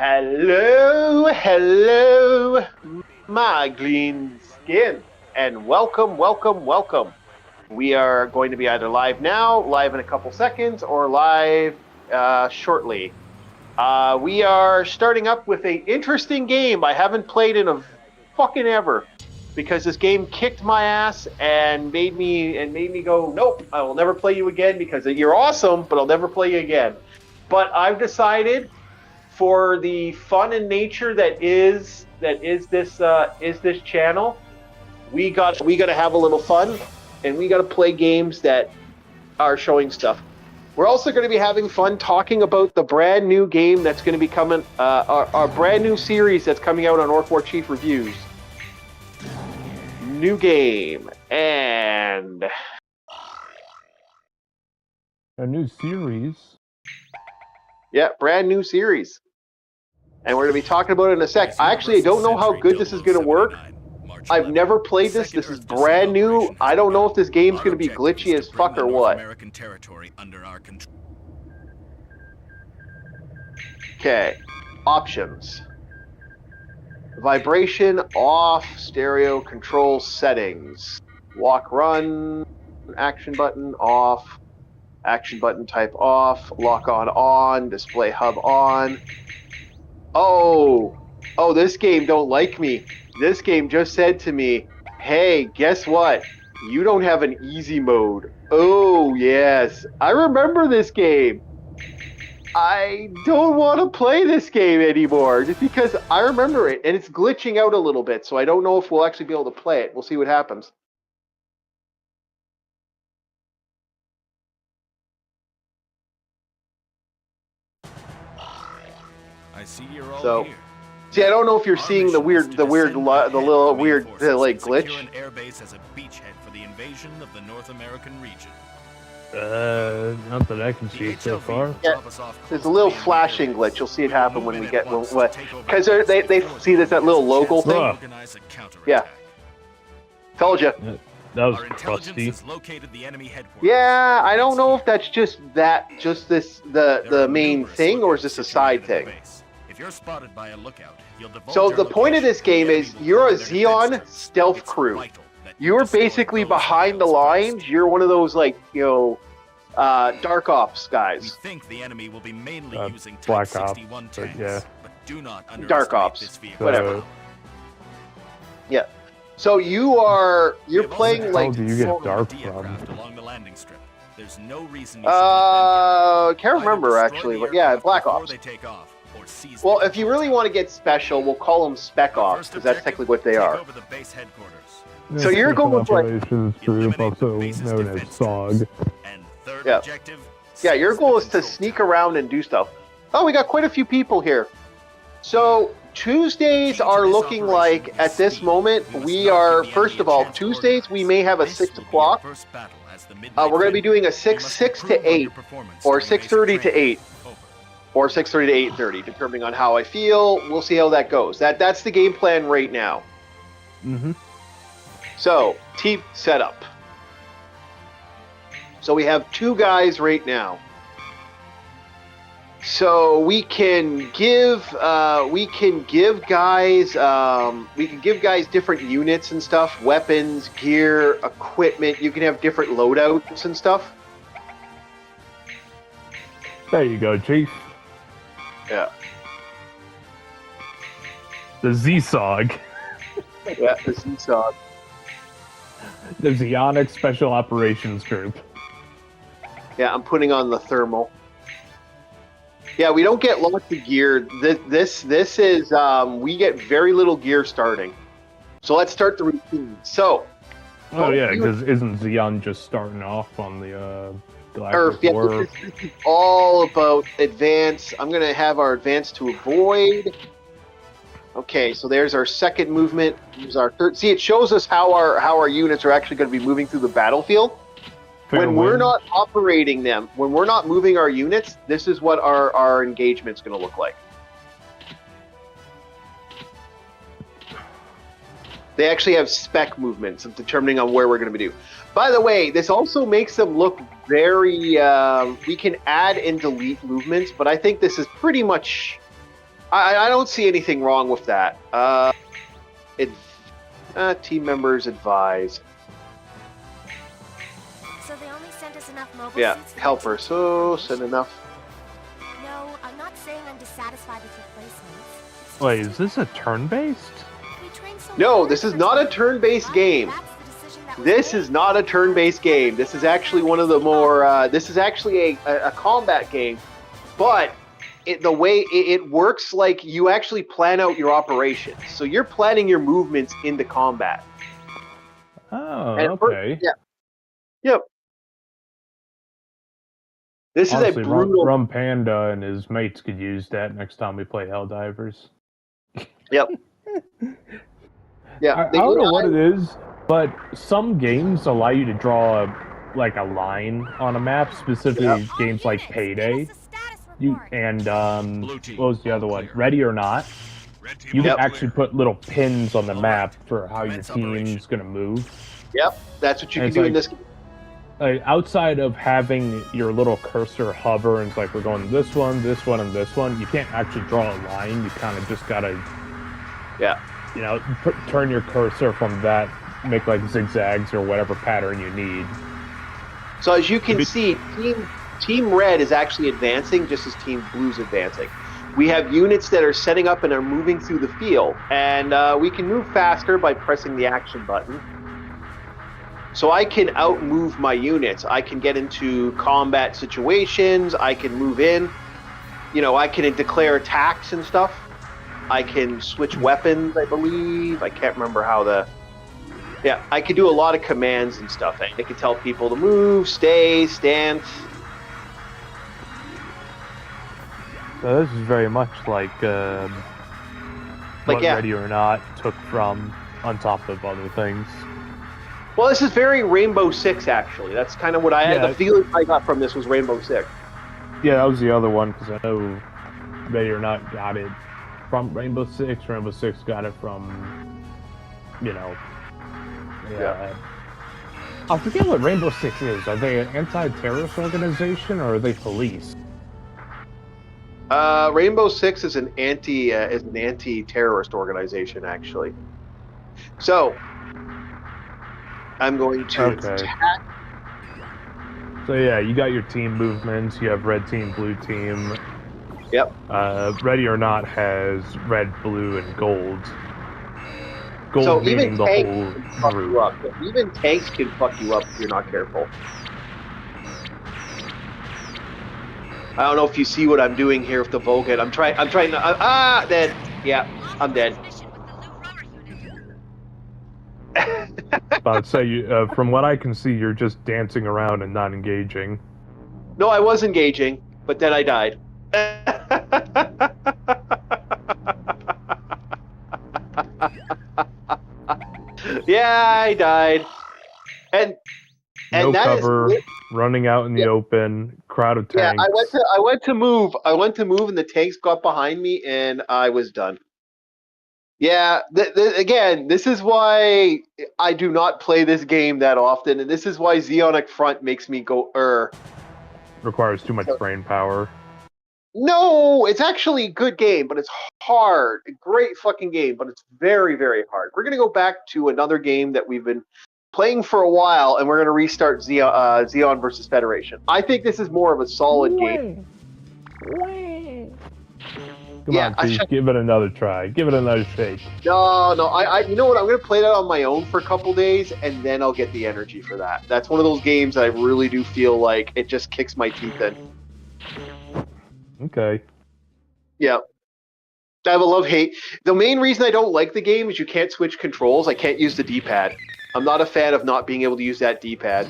Hello, my green skin, and welcome. We are going to be either live now, live in a couple seconds, or live shortly. We are starting up with an interesting game I haven't played in a fucking ever, because this game kicked my ass and made me go, nope, I will never play you again because you're awesome, but I'll never play you again. But I've decided, for the fun and nature that is this channel, we got to have a little fun, and we got to play games that are showing stuff. We're also going to be having fun talking about the brand new game that's going to be coming, our brand new series that's coming out on Orc War Chief Reviews. New game and a new series. Yeah, brand new series. And we're going to be talking about it in a sec. I don't know how good this is going to work. I've never played this. This is brand new. I don't know if this game's going to be glitchy as fuck or what. Okay. Options. Vibration off. Stereo control settings. Walk, run. Action button off. Action button type off. Lock on. Display hub on. Oh, this game don't like me. This game just said to me, hey, guess what? You don't have an easy mode. Oh, yes. I remember this game. I don't want to play this game anymore just because I remember it, and it's glitching out a little bit, so I don't know if we'll actually be able to play it. We'll see what happens. I see you're all here. See, I don't know if you're seeing the little weird like glitch. An airbase as a beachhead for the invasion of the North American region. Not that I can see so far. Yeah, there's a little flashing glitch. You'll see it happen when we get because they see that little logo thing. Yeah, told you. That was crusty. Yeah, I don't know if that's just the main thing, or is this a side thing. If you're spotted by a lookout, so the point of this game is you're a Xeon stealth crew. You're basically behind the lines. You're one of those Dark Ops guys. We think the enemy will be mainly using Black Type Ops, 61 but tanks, yeah. but do not underestimate Dark Ops, this vehicle. whatever. Yeah. So you're playing like. How do you get dark from? Along the landing strip. There's no reason can't remember actually, but yeah, Black Ops. They take off, or seize Well, if you really want to get special, we'll call them Spec Ops, because that's technically what they are. over the base headquarters. So you're going with like Operations Group, also known as SOG. And third Yeah. objective, Yeah, your goal is to sneak around and do stuff. Oh, we got quite a few people here. So Tuesdays are looking like, at this moment, we are, first of all, Tuesdays we may have a 6 o'clock. We're going to be doing a 6 to 8, or 6:30 to 8, or 6:30 to 8:30, depending on how I feel. We'll see how that goes. That's the game plan right now. Mm-hmm. So, team setup. So we have 2 guys right now. So we can give guys different units and stuff, weapons, gear, equipment. You can have different loadouts and stuff. There you go, Chief. Yeah. The ZSOG. Yeah, the ZSOG. The Xeonic Special Operations Group. Yeah, I'm putting on the thermal. Yeah, we don't get lots of gear. This is we get very little gear starting. So let's start the routine. So. Oh yeah, because isn't Xeon just starting off on the Earth? Yeah, this is all about advance. I'm gonna have our advance to avoid. Okay, so there's our second movement. Here's our third. See, it shows us how our units are actually going to be moving through the battlefield. When we're not operating them, when we're not moving our units, this is what our engagement's going to look like. They actually have spec movements of determining on where we're going to do. By the way, this also makes them look very... we can add and delete movements, but I think this is pretty much I don't see anything wrong with that. Team members advise. So they only sent us enough mobile Yeah, suits for helper. the So team send enough. No, I'm not saying I'm dissatisfied with replacements. It's Wait, just is this a turn-based? we trained so No, hard this is for not a time. turn-based game. That's the decision that was This made. is not a turn-based game. This is actually one of the more. This is actually a combat game, but the way it works, like you actually plan out your operations. So you're planning your movements into combat. Oh, And okay. yeah. Yep. This Honestly, is a brutal. Rum Panda and his mates could use that next time we play Helldivers. Yep. Yeah. I don't know what it is, but some games allow you to draw like a line on a map, specifically games like Payday. What was the other one? Ready or Not. You can actually put little pins on the map for how your team's gonna move. Yep, that's what you And can do it's in this game. Like, outside of having your little cursor hover and it's like we're going this one, and this one, you can't actually draw a line. You kind of just gotta, turn your cursor from that, make like zigzags or whatever pattern you need. So as you can see, Team Red is actually advancing just as Team Blue's advancing. We have units that are setting up and are moving through the field, and we can move faster by pressing the action button. So I can outmove my units. I can get into combat situations. I can move in. I can declare attacks and stuff. I can switch weapons, I believe. I can't remember how I can do a lot of commands and stuff. I can tell people to move, stay, stance. So this is very much like Ready or Not took from on top of other things. Well, this is very Rainbow Six, actually. That's kind of what I had. The feeling I got from this was Rainbow Six. Yeah, that was the other one, because I know Ready or Not got it from Rainbow Six. Rainbow Six got it from, I forget what Rainbow Six is. Are they an anti-terrorist organization, or are they police? Rainbow Six is an anti-terrorist organization, actually. So I'm going to attack. So yeah, you got your team movements. You have red team, blue team. Yep. Ready or Not has red, blue, and gold. Gold so meaning the whole group. Even tanks can fuck you up if you're not careful. I don't know if you see what I'm doing here with the Vulcan. I'm trying to. Dead. Yeah, I'm dead. I'd say, from what I can see, you're just dancing around and not engaging. No, I was engaging, but then I died. Yeah, I died. And no that cover, running out in the open, crowd of tanks. Yeah, I went to move, and the tanks got behind me, and I was done. Yeah, again, this is why I do not play this game that often, and this is why Zeonic Front makes me go Requires too much brain power. No, it's actually a good game, but it's hard. A great fucking game, but it's very, very hard. We're going to go back to another game that we've been playing for a while, and we're going to restart Xeon versus Federation. I think this is more of a solid game. Come on, please, give it another try. Give it another shake. No, you know what? I'm going to play that on my own for a couple days, and then I'll get the energy for that. That's one of those games that I really do feel like it just kicks my teeth in. Okay. Yeah. I have a love-hate. The main reason I don't like the game is you can't switch controls. I can't use the D-pad. I'm not a fan of not being able to use that D-pad.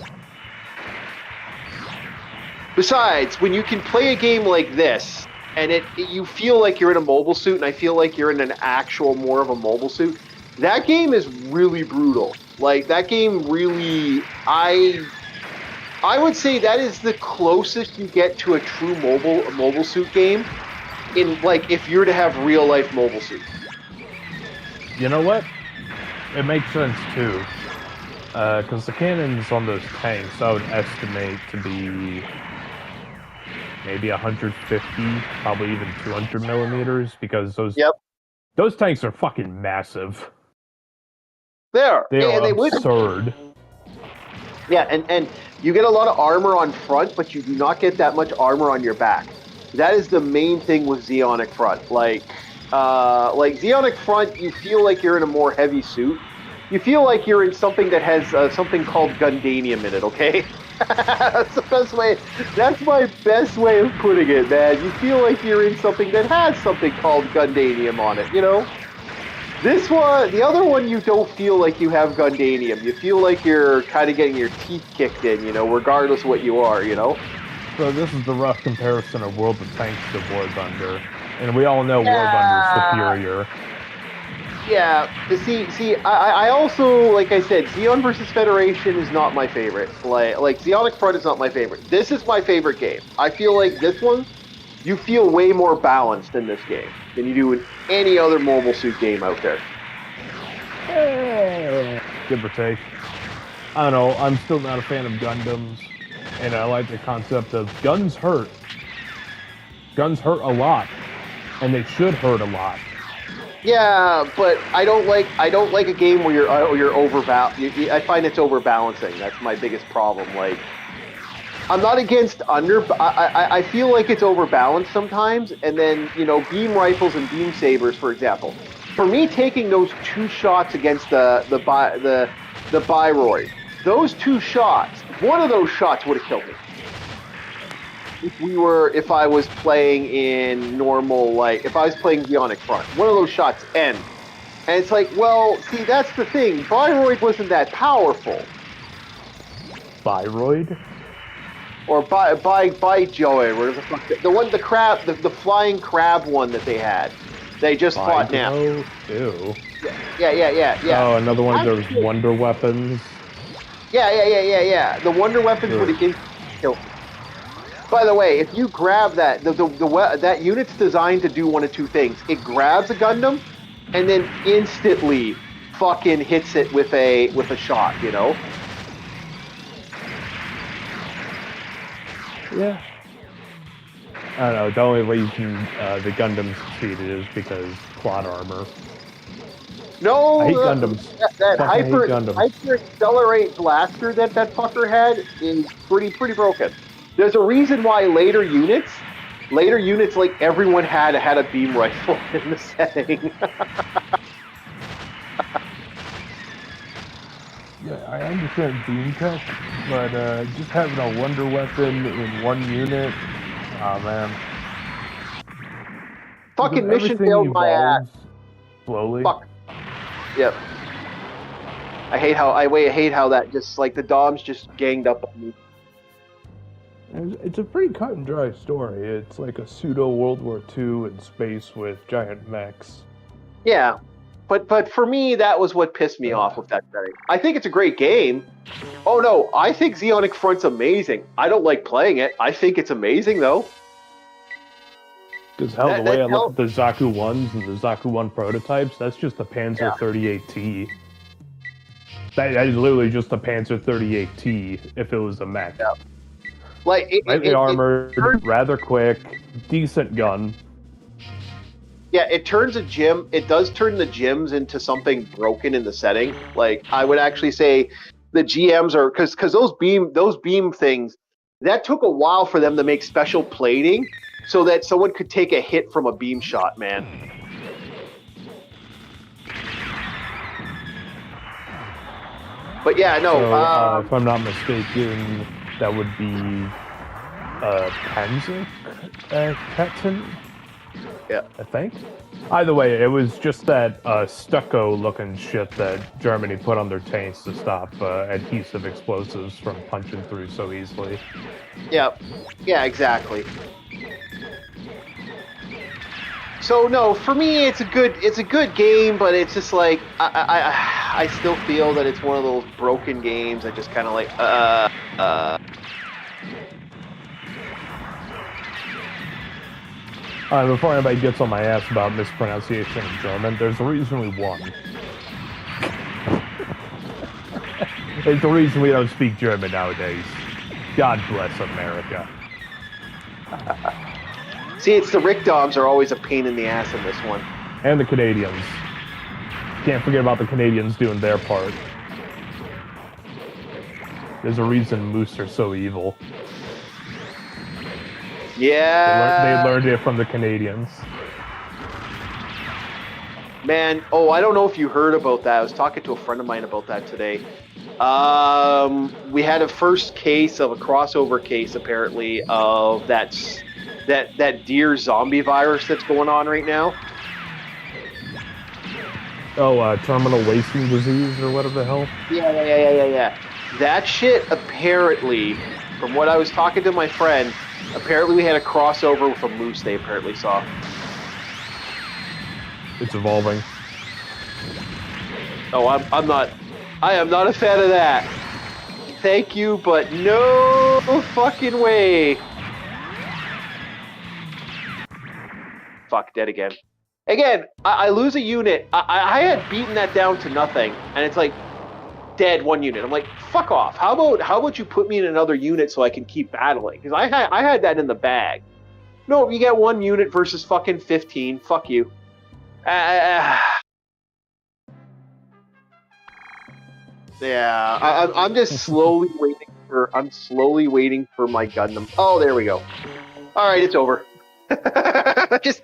Besides, when you can play a game like this, and you feel like you're in a mobile suit, and I feel like you're in an actual more of a mobile suit, that game is really brutal. Like, that game really... I would say that is the closest you get to a true mobile suit game in, like, if you're to have real life mobile suits. You know what? It makes sense too. Because the cannons on those tanks, I would estimate to be maybe 150, probably even 200 millimeters, because Yep. those tanks are fucking massive. There. They are And they would. absurd. Yeah, and you get a lot of armor on front, but you do not get that much armor on your back. That is the main thing with Zeonic Front. Like Zeonic Front, you feel like you're in a more heavy suit. You feel like you're in something that has something called Gundanium in it. Okay, that's the best way. That's my best way of putting it, man. You feel like you're in something that has something called Gundanium on it. You know. This one, the other one, you don't feel like you have Gundanium. You feel like you're kind of getting your teeth kicked in, you know, regardless of what you are, you know? So this is the rough comparison of World of Tanks to War Thunder. And we all know War Thunder's superior. Yeah, see, I also, like I said, Xeon versus Federation is not my favorite. Like Zeonic Front is not my favorite. This is my favorite game. I feel like this one, you feel way more balanced in this game than you do in any other mobile suit game out there. Give or take. I don't know, I'm still not a fan of Gundams, and I like the concept of guns hurt. Guns hurt a lot, and they should hurt a lot. Yeah, but I don't like a game where you're I find it's overbalancing. That's my biggest problem. Like, I'm not against I feel like it's overbalanced sometimes, and then, you know, beam rifles and beam sabers, for example. For me, taking those two shots against the Biroid, those two shots, one of those shots would have killed me. If I was playing in normal, like, if I was playing Zeonic Front, one of those shots ends. And it's like, well, see, that's the thing. Biroid wasn't that powerful. Biroid? Or by Joey, where the fuck, the crab, the flying crab one that they had. They just fought now. Ew. Yeah. Oh, another one of those wonder weapons. Yeah. The wonder weapons would have killed. By the way, if you grab that, that unit's designed to do one of two things. It grabs a Gundam, and then instantly fucking hits it with a shot. You know. Yeah. I don't know, the only reason the Gundam succeeded is because plot armor. No, I hate Gundams. That hate Gundams. hyper accelerate blaster that fucker had is pretty broken. There's a reason why later units, like everyone had a beam rifle in the setting. Yeah, I understand beam tech, but just having a wonder weapon in one unit, oh man. Fucking Because mission everything failed my ass. evolves slowly. Fuck. Yep. I hate how that just, like, the Doms just ganged up on me. It's a pretty cut and dry story. It's like a pseudo World War II in space with giant mechs. Yeah. But for me, that was what pissed me off with that setting. I think it's a great game. Oh no, I think Zeonic Front's amazing. I don't like playing it. I think it's amazing though. Because the way I look at the Zaku 1s and the Zaku 1 prototypes, that's just the Panzer 38T. That is literally just the Panzer 38T if it was a mech. Yeah. Like lightly armored, rather quick, decent gun. Yeah, it does turn the gyms into something broken in the setting. Like, I would actually say the GMs are, because those beam things, that took a while for them to make special plating so that someone could take a hit from a beam shot, man. But yeah, no. So, if I'm not mistaken, that would be Panzer Ketten? Yeah. I think. Either way, it was just that stucco-looking shit that Germany put on their tanks to stop adhesive explosives from punching through so easily. Yeah, exactly. So no, for me, it's a good game, but it's just like I still feel that it's one of those broken games that just kind of like Before anybody gets on my ass about mispronunciation in German, there's a reason we won. There's a reason we don't speak German nowadays. God bless America. See, it's the Rickdoms are always a pain in the ass in this one. And the Canadians. Can't forget about the Canadians doing their part. There's a reason Moose are so evil. Yeah. They learned it from the Canadians. Man, I don't know if you heard about that. I was talking to a friend of mine about that today. We had a first case of a crossover case, apparently, of that deer zombie virus that's going on right now. Oh, terminal wasting disease or whatever the hell? Yeah. That shit, apparently, from what I was talking to my friend, apparently we had a crossover with a moose they apparently saw. It's evolving. Oh, I am not a fan of that. Thank you, but no fucking way. Fuck, dead again. Again, I lose a unit. I had beaten that down to nothing, and it's like, dead 1 unit. I'm like, fuck off. How about you put me in another unit so I can keep battling? Because I had that in the bag. No, you get 1 unit versus fucking 15. Fuck you. Yeah, I'm just slowly waiting for. I'm slowly waiting for my Gundam. Oh, there we go. All right, it's over. Just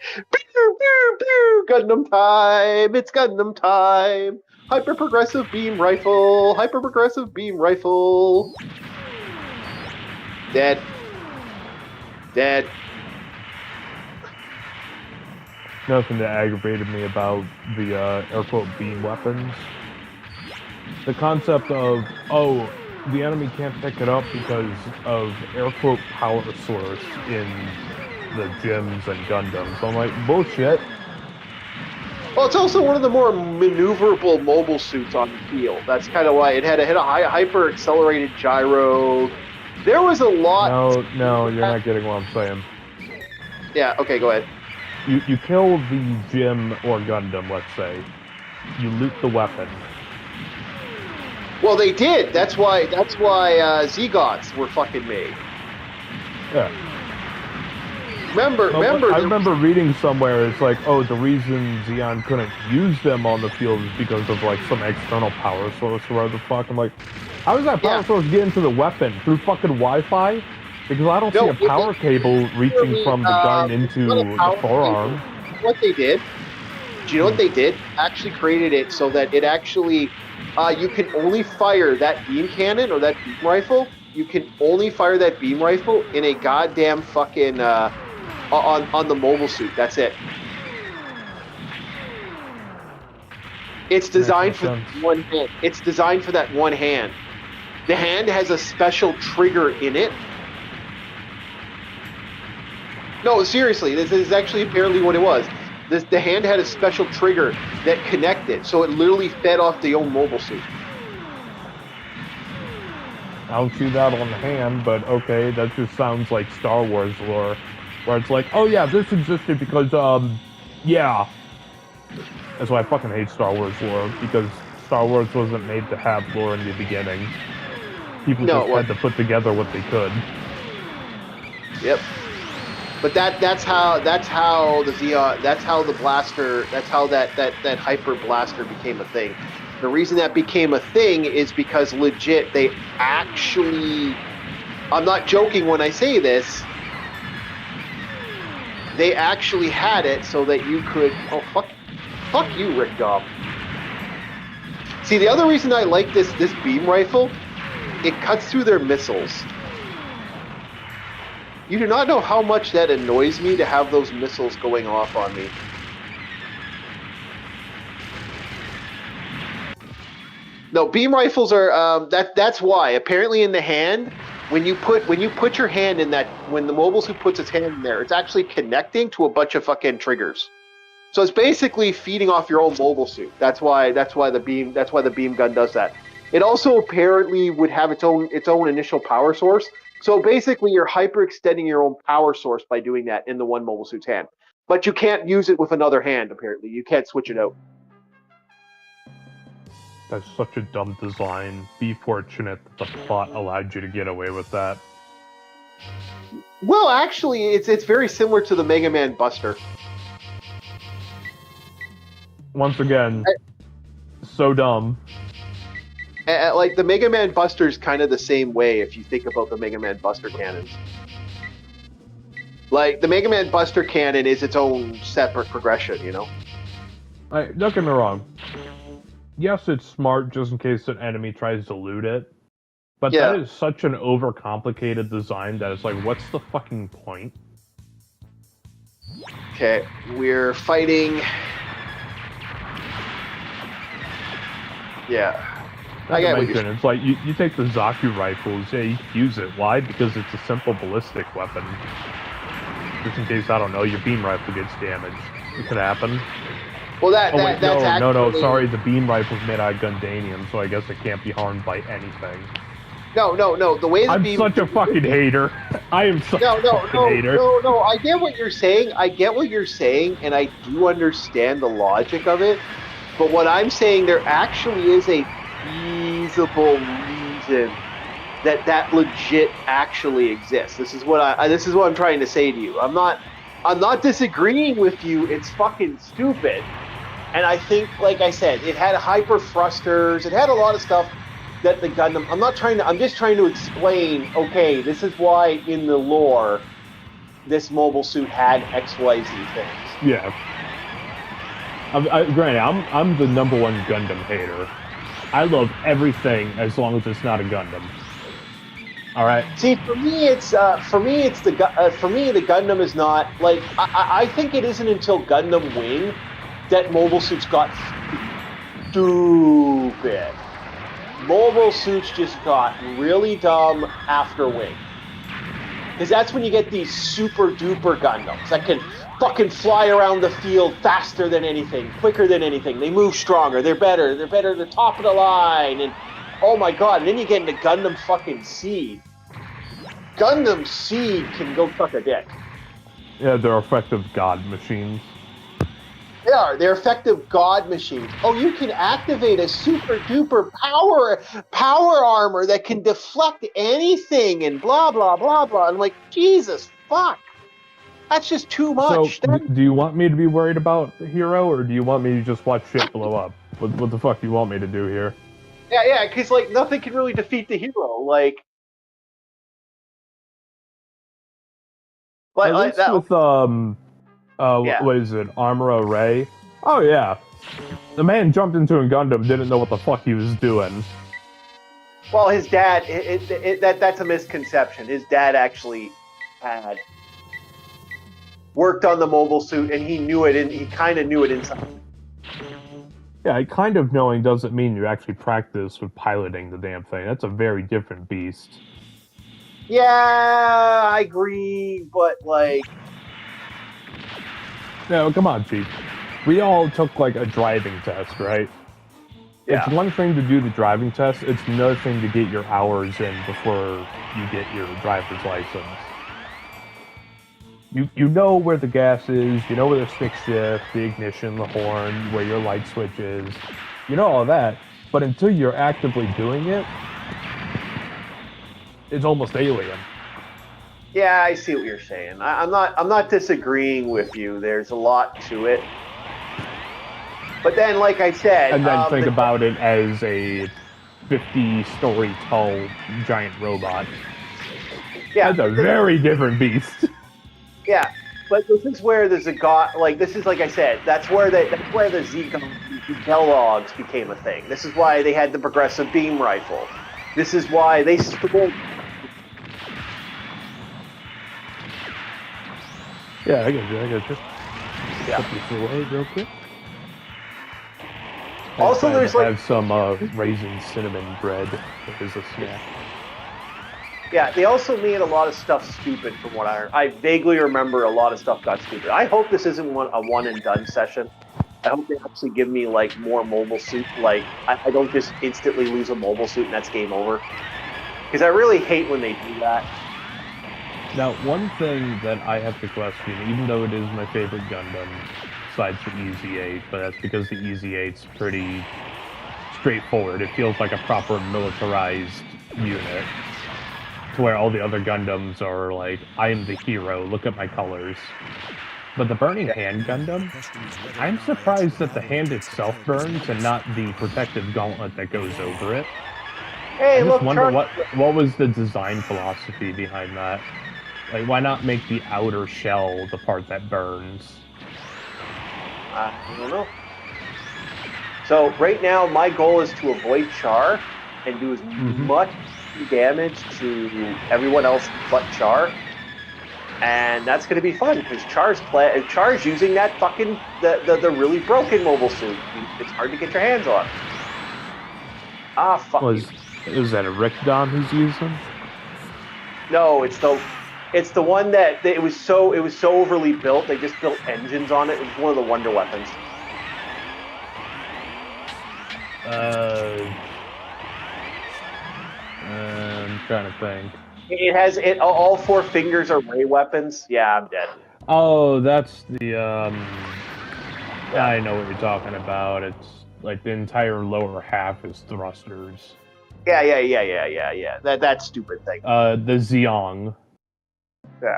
Gundam time. It's Gundam time. Hyper progressive beam rifle. Hyper progressive beam rifle. Dead. Dead. Nothing that aggravated me about the air quote beam weapons. The concept of, oh, the enemy can't pick it up because of air quote power source in the gyms and Gundams. I'm like, bullshit. Well, it's also one of the more maneuverable mobile suits on the field. That's kind of why it had a hyper accelerated gyro. There was a lot. No, you're not getting what I'm saying. Yeah. Okay, go ahead. You kill the gym or Gundam, let's say. You loot the weapon. Well, they did. That's why Zegots were fucking made. Yeah. Remember. I remember reading somewhere it's like, oh, the reason Xeon couldn't use them on the field is because of like some external power source or whatever the fuck. I'm like, how does that power source get into the weapon through fucking Wi-Fi? Because I don't see a power cable reaching from the gun into the forearm. What they did? Do you know what they did? Actually created it so that it actually, you can only fire that beam cannon or that beam rifle. You can only fire that beam rifle in a goddamn fucking on the mobile suit. That's it. It's designed for one hand. It's designed for that one hand. The hand has a special trigger in it. No, seriously, this is actually apparently what it was. The hand had a special trigger that connected, so it literally fed off the own mobile suit. I don't see that on the hand, but okay, that just sounds like Star Wars lore. Where it's like, oh yeah, this existed because, yeah. That's why I fucking hate Star Wars lore, because Star Wars wasn't made to have lore in the beginning. People just had to put together what they could. Yep. But that's how the Xeon, that's how the blaster, that's how that hyper blaster became a thing. The reason that became a thing is because legit they actually, I'm not joking when I say this, they actually had it so that you could, oh fuck you, Rick Dobb. See, the other reason I like this beam rifle, it cuts through their missiles. You do not know how much that annoys me to have those missiles going off on me. No, beam rifles are that's why. Apparently in the hand, when you put your hand in that, when the mobile suit puts its hand in there, it's actually connecting to a bunch of fucking triggers. So it's basically feeding off your own mobile suit. That's why the beam gun does that. It also apparently would have its own initial power source. So basically, you're hyper-extending your own power source by doing that in the one mobile suit's hand. But you can't use it with another hand, apparently. You can't switch it out. That's such a dumb design. Be fortunate that the plot allowed you to get away with that. Well, actually, it's very similar to the Mega Man Buster. Once again, so dumb. Like the Mega Man Buster is kind of the same way if you think about the Mega Man Buster cannons. Like the Mega Man Buster cannon is its own separate progression, you know. Don't get me wrong. Yes, it's smart just in case an enemy tries to loot it. But Yeah. that is such an overcomplicated design that it's like, what's the fucking point? Okay, we're fighting. Yeah. I get what you're saying. It's like, you take the Zaku rifles, yeah, you can use it. Why? Because it's a simple ballistic weapon. Just in case, I don't know, your beam rifle gets damaged. It could happen. Well, no, sorry, the beam rifle's made out of Gundanium, so I guess it can't be harmed by anything. No. The way I'm such a fucking hater. I am such a fucking hater. No. I get what you're saying. And I do understand the logic of it. But what I'm saying, there actually is a feasible reason that legit actually exists. This is what I'm trying to say to you. I'm not disagreeing with you. It's fucking stupid. And I think, like I said, it had hyper thrusters. It had a lot of stuff that the Gundam. I'm just trying to explain. Okay, this is why in the lore, this mobile suit had XYZ things. Yeah. Granted, I'm the number one Gundam hater. I love everything as long as it's not a Gundam. All right. See, for me, the Gundam is not like I think it isn't until Gundam Wing that mobile suits got stupid. Mobile suits just got really dumb after Wing, because that's when you get these super duper Gundams that can fucking fly around the field faster than anything, quicker than anything. They move stronger. They're better. They're top of the line. And oh my god! And then you get into Gundam fucking Seed. Gundam Seed can go suck a dick. Yeah, they're effective god machines. They are. They're effective god machines. Oh, you can activate a super duper power armor that can deflect anything and blah blah blah blah. I'm like, Jesus fuck. That's just too much. So, do you want me to be worried about the hero, or do you want me to just watch shit blow up? What the fuck do you want me to do here? Yeah, because like nothing can really defeat the hero. Like that. With what is it, Armor Ray? Oh yeah, the man jumped into a Gundam, didn't know what the fuck he was doing. Well, his dad. That's a misconception. His dad actually had worked on the mobile suit, and he knew it, and he kind of knew it inside. Yeah, kind of knowing doesn't mean you actually practice with piloting the damn thing. That's a very different beast. Yeah, I agree, but like... No, come on, Chief. We all took, like, a driving test, right? Yeah. It's one thing to do the driving test, it's another thing to get your hours in before you get your driver's license. You know where the gas is, you know where the stick shift, the ignition, the horn, where your light switch is. You know all that, but until you're actively doing it, it's almost alien. Yeah, I see what you're saying. I'm not disagreeing with you. There's a lot to it. But then, like I said... And then think about it as a 50-story tall giant robot. Yeah, that's a very different beast. Yeah, but this is where there's a god. Like this is, like I said, that's where the Z-Logs became a thing. This is why they had the progressive beam rifle. This is why they stole. Yeah, I got you. Yeah. Put this away real quick. Also, there's like have some raisin cinnamon bread as a snack. Yeah, they also made a lot of stuff stupid from what I vaguely remember. A lot of stuff got stupid. I hope this isn't a one and done session. I hope they actually give me like more mobile suit. Like I don't just instantly lose a mobile suit and that's game over. Because I really hate when they do that. Now, one thing that I have to question, even though it is my favorite Gundam, besides the EZ-8, but that's because the EZ-8's pretty straightforward. It feels like a proper militarized unit. to where all the other Gundams are like, I am the hero, look at my colors. But the Burning Hand Gundam, I'm surprised that the hand itself burns and not the protective gauntlet that goes over it. Hey, I just look, wonder what was the design philosophy behind that. Like, why not make the outer shell the part that burns? I don't know. So right now, my goal is to avoid Char and do as much damage to everyone else but Char, and that's going to be fun because Char's using that fucking the really broken mobile suit. It's hard to get your hands on. Ah, fuck you. Is that a Rickdom he's using? No, it's the one that it was so overly built. They just built engines on it. It was one of the wonder weapons. I'm trying to think. It has all 4 fingers are ray weapons. Yeah, I'm dead. Oh, that's the I know what you're talking about. It's like the entire lower half is thrusters. Yeah. That stupid thing. The Xiong. Yeah.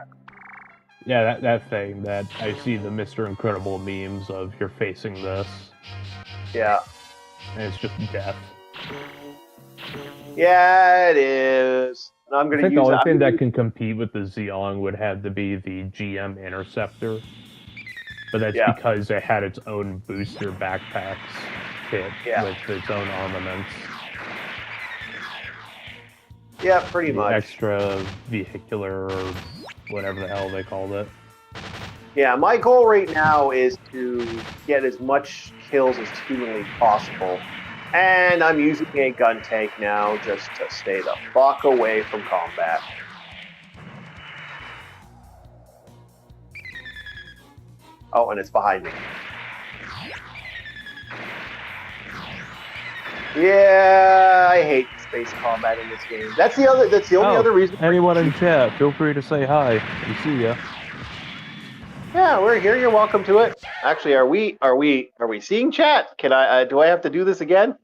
Yeah, that thing that I see the Mr. Incredible memes of you're facing this. Yeah. And it's just death. Yeah, it is. And I'm going to use the only thing that can compete with the Xiong would have to be the GM Interceptor. But that's because it had its own booster backpacks kit with its own armaments. Yeah, pretty much. Extra vehicular or whatever the hell they called it. Yeah, my goal right now is to get as much kills as humanly possible. And I'm using a gun tank now just to stay the fuck away from combat. Oh, and it's behind me. Yeah, I hate space combat in this game. That's the only other reason. Anyone in chat, feel free to say hi. We see ya. Yeah, we're here. You're welcome to it. Actually, are we seeing chat? Can I? Do I have to do this again?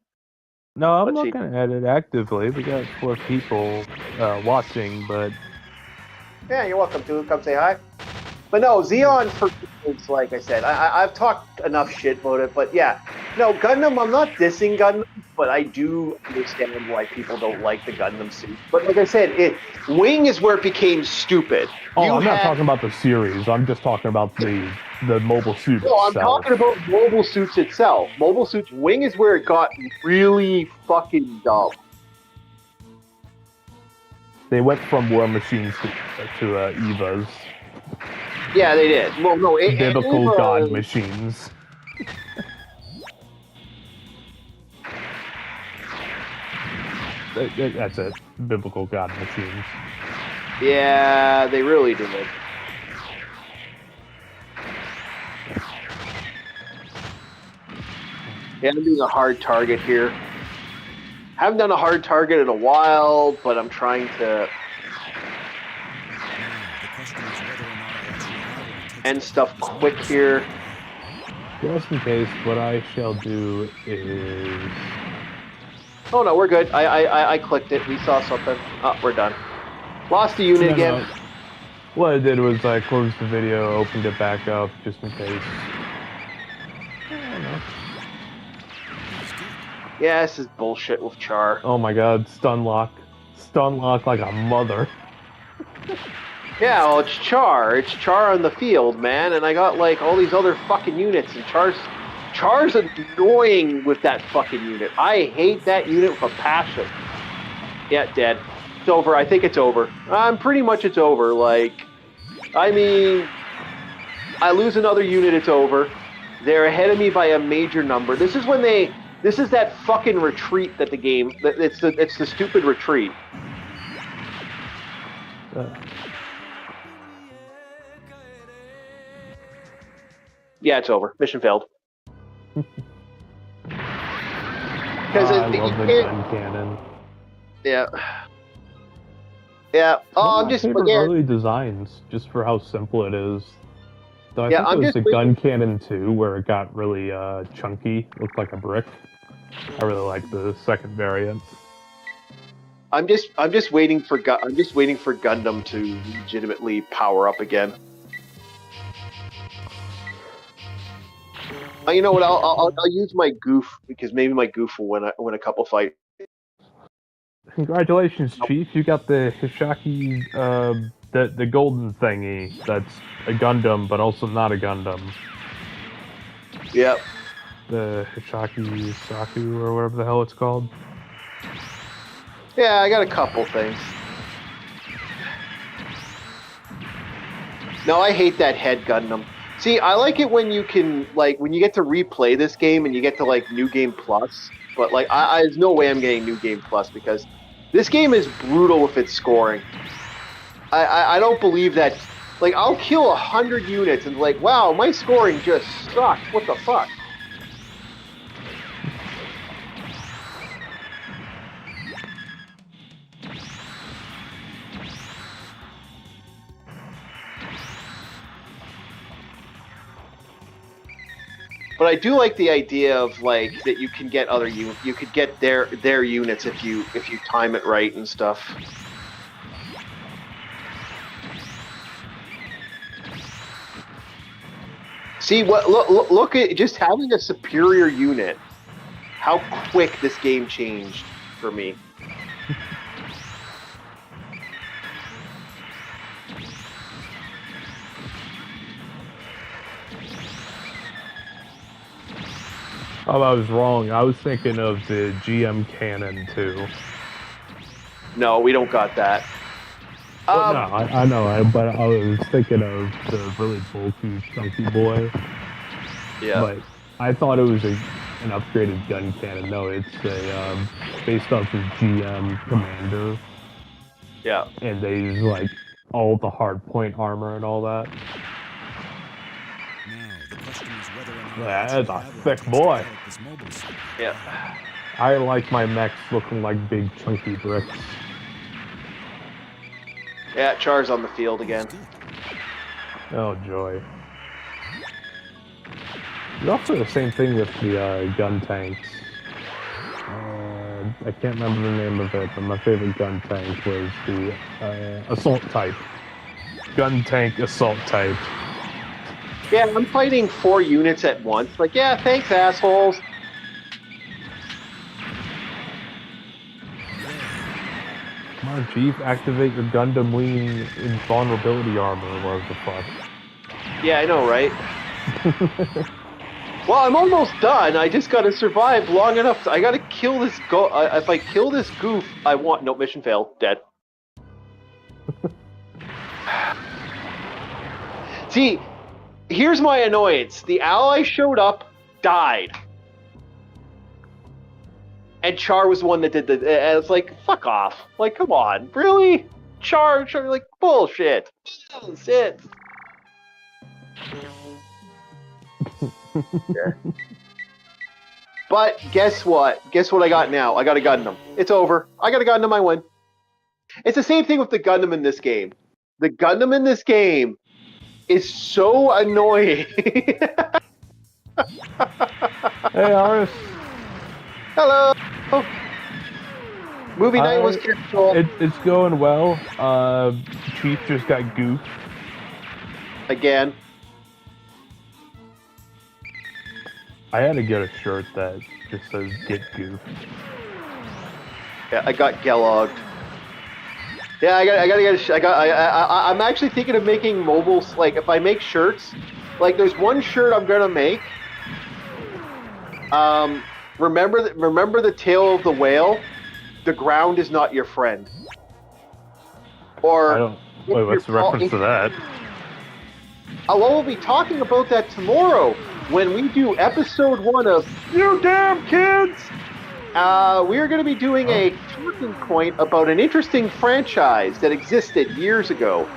No, I'm looking at it actively. We got 4 people watching, but yeah, you're welcome to come say hi. But no, Xeon for is like I said. I've talked enough shit about it, but yeah, no Gundam. I'm not dissing Gundam, but I do understand why people don't like the Gundam suit. But like I said, Wing is where it became stupid. I'm not talking about the series. I'm just talking about the mobile suit itself. No, I'm talking about mobile suits itself. Mobile suits. Wing is where it got really fucking dumb. They went from War Machines to Evas. Yeah, they did. Well, no, biblical god machines. That's it. Biblical god machines. Yeah, they really did. Yeah, I'm doing a hard target here. Haven't done a hard target in a while, but I'm trying to end stuff quick here. Just in case, what I shall do is... Oh no, we're good. I clicked it. We saw something. Oh, we're done. Lost the unit again. No. What I did was I closed the video, opened it back up, just in case. I don't know. Yeah, this is bullshit with Char. Oh my god, stun lock. Stun lock like a mother. Yeah, well, it's Char. It's Char on the field, man. And I got, like, all these other fucking units, and Char's annoying with that fucking unit. I hate that unit with a passion. Yeah, dead. It's over. I think it's over. Pretty much it's over. Like, I mean, I lose another unit, it's over. They're ahead of me by a major number. This is that fucking retreat that the game, it's the stupid retreat. Yeah, it's over. Mission failed. I love the gun cannon. Yeah. Yeah. Oh, I'm just favorite early designs, just for how simple it is. Though I think it was the gun cannon 2 where it got really chunky, looked like a brick. I really like the second variant. I'm just waiting for Gundam to legitimately power up again. You know what? I'll use my goof because maybe my goof will win a couple fights. Congratulations, Chief. You got the Hishaki, the golden thingy. That's a Gundam, but also not a Gundam. Yep. The Hishaki Saku, or whatever the hell it's called. Yeah, I got a couple things. No, I hate that head Gundam. See, I like it when you can, like, when you get to replay this game and you get to, like, New Game Plus. But, like, there's no way I'm getting New Game Plus because this game is brutal with its scoring. I don't believe that. Like, I'll kill 100 units and, like, wow, my scoring just sucks. What the fuck? But I do like the idea of like that you can get other you could get their units if you time it right and stuff. See what look at just having a superior unit. How quick this game changed for me. Oh, I was wrong. I was thinking of the GM cannon too. No, we don't got that. Well, no, I know, but I was thinking of the really bulky, chunky boy. Yeah. But I thought it was an upgraded gun cannon. No, it's a based off of GM Commander. Yeah. And they use like all the hard point armor and all that. Yeah, that's a thick boy. Yeah. I like my mechs looking like big chunky bricks. Yeah, Char's on the field again. Oh joy. It's also the same thing with the gun tanks. I can't remember the name of it, but my favorite gun tank was the assault type. Gun tank assault type. Yeah, I'm fighting 4 units at once. Like, yeah, thanks, assholes. Come on, Chief, activate your Gundam Wing invulnerability armor, or whatever the fuck. Yeah, I know, right? Well, I'm almost done. I just gotta survive long enough. I gotta kill this if I kill this goof, I want... Nope, mission failed. Dead. See, here's my annoyance. The ally showed up, died. And Char was the one that did the... And it's like, fuck off. Like, come on. Really? Char, like, bullshit. Bullshit. Yeah. But guess what? Guess what I got now? I got a Gundam. It's over. I got a Gundam, I win. It's the same thing with the Gundam in this game. The Gundam in this game is so annoying. Hey, Aris. Hello. Movie night was canceled. It's going well. Chief just got goofed. Again. I had to get a shirt that just says "Get Goofed." Yeah, I got Gelogged. Yeah, I'm actually thinking of making mobiles. Like, if I make shirts, like, there's one shirt I'm gonna make. Remember the tale of the whale? The ground is not your friend. Or I don't. Wait, what's the reference to that? We'll be talking about that tomorrow when we do episode 1 of You Damn Kids. We're going to be doing a talking point about an interesting franchise that existed years ago,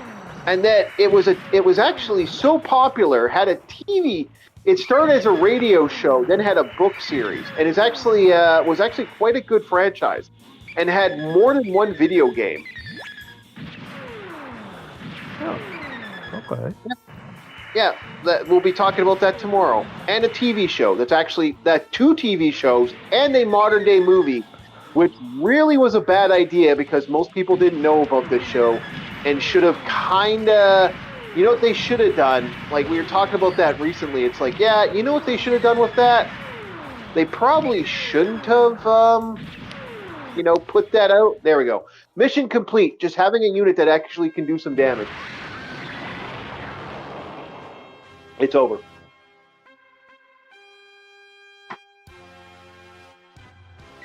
and that it was actually so popular, had a TV. It started as a radio show, then had a book series, and was actually quite a good franchise, and had more than one video game. Oh, okay. Yeah, we'll be talking about that tomorrow, and a TV show. That 2 TV shows and a modern day movie which really was a bad idea because most people didn't know about this show and should have kind of, you know what they should have done? Like, we were talking about that recently. It's like, yeah, you know what they should have done with that? They probably shouldn't have, put that out. There we go. Mission complete. Just having a unit that actually can do some damage. It's over.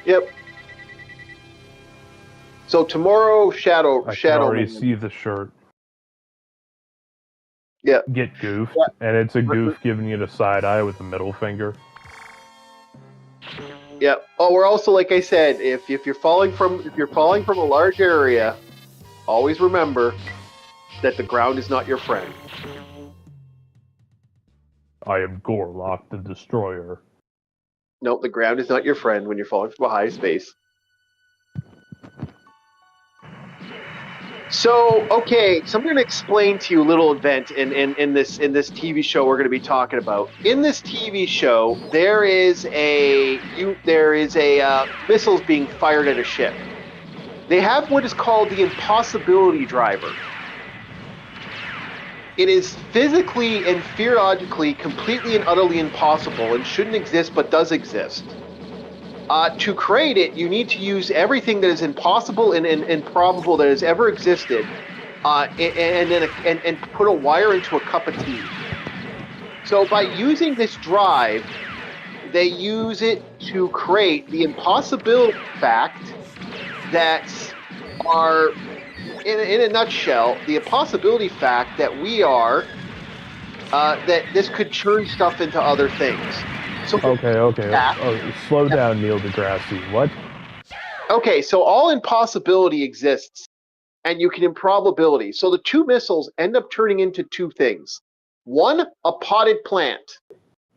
Yep. So tomorrow, Shadow. I can already see the shirt. Yeah. Get goofed, Yeah. and it's a goof giving you the side eye with the middle finger. Yeah. Oh, we're also, like I said, if you're falling from a large area, always remember that the ground is not your friend. I am Gorlock the Destroyer. No, the ground is not your friend when you're falling from a high space. So, okay, so I'm going to explain to you a little event in this TV show we're going to be talking about. In this TV show, there is missiles being fired at a ship. They have what is called the impossibility driver. It is physically and theologically completely and utterly impossible and shouldn't exist, but does exist. To create it, you need to use everything that is impossible and improbable that has ever existed, and put a wire into a cup of tea. So by using this drive, they use it to create the impossibility fact that are, in a nutshell, the impossibility fact that we are, that this could turn stuff into other things. So, okay. Slow down, Neil deGrasse. What? Okay, so all impossibility exists, and you can improbability. So the two missiles end up turning into two things. One, a potted plant.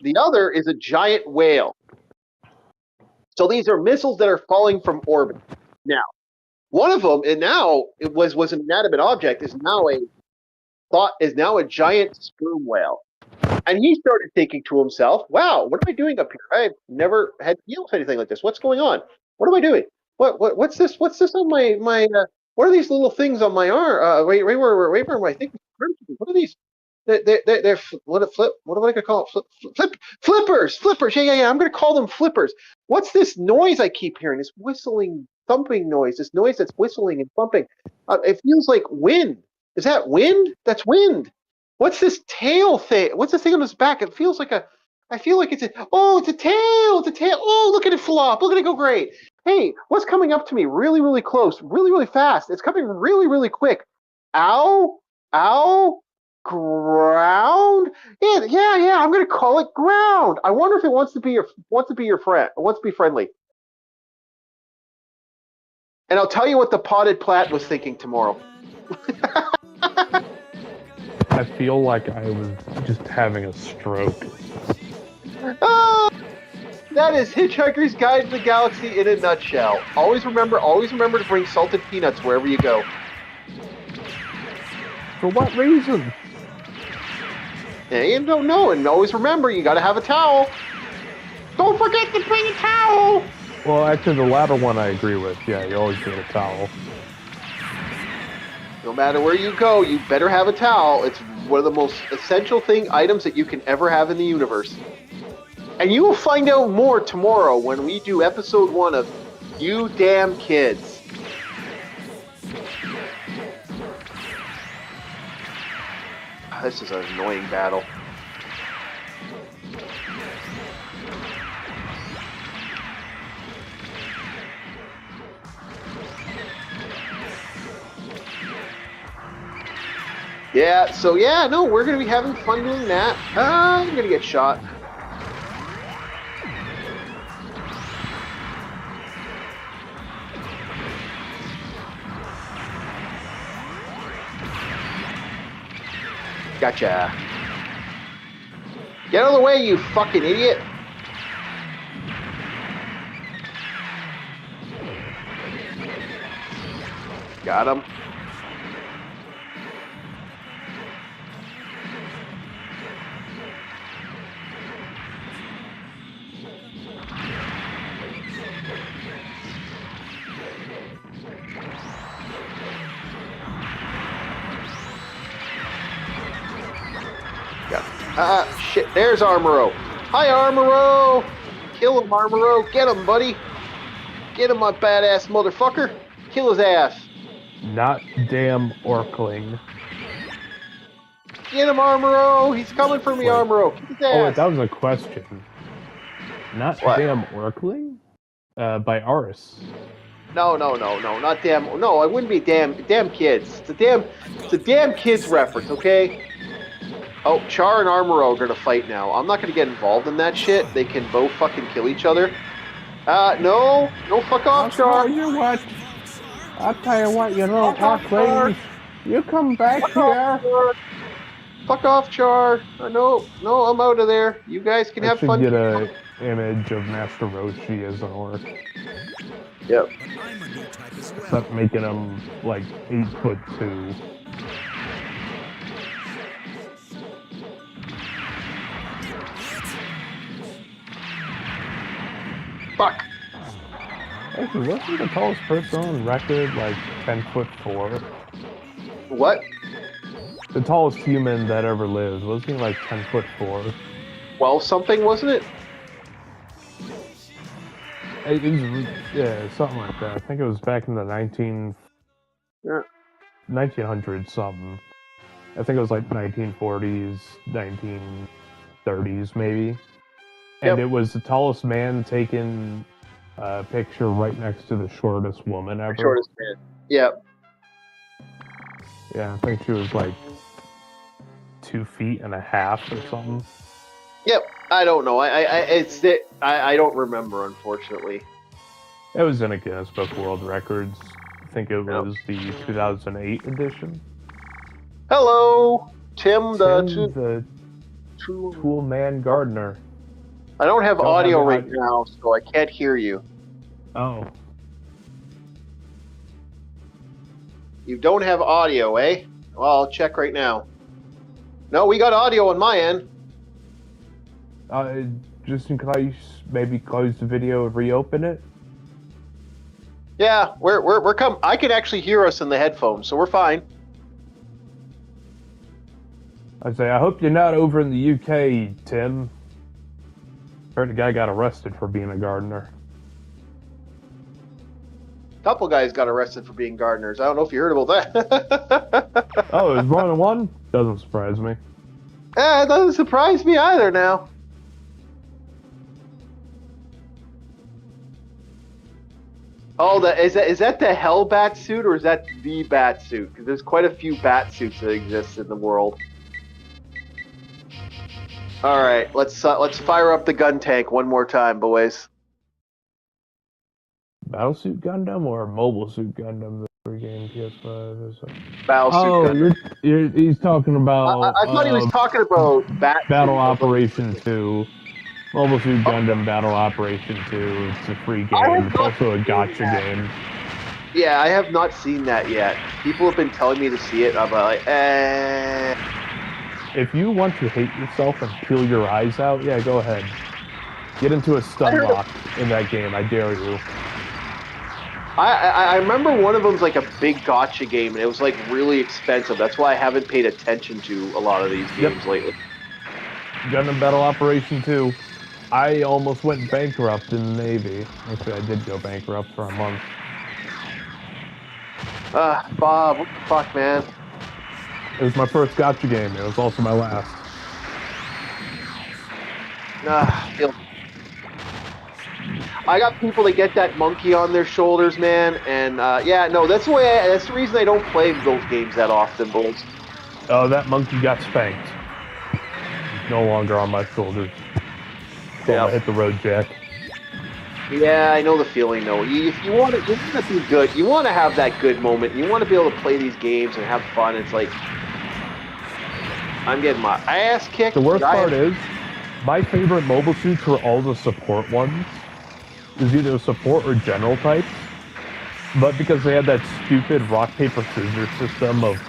The other is a giant whale. So these are missiles that are falling from orbit. Now, one of them, and now it was an inanimate object, is now a giant sperm whale. And he started thinking to himself, wow, what am I doing up here? I've never had to deal with anything like this. What's going on? What am I doing? What's this? What's this on my what are these little things on my arm? Right where my thing? What are these? They're what am I gonna call it? Flippers. Yeah. I'm gonna call them flippers. What's this noise I keep hearing? This whistling, thumping noise. This noise that's whistling and thumping. It feels like wind. Is that wind? That's wind. What's this tail thing? What's this thing on his back? It feels like I feel like it's a tail. It's a tail. Oh, look at it flop. Look at it go great. Hey, what's coming up to me really, really close, really, really fast? It's coming really, really quick. Ow, ground. Yeah. I'm gonna call it ground. I wonder if it wants to be your friend. It wants to be friendly. And I'll tell you what the potted plant was thinking tomorrow. I feel like I was just having a stroke. Oh, that is Hitchhiker's Guide to the Galaxy in a nutshell. Always remember to bring salted peanuts wherever you go. For what reason? Yeah, you don't know, and always remember, you gotta have a towel. Don't forget to bring a towel! Well, actually, the latter one I agree with. Yeah, you always need a towel. No matter where you go, you better have a towel. It's one of the most essential items that you can ever have in the universe. And you will find out more tomorrow when we do episode 1 of You Damn Kids. This is an annoying battle. Yeah, so yeah, no, we're going to be having fun doing that. I'm going to get shot. Gotcha. Get out of the way, you fucking idiot. Got him. Shit. There's Armoro. Hi, Armoro. Kill him, Armoro. Get him, buddy. Get him, my badass motherfucker. Kill his ass. Not damn Orkling. Get him, Armoro. He's coming for me, Wait. Armoro. Kick his ass. Oh, wait, that was a question. Not What? damn Orkling? By Aris. No, not damn. No, I wouldn't be damn kids. It's a damn kids reference, okay? Oh, Char and Armoro are gonna fight now. I'm not gonna get involved in that shit. They can both fucking kill each other. No, fuck off, Char. You what? I'll tell you what, you know, Orkling. You come back here. Fuck off, Char. No, I'm out of there. You guys can have fun. Get a image of Master Roshi as an orc. Yep. I'm a new type as well. Stop making him like 8'2". Fuck. Actually, wasn't the tallest person on record like 10'4"? What? The tallest human that ever lived, wasn't he like 10'4"? 12 something, wasn't it? It was, yeah, something like that. I think it was back in the 1900s something. I think it was like 1940s, 1930s maybe. And It was the tallest man taking a picture right next to the shortest woman ever. Shortest man. Yep. Yeah, I think she was like 2.5 feet or something. Yep. I don't know. I don't remember, unfortunately. It was in a Guinness Book of World Records. I think it was the 2008 edition. Hello, Tim, the Tool Man Gardener. I don't have audio have right now, so I can't hear you. Oh. You don't have audio, eh? Well, I'll check right now. No, we got audio on my end. Just in case, maybe close the video and reopen it. Yeah, we're come. I can actually hear us in the headphones, so we're fine. I hope you're not over in the UK, Tim. Heard the guy got arrested for being a gardener. A couple guys got arrested for being gardeners. I don't know if you heard about that. Oh, it was more than one? Doesn't surprise me. Yeah, it doesn't surprise me either now. Oh, is that the Hell bat suit, or is that the bat suit? Because there's quite a few bat suits that exist in the world. All right, let's fire up the gun tank one more time, boys. Battlesuit Gundam or Mobile Suit Gundam? The free game PS5 is. Battlesuit Gundam. He's talking about. I thought he was talking about Battle Operation 2. Mobile Suit Gundam Battle Operation 2. It's a free game. It's also a gacha game. Yeah, I have not seen that yet. People have been telling me to see it. I'm like, If you want to hate yourself and peel your eyes out, yeah, go ahead. Get into a stun lock in that game. I dare you. I remember one of them's like a big gacha game, and it was like really expensive. That's why I haven't paid attention to a lot of these games lately. Gundam Battle Operation 2. I almost went bankrupt in the Navy. Actually, I did go bankrupt for a month. Bob, what the fuck, man? It was my first gacha game. It was also my last. I got people that get that monkey on their shoulders, man, and yeah, no, that's the reason I don't play those games that often, boys. Oh, that monkey got spanked. He's no longer on my shoulders. I hit the road, Jack. Yeah, I know the feeling, though. If you want to be good, you want to have that good moment. You want to be able to play these games and have fun. It's like, I'm getting my ass kicked. The worst part is, my favorite mobile suits were all the support ones. It was either support or general types. But because they had that stupid rock, paper, scissors system of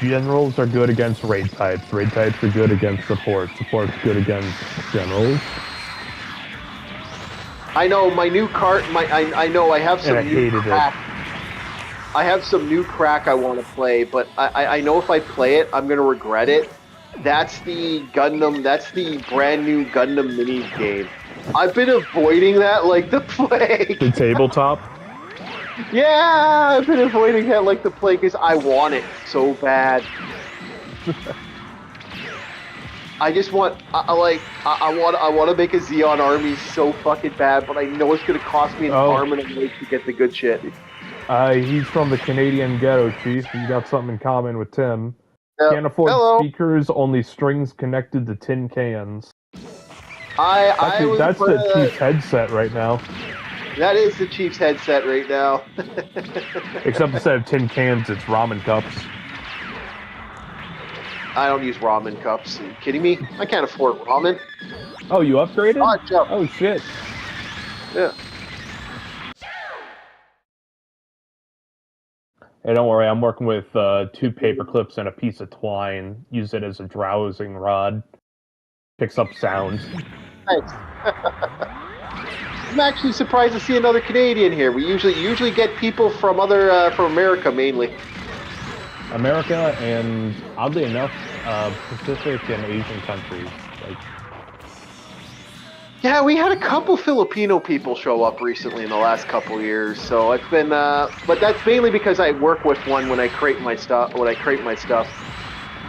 generals are good against raid types are good against support's good against generals. I know my new cart. I know I have some new crack. I have some new crack I want to play, but I know if I play it, I'm gonna regret it. That's the Gundam. That's the brand new Gundam Minis game. I've been avoiding that like the plague. The tabletop. Yeah, I've been avoiding that like the plague because I want it so bad. I just want, I want to make a Xeon army so fucking bad, but I know it's gonna cost me an arm and a leg to get the good shit. He's from the Canadian ghetto, Chief. You got something in common with Tim. Can't afford Hello. speakers, only strings connected to tin cans. That's the Chief's headset right now. That is the Chief's headset right now. Except instead of tin cans, it's ramen cups. I don't use ramen cups. Are you kidding me? I can't afford ramen. Oh, you upgraded? Oh, shit. Yeah. Hey, don't worry. I'm working with 2 paper clips and a piece of twine. Use it as a dowsing rod. Picks up sound. Thanks. I'm actually surprised to see another Canadian here. We usually get people from from America mainly. America and, oddly enough, Pacific and Asian countries. Yeah, we had a couple Filipino people show up recently in the last couple years. So it's been, but that's mainly because I work with one when I create my stuff.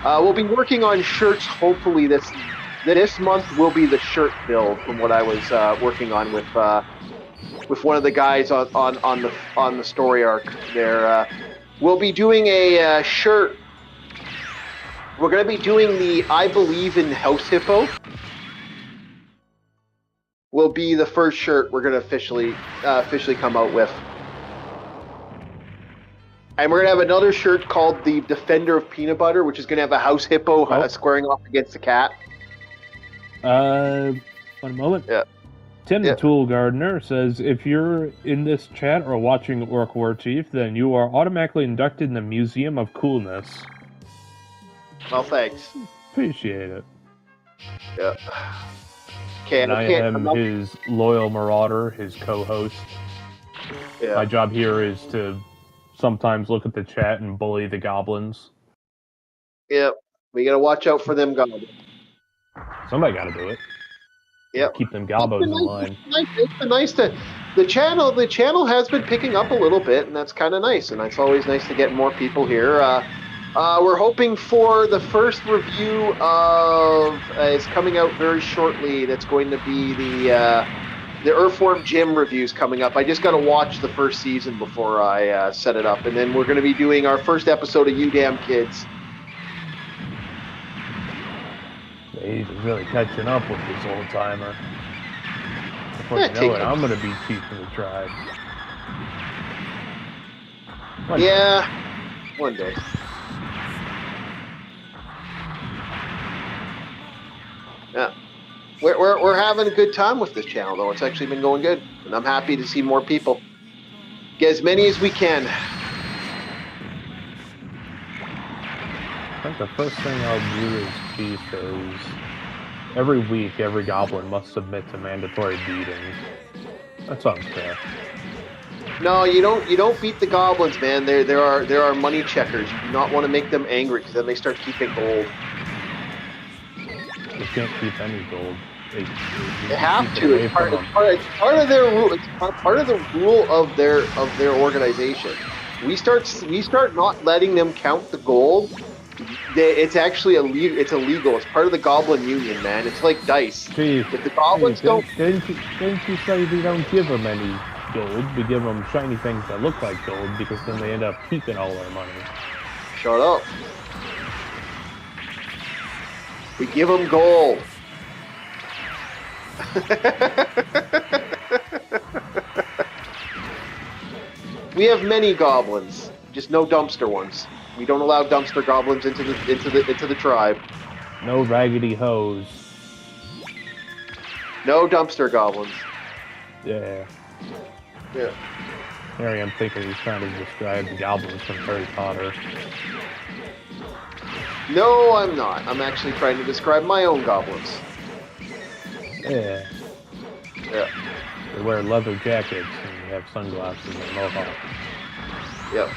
We'll be working on shirts. Hopefully this month will be the shirt build from what I was working on with one of the guys on the story arc there. We'll be doing a shirt. We're going to be doing the I Believe in House Hippo. Will be the first shirt we're going to officially come out with. And we're going to have another shirt called the Defender of Peanut Butter, which is going to have a house hippo squaring off against a cat. 1 moment. Yeah. Tim the Tool Gardener says, if you're in this chat or watching Orc War Chief, then you are automatically inducted in the Museum of Coolness. Well, thanks. Appreciate it. Yeah. Okay, and I am his loyal marauder, his co-host. Yeah. My job here is to sometimes look at the chat and bully the goblins. Yep. We gotta watch out for them goblins. Somebody gotta do it. Yep. Keep them gobos in line. It's been nice to the channel has been picking up a little bit, and that's kind of nice. And it's always nice to get more people here. We're hoping for the first review of is coming out very shortly. That's going to be the Earthworm Gym reviews coming up. I just got to watch the first season before I set it up, and then we're going to be doing our first episode of You Damn Kids. He's really catching up with this old timer. Before you know it, I'm going to be chief of the tribe. One day. Yeah, we're having a good time with this channel, though. It's actually been going good, and I'm happy to see more people. Get as many as we can. I think the first thing I'll do as chief is every week, every goblin must submit to mandatory beatings. That's unfair. No, you don't beat the goblins, man. There are money checkers. You do not want to make them angry, because then they start keeping gold. They can't keep any gold. They have to. It's part of their rule. It's part of the rule of their organization. We start not letting them count the gold. It's actually illegal. It's illegal. It's part of the Goblin Union, man. It's like dice. Chief, if the goblins don't you say we don't give them any gold? We give them shiny things that look like gold because then they end up keeping all our money. Shut up. We give them gold. We have many goblins, just no dumpster ones. We don't allow dumpster goblins into the tribe. No raggedy hose. No dumpster goblins. Yeah. Yeah. Harry, I'm thinking he's trying to describe the goblins from Harry Potter. No, I'm not. I'm actually trying to describe my own goblins. Yeah. Yeah. They wear leather jackets and have sunglasses and mohawk. Yep.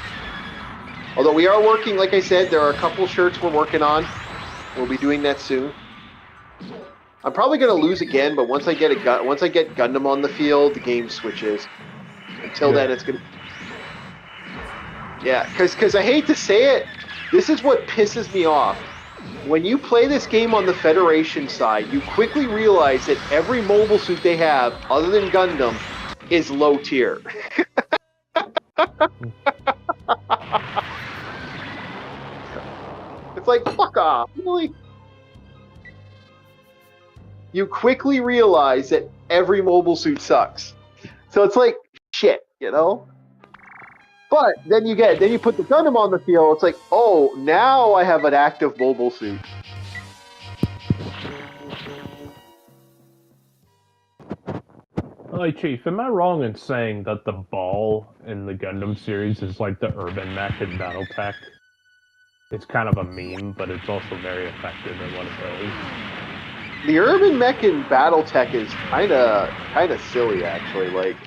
Although we are working, like I said, there are a couple shirts we're working on. We'll be doing that soon. I'm probably gonna lose again, but once I get Gundam on the field, the game switches. Until then, it's gonna. Yeah, because I hate to say it, this is what pisses me off. When you play this game on the Federation side, you quickly realize that every mobile suit they have, other than Gundam, is low tier. It's like, fuck off, really? You quickly realize that every mobile suit sucks. So it's like, shit, you know? But then you put the Gundam on the field, it's like, oh, now I have an active mobile suit. Like, Chief, am I wrong in saying that the ball in the Gundam series is like the urban mech in Battletech? It's kind of a meme, but it's also very effective at what it does. The urban mech in Battletech is kind of silly, actually. Like,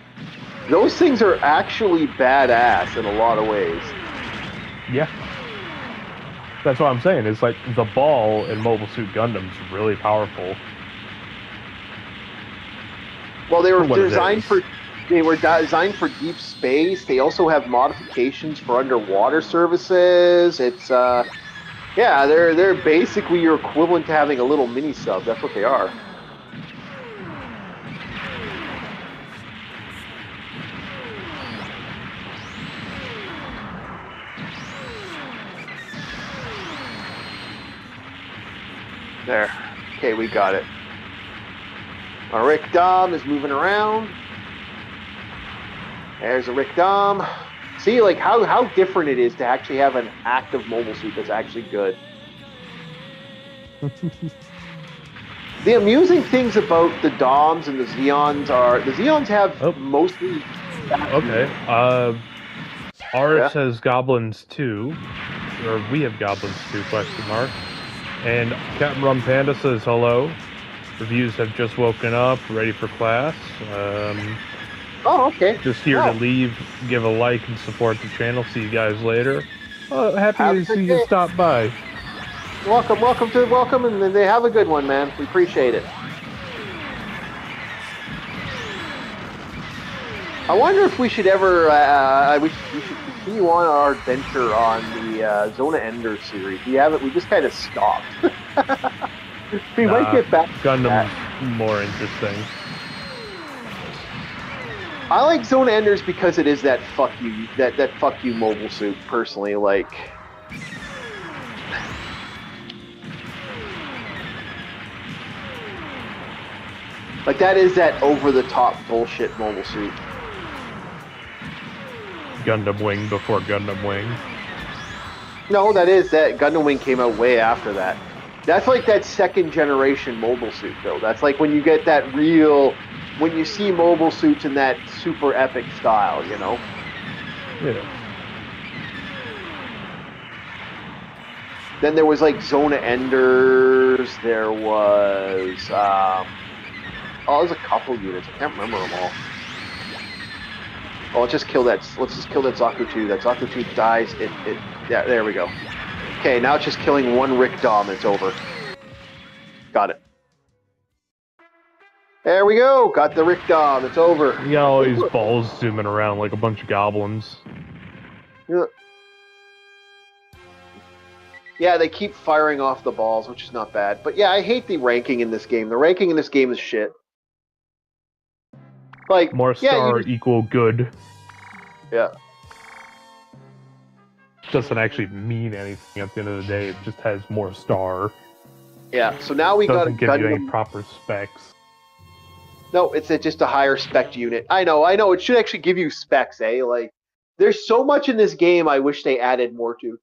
those things are actually badass in a lot of ways. Yeah. That's what I'm saying. It's like the ball in Mobile Suit Gundam's really powerful. Well, they were designed for deep space. They also have modifications for underwater services. It's yeah, they're basically your equivalent to having a little mini sub. That's what they are. There. Okay, we got it. Our Rick Dom is moving around. There's a Rick Dom. See, like, how different it is to actually have an active mobile suit that's actually good. The amusing things about the Doms and the Zeons are... The Zeons have mostly... Okay. Ours has Goblins too. Or we have Goblins too, question mark. And Captain Rum Panda says hello. Reviews have just woken up, ready for class. Oh, okay. Just here to leave, give a like and support the channel. See you guys later. Happy to see you stop by. Welcome, and they have a good one, man. We appreciate it. I wonder if we should ever we should continue on our adventure on the Zona Ender series. We haven't. We just kind of stopped. We might get back. Gundam's more interesting. I like Zona Enders because it is that fuck you mobile suit. Personally, like that is that over the top bullshit mobile suit. Gundam Wing before Gundam Wing. No, that Gundam Wing came out way after that. That's like that second generation mobile suit, though. That's like when you get that real, when you see mobile suits in that super epic style, you know? Yeah. Then there was like Zona Enders. There was, there's a couple units. I can't remember them all. Oh, let's just kill that Zaku 2. That Zaku 2 dies. Yeah, there we go. Okay, now it's just killing one Rick Dom. It's over. Got it. There we go. Got the Rick Dom. It's over. You got all these balls zooming around like a bunch of goblins. Yeah, they keep firing off the balls, which is not bad. But yeah, I hate the ranking in this game. The ranking in this game is shit. Like, more star equal good. Yeah. Doesn't actually mean anything at the end of the day. It just has more star. Yeah. So now we got doesn't give you any proper specs. No, it's just a higher spec unit. I know. It should actually give you specs, eh? Like, there's so much in this game I wish they added more to.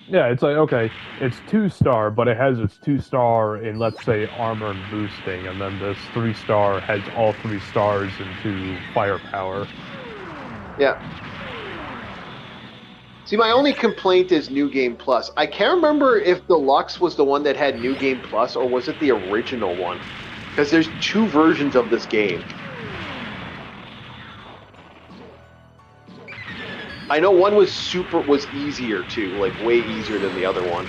Yeah, it's like, okay, it's 2-star, but it has its 2-star in, let's say, armor and boosting, and then this 3-star has all 3 stars into firepower. Yeah. See, my only complaint is New Game Plus. I can't remember if Deluxe was the one that had New Game Plus, or was it the original one? Because there's 2 versions of this game. I know one was easier too, like way easier than the other one.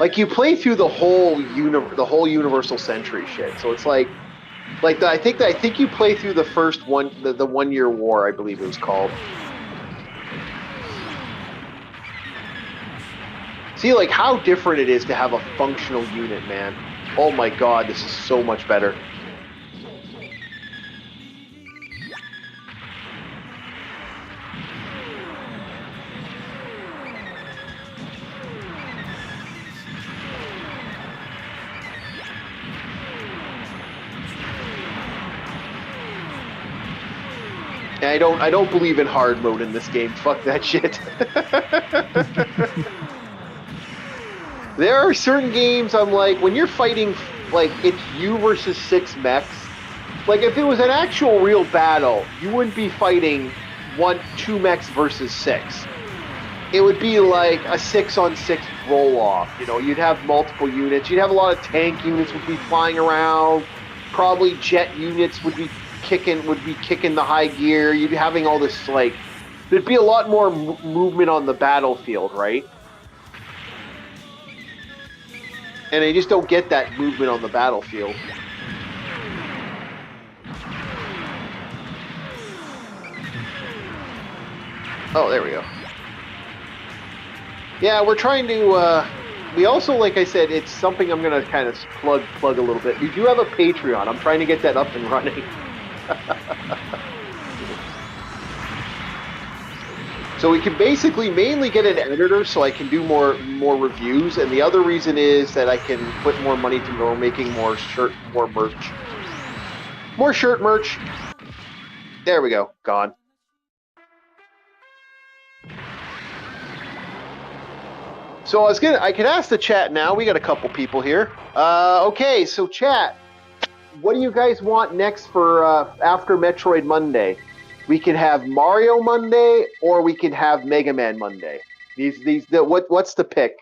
Like you play through the whole universal century shit. So it's like I think you play through the first one, the 1 year war, I believe it was called. See, like how different it is to have a functional unit, man. Oh my god, this is so much better. I don't believe in hard mode in this game. Fuck that shit. There are certain games I'm like, when you're fighting, like, it's you versus 6 mechs. Like, if it was an actual real battle, you wouldn't be fighting 2 mechs versus 6. It would be like a 6-on-6 roll-off. You know, you'd have multiple units. You'd have a lot of tank units would be flying around. Probably jet units would be kicking the high gear. You'd be having all this, like, there'd be a lot more movement on the battlefield, right? And they just don't get that movement on the battlefield. Oh, there we go. Yeah, we're trying to, we also, like I said, it's something I'm going to kind of plug a little bit. We do have a Patreon. I'm trying to get that up and running. So we can basically mainly get an editor so I can do more reviews, and the other reason is that I can put more money to making more merch. More shirt merch. There we go. Gone. So I could ask the chat now. We got a couple people here. Okay, so chat, what do you guys want next for after Metroid Monday? We could have Mario Monday, or we could have Mega Man Monday. What's the pick?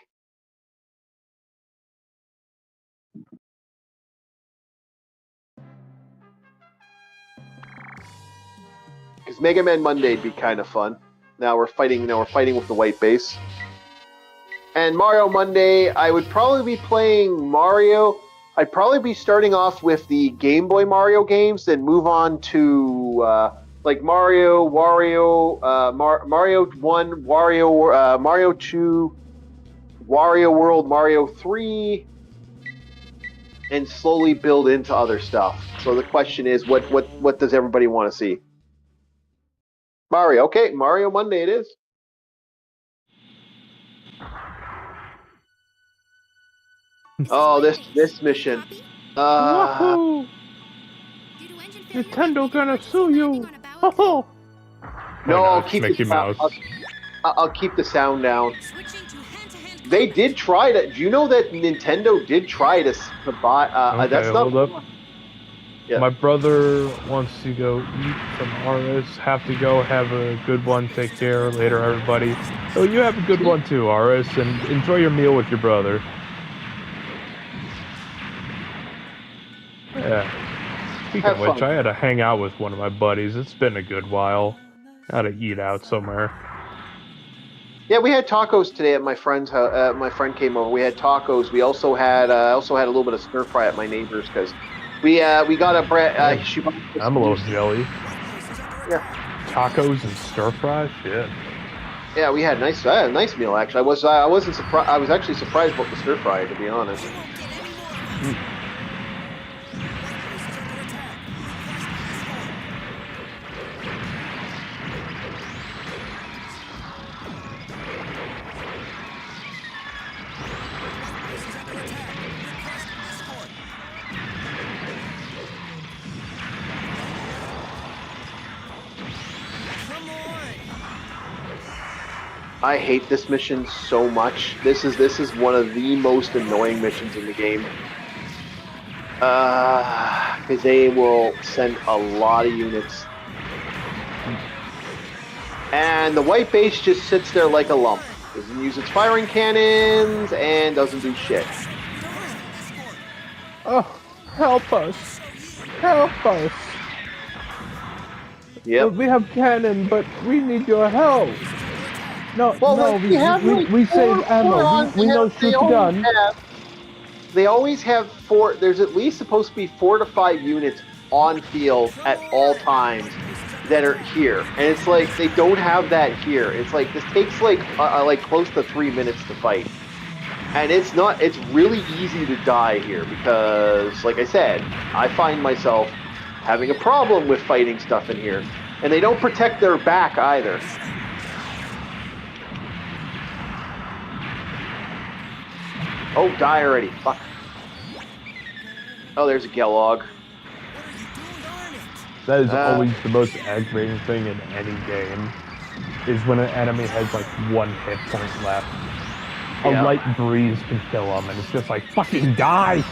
Because Mega Man Monday would be kind of fun. Now we're fighting with the white base. And Mario Monday, I would probably be playing Mario. I'd probably be starting off with the Game Boy Mario games, then move on to like Mario, Wario, Mario 1, Wario, Mario 2, Wario World, Mario 3, and slowly build into other stuff. So the question is, what does everybody want to see? Mario, okay, Mario Monday it is. Oh, this mission. Wahoo! Nintendo gonna sue you! Oh! No, I'll keep Mickey Mouse. I'll keep the sound down. They did try to. Do you know that Nintendo did try to buy? Okay, that's not. hold up. Yeah. My brother wants to go eat some Aris. Have to go. Have a good one. Take care. Later, everybody. So you have a good one too, Aris, and enjoy your meal with your brother. Yeah. Speaking of which, I had to hang out with one of my buddies. It's been a good while. I had to eat out somewhere. Yeah, we had tacos today at my friend's house. My friend came over. We had tacos. We also had a little bit of stir fry at my neighbor's because we got a bread. I'm a little jelly. Yeah. Tacos and stir fry, shit. Yeah, we had I had a nice meal actually. I wasn't surprised. I was actually surprised about the stir fry, to be honest. I hate this mission so much. This is one of the most annoying missions in the game. Because they will send a lot of units. And the white base just sits there like a lump. Doesn't use its firing cannons and doesn't do shit. Oh, help us. Help us. Yep. We have cannon, but we need your help. No, Well, no, like they have like we save four ammo. on. We know shoot the gun. They always have four. There's at least supposed to be 4 to 5 units on field at all times that are here, and it's like they don't have that here. It's like this takes like close to 3 minutes to fight, and it's not. It's really easy to die here because, like I said, I find myself having a problem with fighting stuff in here, and they don't protect their back either. Oh, die already! Fuck. Oh, there's a Gelog. That is always the most aggravating thing in any game, is when an enemy has like 1 hit point left. A Yeah. light breeze can kill them, and it's just like, fucking die!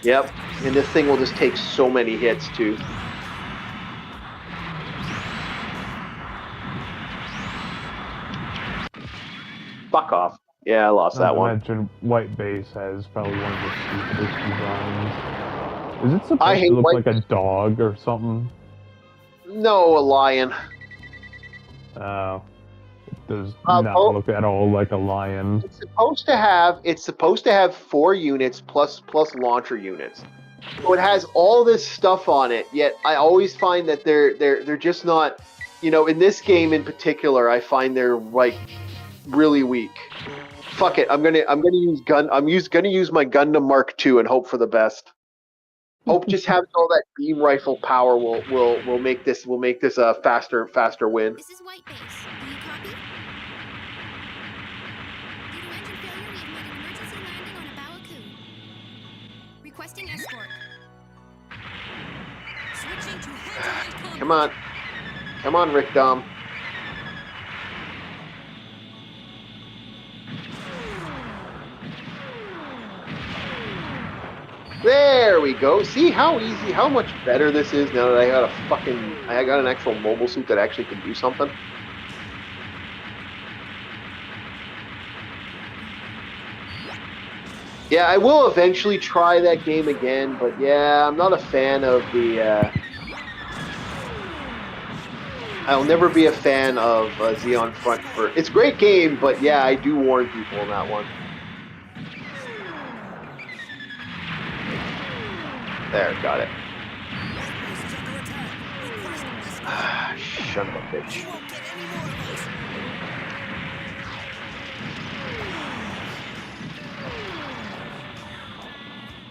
Yep, and this thing will just take so many hits too. Fuck off. Yeah, I lost Not that to one. mention, White Base has probably one of the stupidest designs. Is it I supposed hate to look White like a dog or something? No, a lion. It does Uh, not oh, look at all like a lion. it's supposed to have 4 units plus launcher units. So it has all this stuff on it, yet I always find that they're just not, in this game in particular, I find they're like really weak. Fuck it, I'm gonna use my Gundam Mark II and hope for the best. Hope just having all that beam rifle power will make this a faster win. This is White Base. Do you copy? Due to engine failure, we have made an emergency landing on Abawaku. Requesting escort. Switching to hand-to-hand combat. Come on, Rick Dom. There we go. See how easy, how much better this is now that I got an actual mobile suit that actually can do something. Yeah, I will eventually try that game again, but yeah, I'm not a fan of the. I'll never be a fan of Xeon Front for. It's a great game, but yeah, I do warn people on that one. There, got it. Son of a bitch.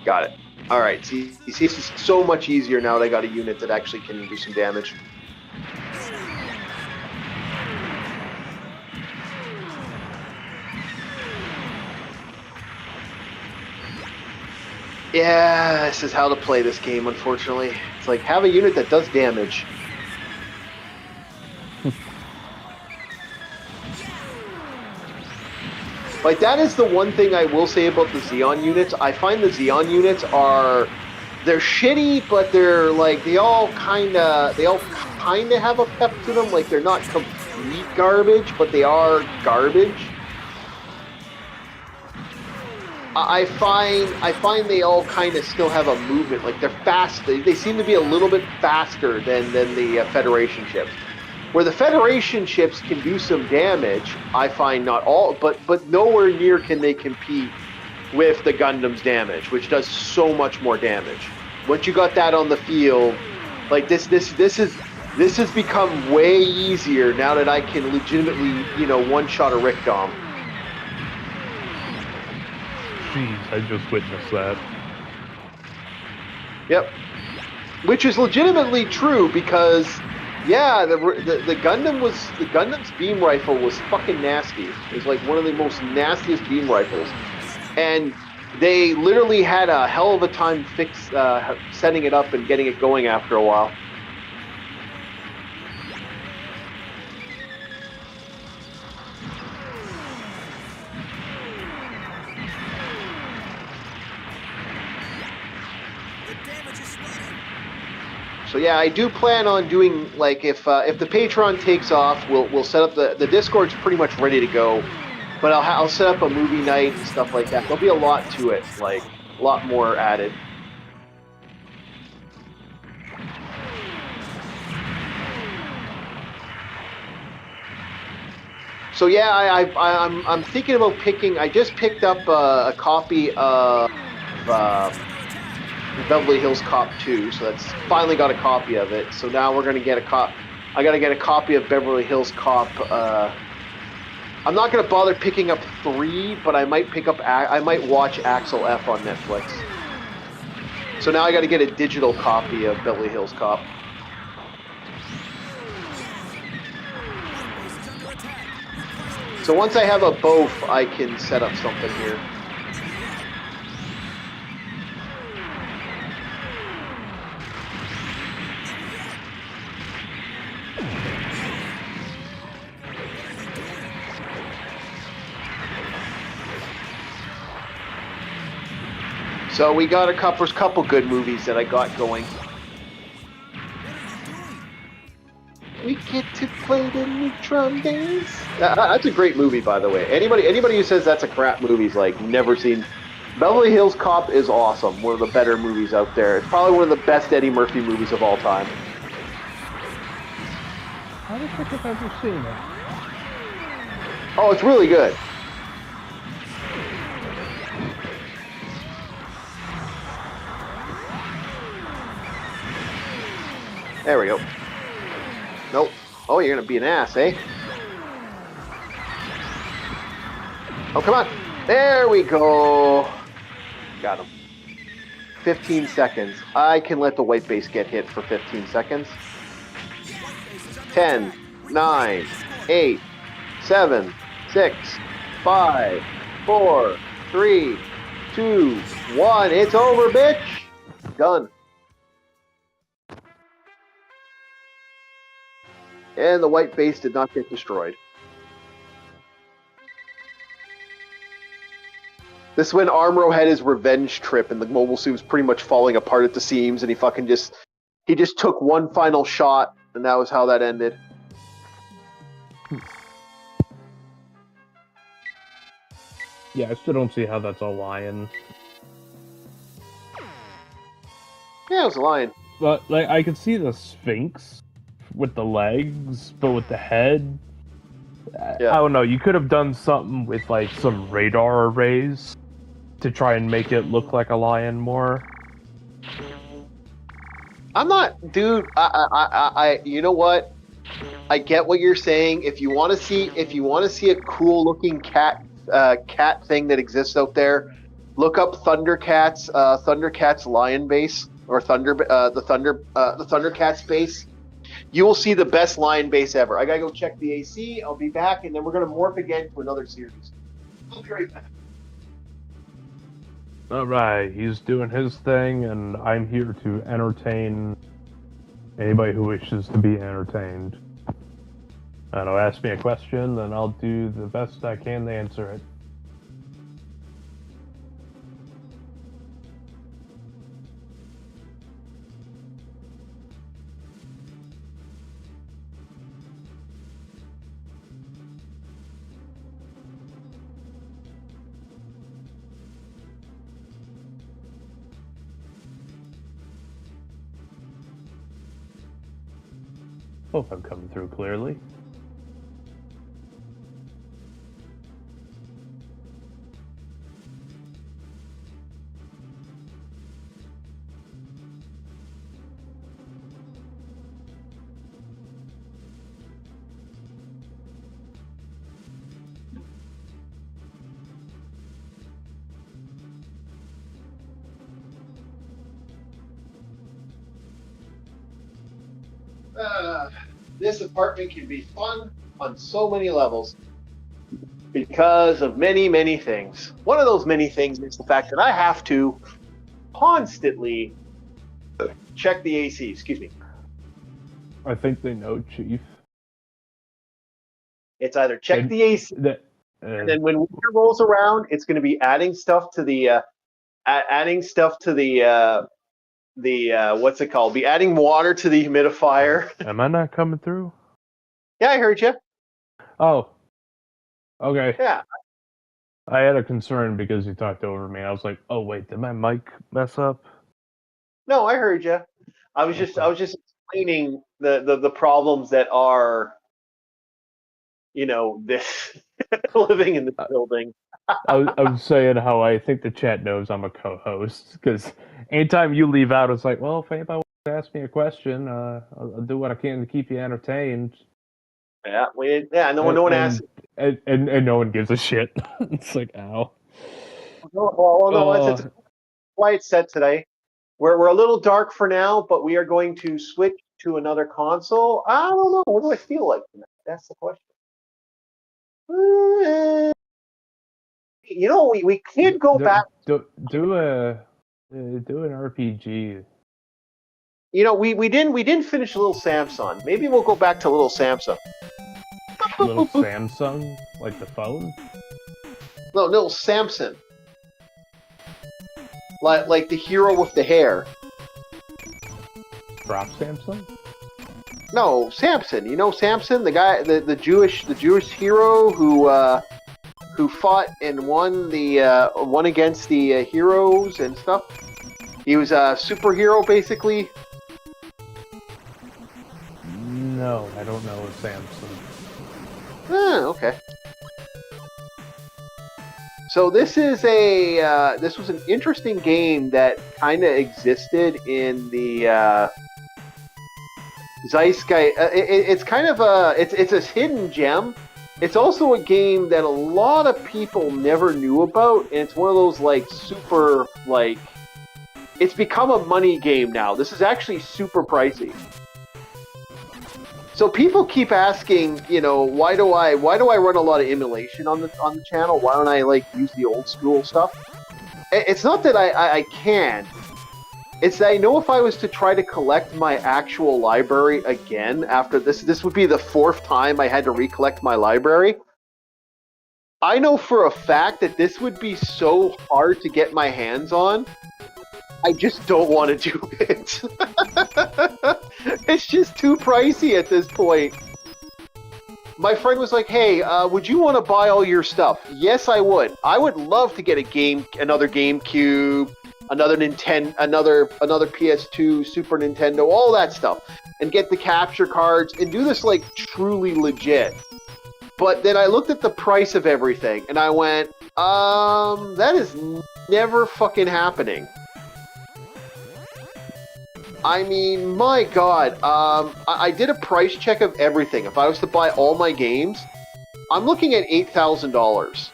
Got it. Alright, see, you see, this is so much easier now that I got a unit that actually can do some damage. Yeah, this is how to play this game, unfortunately. It's like, have a unit that does damage. Like, that is the one thing I will say about the Xeon units. I find the Xeon units they're shitty, but they're like, they all kind of have a pep to them. Like, they're not complete garbage, but they are garbage. I find they all kind of still have a movement. Like, they're fast. They seem to be a little bit faster than the Federation ships. Where the Federation ships can do some damage, I find not all, but nowhere near can they compete with the Gundam's damage, which does so much more damage. Once you got that on the field, like this has become way easier now that I can legitimately, one-shot a Rick Dom. Jeez, I just witnessed that. Yep. Which is legitimately true because, yeah, the Gundam's beam rifle was fucking nasty. It was like one of the most nastiest beam rifles, and they literally had a hell of a time setting it up and getting it going after a while. So yeah, I do plan on doing, like, if the Patreon takes off, we'll set up the Discord's pretty much ready to go, but I'll set up a movie night and stuff like that. There'll be a lot to it, like a lot more added. So yeah, I'm thinking about picking. I just picked up a copy of Beverly Hills Cop 2, so that's finally got a copy of it. So now we're gonna get a cop. I gotta get a copy of Beverly Hills Cop. I'm not gonna bother picking up 3, but I might pick up. I might watch Axel F on Netflix. So now I got to get a digital copy of Beverly Hills Cop. So once I have a both, I can set up something here. So we got there's a couple good movies that I got going. We get to play the neutron dance. That's a great movie, by the way. Anybody who says that's a crap movie is like never seen. Beverly Hills Cop is awesome. One of the better movies out there. It's probably one of the best Eddie Murphy movies of all time. I don't think I've ever seen it. Oh, it's really good. There we go. Nope. Oh, you're gonna be an ass, eh? Oh, come on. There we go. Got him. 15 seconds. I can let the white base get hit for 15 seconds. 10, 9, 8, 7, 6, 5, 4, 3, 2, 1. It's over, bitch. Done. And the white base did not get destroyed. This is when Armro had his revenge trip and the mobile suit was pretty much falling apart at the seams, and he just took one final shot, and that was how that ended. Yeah, I still don't see how that's a lion. Yeah, it was a lion. But like, I could see the Sphinx with the legs, but with the head, Yeah. I don't know. You could have done something with like some radar arrays to try and make it look like a lion more. I'm not, dude. You know what? I get what you're saying. If you want to see a cool looking cat thing that exists out there, look up Thundercats. Thundercats lion base or the Thundercats base. You will see the best lion base ever. I gotta go check the AC. I'll be back, and then we're gonna morph again to another series. I'll be right back. Alright, he's doing his thing, and I'm here to entertain anybody who wishes to be entertained. And I'll ask me a question, then I'll do the best I can to answer it. Hope I'm coming through clearly. This apartment can be fun on so many levels because of many, many things. One of those many things is the fact that I have to constantly check the AC. Excuse me. I think they know, Chief. It's either check the AC, and then when winter rolls around, it's going to be adding stuff to the what's it called? Be adding water to the humidifier. Am I not coming through? Yeah, I heard you. Oh. Okay. Yeah. I had a concern because you talked over me. I was like, oh wait, did my mic mess up? No, I heard you. I was just explaining the problems that are, this living in this building. I was saying how I think the chat knows I'm a co-host because anytime you leave out, it's like, well, if anybody wants to ask me a question, I'll do what I can to keep you entertained. Yeah, no one asked. And no one gives a shit. It's like, ow. No, it's why it's set today. We're a little dark for now, but we are going to switch to another console. I don't know. What do I feel like tonight? That's the question. We could go back. Do an RPG. We didn't finish Little Samsung. Maybe we'll go back to Little Samsung. Little Samsung, like the phone. No, Little Samson. Like the hero with the hair. Drop Samsung. No, Samson. You know Samson, the guy, the Jewish hero who fought and won against the heroes and stuff. He was a superhero, basically. No, I don't know Samson. Okay. So this was an interesting game that kind of existed in the zeitgeist. It's kind of it's a hidden gem. It's also a game that a lot of people never knew about, and it's one of those super it's become a money game now. This is actually super pricey. So people keep asking, why do I run a lot of emulation on the channel? Why don't I use the old school stuff? It's not that I can. It's that I know if I was to try to collect my actual library again after this would be the 4th time I had to recollect my library. I know for a fact that this would be so hard to get my hands on. I just don't want to do it. It's just too pricey at this point. My friend was like, "Hey, would you want to buy all your stuff?" Yes, I would. I would love to get another GameCube, another Nintendo, another PS2, Super Nintendo, all that stuff, and get the capture cards and do this truly legit. But then I looked at the price of everything and I went, that is never fucking happening. I mean, my God, I did a price check of everything. If I was to buy all my games, I'm looking at $8,000.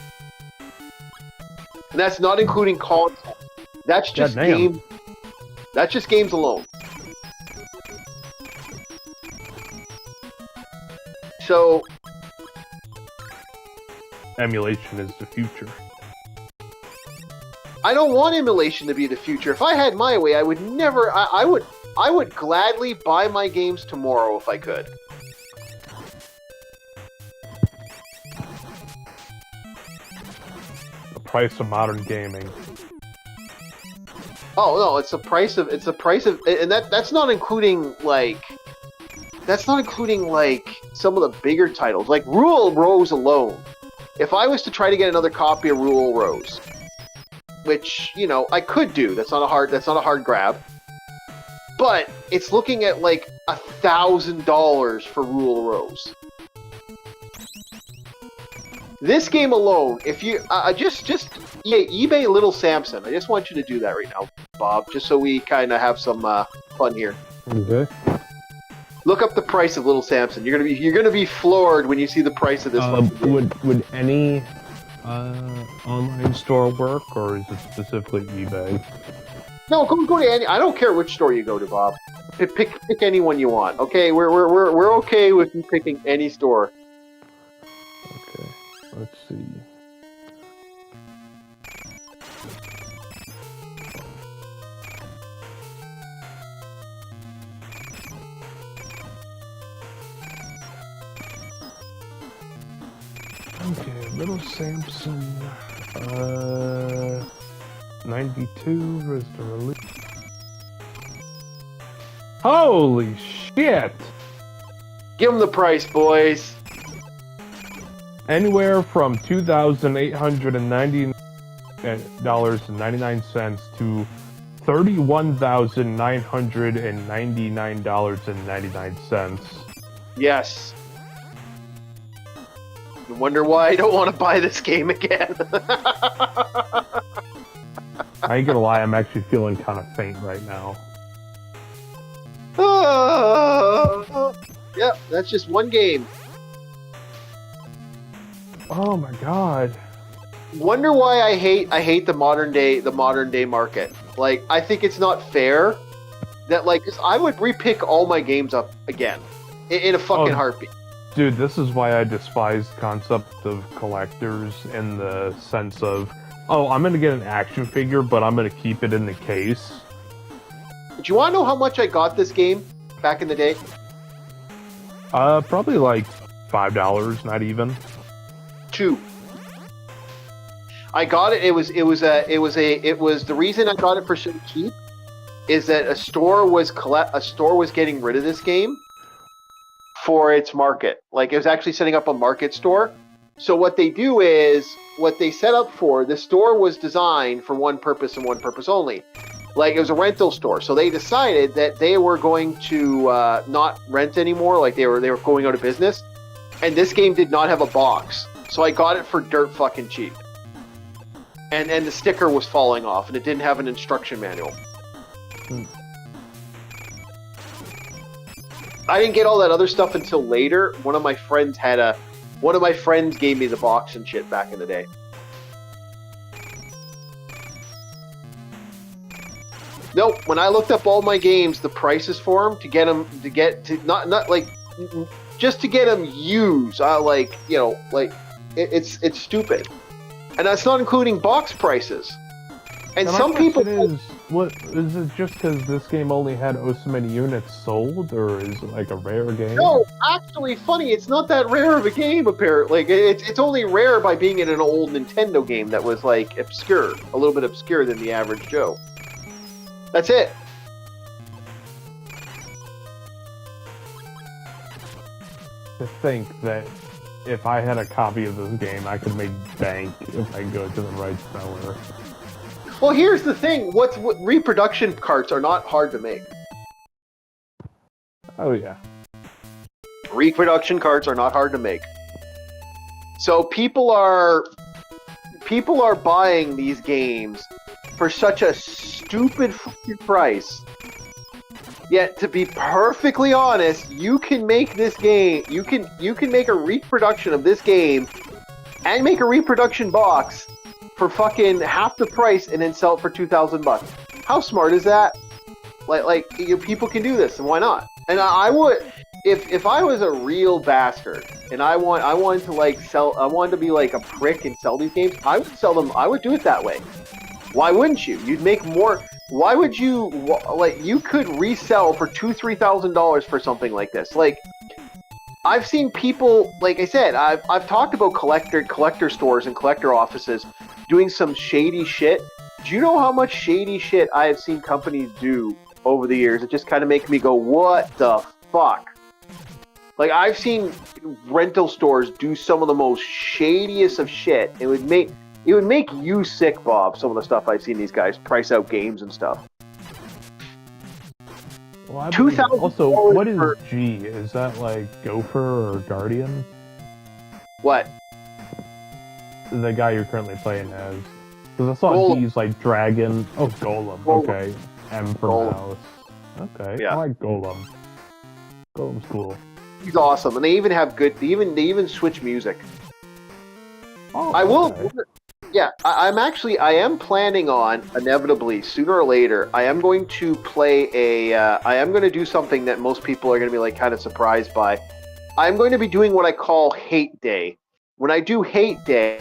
And that's not including console. That's just game. That's just games alone. So emulation is the future. I don't want emulation to be the future. If I had my way, I would never. I would gladly buy my games tomorrow if I could. The price of modern gaming. Oh no, it's the price of, and that's not including some of the bigger titles, like Rule Rose alone. If I was to try to get another copy of Rule Rose, which I could do, that's not a hard grab, but it's looking at $1,000 for Rule Rose. This game alone, if you just eBay Little Samson. I just want you to do that right now, Bob, just so we kind of have some fun here. Okay. Look up the price of Little Samson. You're gonna be floored when you see the price of this one. Would any online store work, or is it specifically eBay? No, go to any. I don't care which store you go to, Bob. Pick any one you want. Okay, we're okay with you picking any store. Okay, let's see. Okay, Little Samson, 92 was the release. Holy shit! Give them the price, boys. Anywhere from $2,890.99 to $31,999.99. Yes. Wonder why I don't want to buy this game again. I ain't gonna lie, I'm actually feeling kind of faint right now. Yep, that's just one game. Oh my god. Wonder why I hate the modern day market. Like, I think it's not fair that, like, 'cause I would repick all my games up again in a fucking heartbeat. Dude, this is why I despise the concept of collectors in the sense of, oh, I'm gonna get an action figure, but I'm gonna keep it in the case. Do you want to know how much I got this game back in the day? Probably like $5, not even. 2. I got it. It was the reason I got it for so cheap is that a store was getting rid of this game for its market. Like, it was actually setting up a market store. So what they do is, what they set up for, the store was designed for one purpose and one purpose only. Like, it was a rental store. So they decided that they were going to not rent anymore. Like, they were going out of business. And this game did not have a box. So I got it for dirt fucking cheap. And the sticker was falling off, and it didn't have an instruction manual. I didn't get all that other stuff until later. One of my friends gave me the box and shit back in the day. Nope. When I looked up all my games, the prices for them just to get them used, it's stupid, and that's not including box prices. And some people what is it? Just because this game only had so many units sold, or is it like a rare game? No, actually, funny. It's not that rare of a game. Apparently, it's only rare by being in an old Nintendo game that was like obscure, a little bit obscure than the average Joe. That's it. To think that if I had a copy of this game, I could make bank if I go to the right seller. Well, here's the thing. What reproduction carts are not hard to make. Oh yeah. Reproduction carts are not hard to make. So people are buying these games for such a stupid fucking price. Yet, to be perfectly honest, you can make this game. You can make a reproduction of this game and make a reproduction box for fucking half the price and then sell it for $2,000. How smart is that? People can do this, and why not? And I would, if I was a real bastard and I wanted to be like a prick and sell these games, I would sell them. I would do it that way. Why wouldn't you? You'd make more. Why would you, you could resell for $2,000-$3,000 for something like this. Like, I've seen people, like I said, I've talked about collector stores and collector offices doing some shady shit. Do you know how much shady shit I have seen companies do over the years? It just kind of makes me go, what the fuck? Like, I've seen rental stores do some of the most shadiest of shit. It would make you sick, Bob, some of the stuff I've seen these guys price out games and stuff. Well, $2,000 also, what is G? Is that like Gopher or Guardian? What? The guy you're currently playing as. Because I saw Golem. G's like Dragon. Oh, Golem. Okay. M for Golem. mouse. Okay. Yeah. I like Golem. Golem's cool. He's awesome, and they even have good. They even switch music. Oh, I will. okay. Yeah, I am planning on, inevitably, sooner or later, I am going to play I am going to do something that most people are going to be, like, kind of surprised by. I'm going to be doing what I call Hate Day. When I do Hate Day,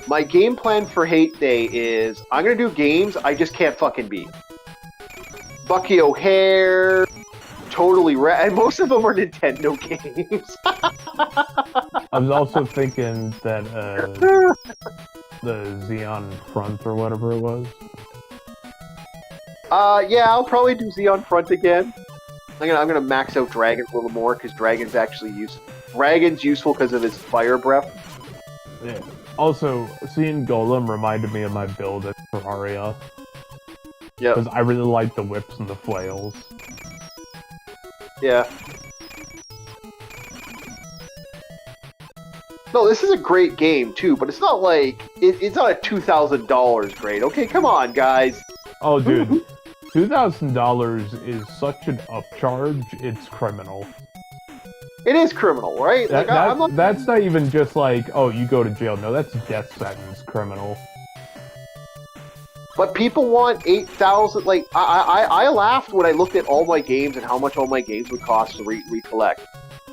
my game plan for Hate Day is, I'm going to do games I just can't fucking beat. Bucky O'Hare, Totally and most of them are Nintendo games. I was also thinking that, the Xeon Front or whatever it was. Yeah, I'll probably do Xeon Front again. I'm gonna max out Dragons a little more because Dragon's actually Dragon's useful because of his fire breath. Yeah. Also, seeing Golem reminded me of my build at Terraria. Yeah. Because I really like the whips and the flails. Yeah. No, this is a great game too, but it's not like it's not a $2,000 grade. Okay, come on, guys. Oh, dude, $2,000 is such an upcharge. It's criminal. It is criminal, right? Like I'm not. That's not even just like, oh, you go to jail. No, that's death sentence criminal. But people want 8,000. Like I laughed when I looked at all my games and how much all my games would cost to recollect.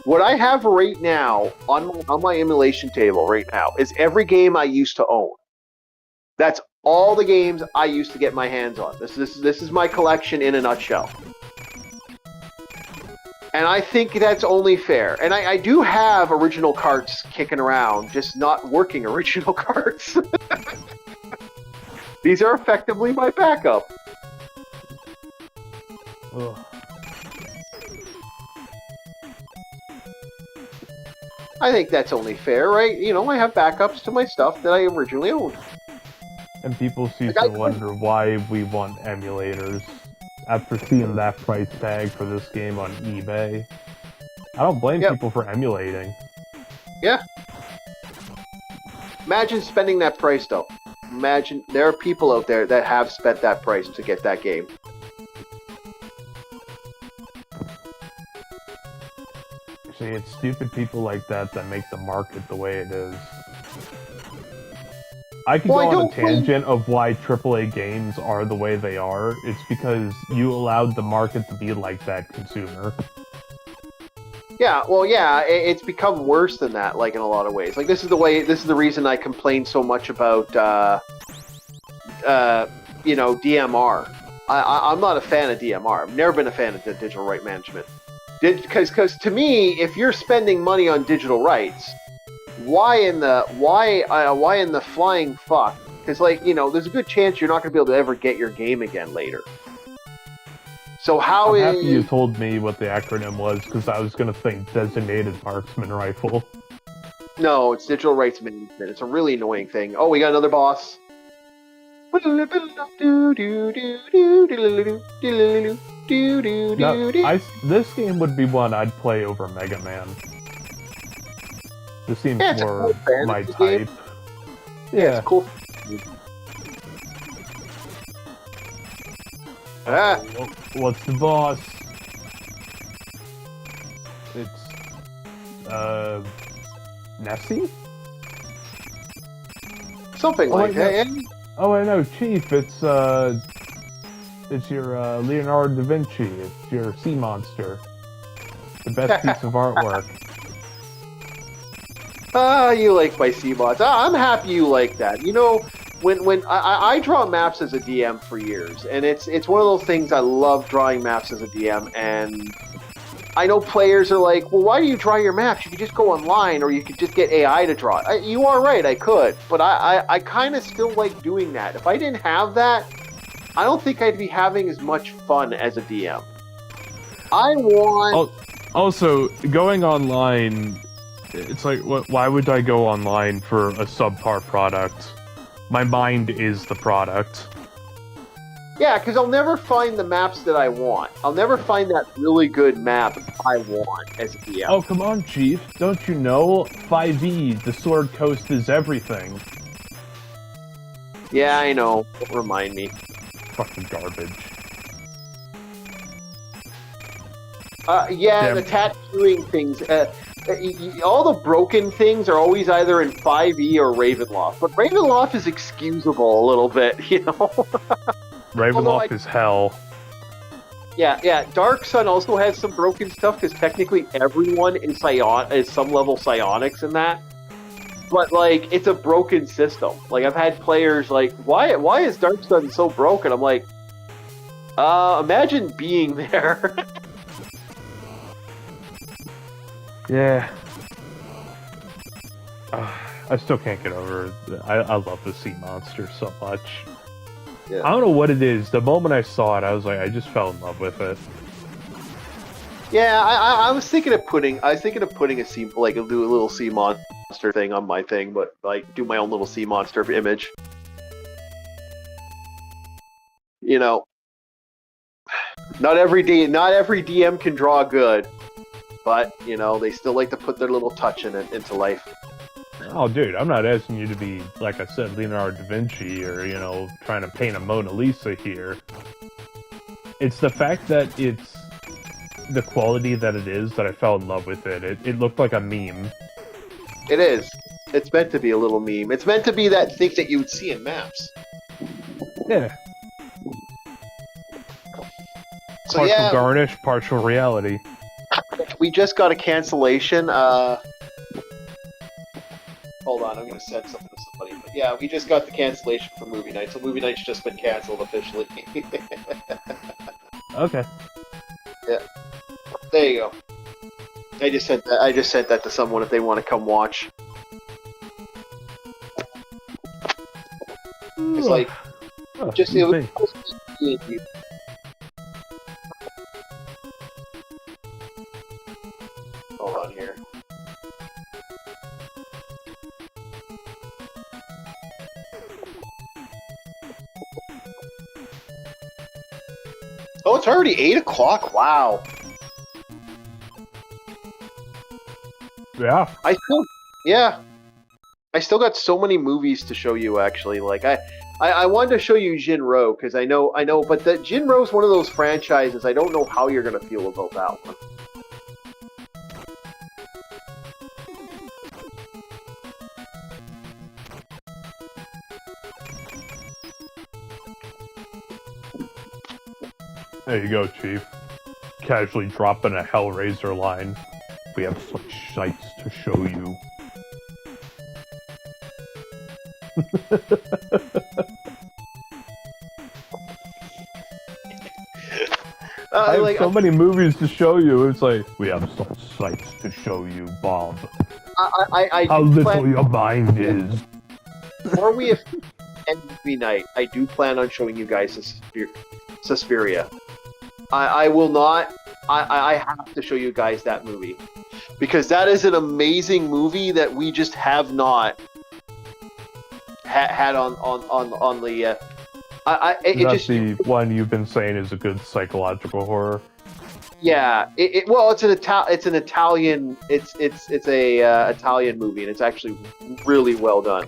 What I have right now on my emulation table right now is every game I used to own. That's all the games I used to get my hands on. This is my collection in a nutshell. And I think that's only fair. And I do have original carts kicking around, just not working original carts. These are effectively my backup. Ugh. I think that's only fair, right? You know, I have backups to my stuff that I originally owned. And people seem to wonder why we want emulators. After seeing that price tag for this game on eBay, I don't blame people for emulating. Yeah. Imagine spending that price, though. Imagine there are people out there that have spent that price to get that game. See, it's stupid people like that that make the market the way it is. I could go on a tangent of why AAA games are the way they are. It's because you allowed the market to be like that consumer. Yeah, well, yeah, it's become worse than that, like, in a lot of ways. Like, this is the reason I complain so much about, you know, DMR. I'm not a fan of DMR. I've never been a fan of the digital right management. Because to me, if you're spending money on digital rights, why in the flying fuck? Because, like, you know, there's a good chance you're not going to be able to ever get your game again later. So I'm happy you told me what the acronym was, because I was going to think Designated Marksman Rifle. No, it's digital rights management. It's a really annoying thing. Oh, we got another boss. No, this game would be one I'd play over Mega Man. This seems more my type. Yeah, it's cool. Ah. What's the boss? It's Nessie? Something like that. Oh, I know, Chief. It's your Leonardo da Vinci. It's your sea monster. The best piece of artwork. Ah, you like my sea mods. I'm happy you like that. You know, when I draw maps as a DM for years, and it's one of those things I love drawing maps as a DM, and I know players are like, well, why do you draw your maps? You could just go online, or you could just get AI to draw it. You are right, I could, but I kind of still like doing that. If I didn't have that, I don't think I'd be having as much fun as a DM. I want... Also, going online, it's like, why would I go online for a subpar product? My mind is the product. Yeah, because I'll never find the maps that I want. I'll never find that really good map I want as a DM. Oh, come on, Chief. Don't you know? 5e, the Sword Coast is everything. Yeah, I know. Don't remind me. Fucking garbage. Yeah, the tattooing things. All the broken things are always either in 5e or Ravenloft. But Ravenloft is excusable a little bit, you know? Ravenloft is hell. Yeah. Dark Sun also has some broken stuff, because technically everyone is some level psionics in that. But, like, it's a broken system. Like, I've had players like, why is Dark Sun so broken? I'm like, imagine being there. Yeah. I still can't get over it. I love the sea monster so much. Yeah. I don't know what it is. The moment I saw it, I was like, I just fell in love with it. Yeah, I was thinking of putting a sea, like, do a little sea monster thing on my thing, but like do my own little sea monster image. You know, not every DM can draw good, but you know they still like to put their little touch into life. Oh, dude, I'm not asking you to be, like I said, Leonardo da Vinci or, you know, trying to paint a Mona Lisa here. It's the fact that it's the quality that it is that I fell in love with it. It looked like a meme. It is. It's meant to be a little meme. It's meant to be that thing that you would see in maps. Yeah. So Partial yeah, garnish, partial reality. we just got a cancellation. Hold on, I'm going to send something to somebody. But yeah, we just got the cancellation for movie night, so movie night's just been canceled officially. Okay. Yeah. There you go. I just sent that. I just sent that to someone if they want to come watch. It's like just it was just me and you. Hold on here. Oh, it's already 8 o'clock. Wow. Yeah. Yeah. I still got so many movies to show you. Actually, like I wanted to show you Jinro because I know, but the Jinro's one of those franchises. I don't know how you're gonna feel about that one. There you go, Chief. Casually dropping a Hellraiser line. We have such sights to show you. I have like, so many movies to show you. It's like, we have such sights to show you, Bob. I How do little plan, your mind is. before we end movie night, I do plan on showing you guys Suspiria. I will not. I have to show you guys that movie because that is an amazing movie that we just have not had on the. That's the one you've been saying is a good psychological horror. Yeah, well, it's an Italian. It's a Italian movie, and it's actually really well done.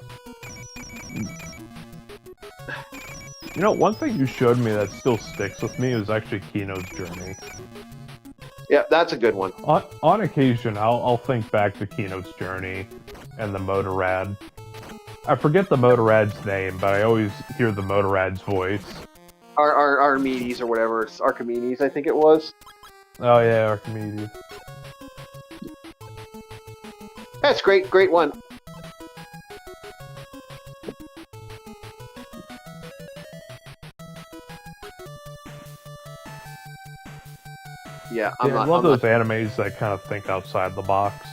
You know, one thing you showed me that still sticks with me is actually Kino's Journey. Yeah, that's a good one. On occasion, I'll think back to Kino's Journey and the Motorrad. I forget the Motorrad's name, but I always hear the Motorrad's voice. Archimedes or whatever. It's Archimedes, I think it was. Oh yeah, Archimedes. That's great one. Yeah, I love those animes that kind of think outside the box.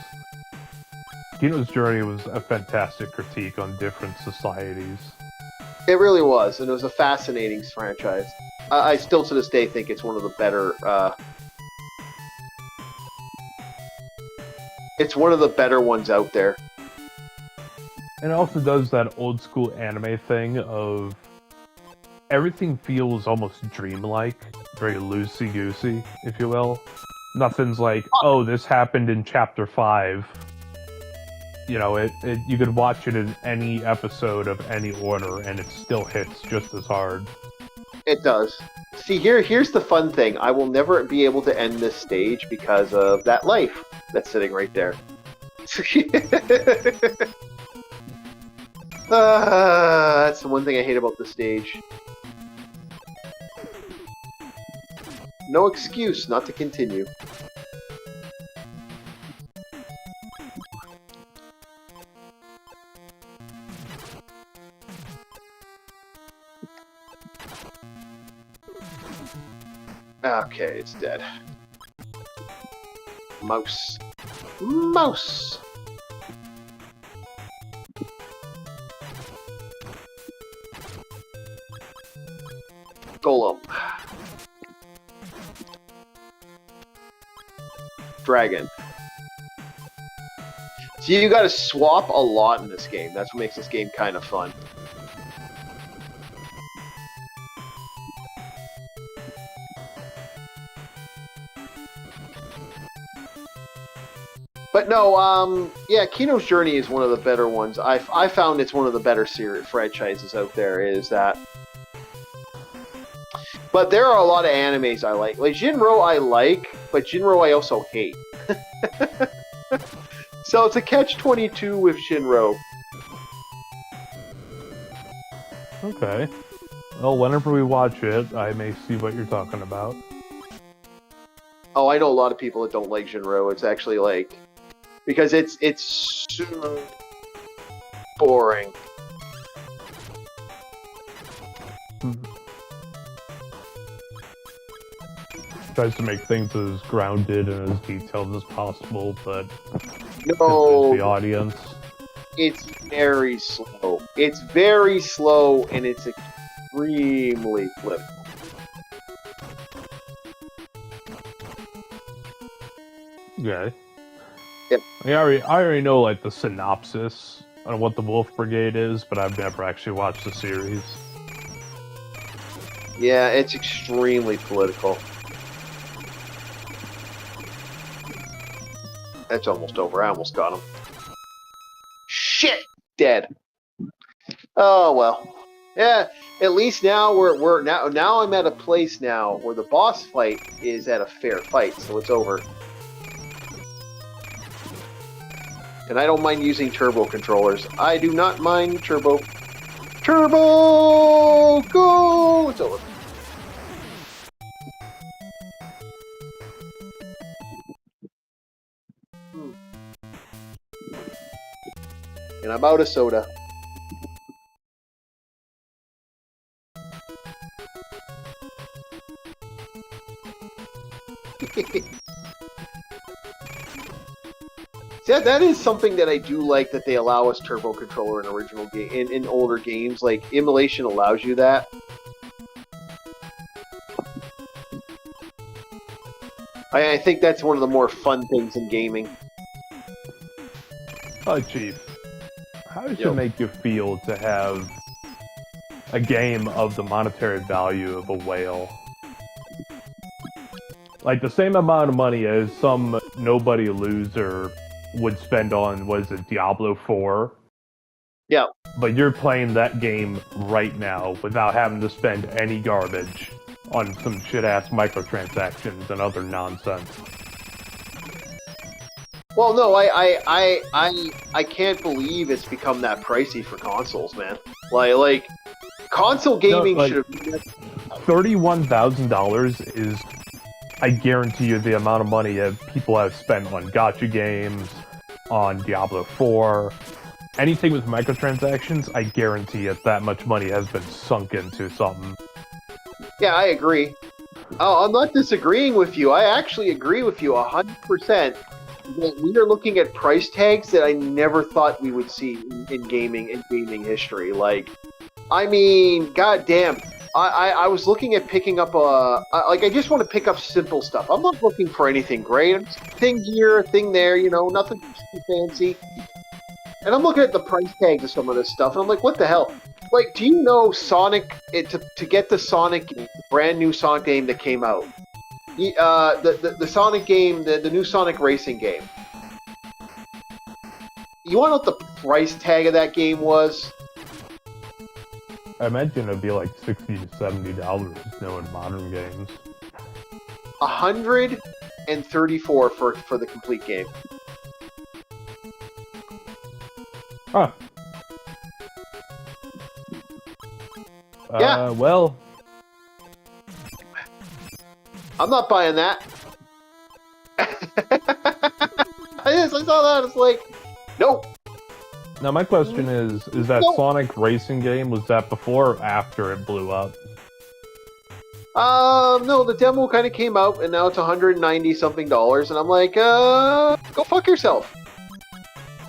Kino's Journey was a fantastic critique on different societies. It really was, and it was a fascinating franchise. I still to this day think it's one of the better. It's one of the better ones out there. And it also does that old school anime thing of everything feels almost dreamlike, very loosey-goosey, if you will. Nothing's like, oh, this happened in chapter 5. You know, you could watch it in any episode of any order, and it still hits just as hard. It does. See, here's the fun thing. I will never be able to end this stage because of that life that's sitting right there. That's the one thing I hate about the stage. No excuse not to continue. Okay, it's dead. Mouse. Mouse! Golem. Dragon. See, you gotta swap a lot in this game. That's what makes this game kind of fun. But no, yeah, Kino's Journey is one of the better ones. I found it's one of the better franchises out there. Is that? But there are a lot of animes I like. Like Jinro, I like, but Jinro I also hate. So it's a catch-22 with Shinro. Okay. Well, whenever we watch it, I may see what you're talking about. Oh, I know a lot of people that don't like Shinro. It's actually like because it's super boring. Tries to make things as grounded and as detailed as possible, but No, the audience. it's very slow. It's very slow and it's extremely political. Okay. Yep. I already know like the synopsis on what the Wolf Brigade is, but I've never actually watched the series. Yeah, it's extremely political. That's almost over. I almost got him. Shit! Dead. Oh well. Yeah, at least now we're now I'm at a place now where the boss fight is at a fair fight, so it's over. And I don't mind using turbo controllers. I do not mind turbo. Turbo! Go! It's over. And I'm out of soda. Yeah, that is something that I do like, that they allow us turbo controller in original game in older games. Like emulation allows you that. I think that's one of the more fun things in gaming. Oh, Chief, how does Yo. it make you feel to have a game of the monetary value of a whale? Like the same amount of money as some nobody loser would spend on, was it Diablo 4? Yeah. But you're playing that game right now without having to spend any garbage on some shit-ass microtransactions and other nonsense. Well, no, I can't believe it's become that pricey for consoles, man. Like console gaming like, should have. $31,000 is, I guarantee you, the amount of money that people have spent on gacha games, on Diablo 4, anything with microtransactions. I guarantee it, that much money has been sunk into something. Yeah, I agree. Oh, I'm not disagreeing with you. I actually agree with you 100%. That we are looking at price tags that I never thought we would see in gaming history. Like, I mean, goddamn. I was looking at picking up I just want to pick up simple stuff. I'm not looking for anything great. I'm just thing here, thing there, nothing too fancy. And I'm looking at the price tags of some of this stuff, and I'm like, what the hell? Like, do you know Sonic? To get the Sonic, brand new Sonic game that came out, the Sonic game, the new Sonic racing game. You want to know what the price tag of that game was? I imagine it'd be like $60 to $70, in modern games. $134 for the complete game. Huh. Yeah. Well, I'm not buying that. I saw that. It's like, nope. now my question is that No. Sonic racing game, was that before or after it blew up? No, the demo kind of came out, and now it's $190 something, and I'm like, go fuck yourself.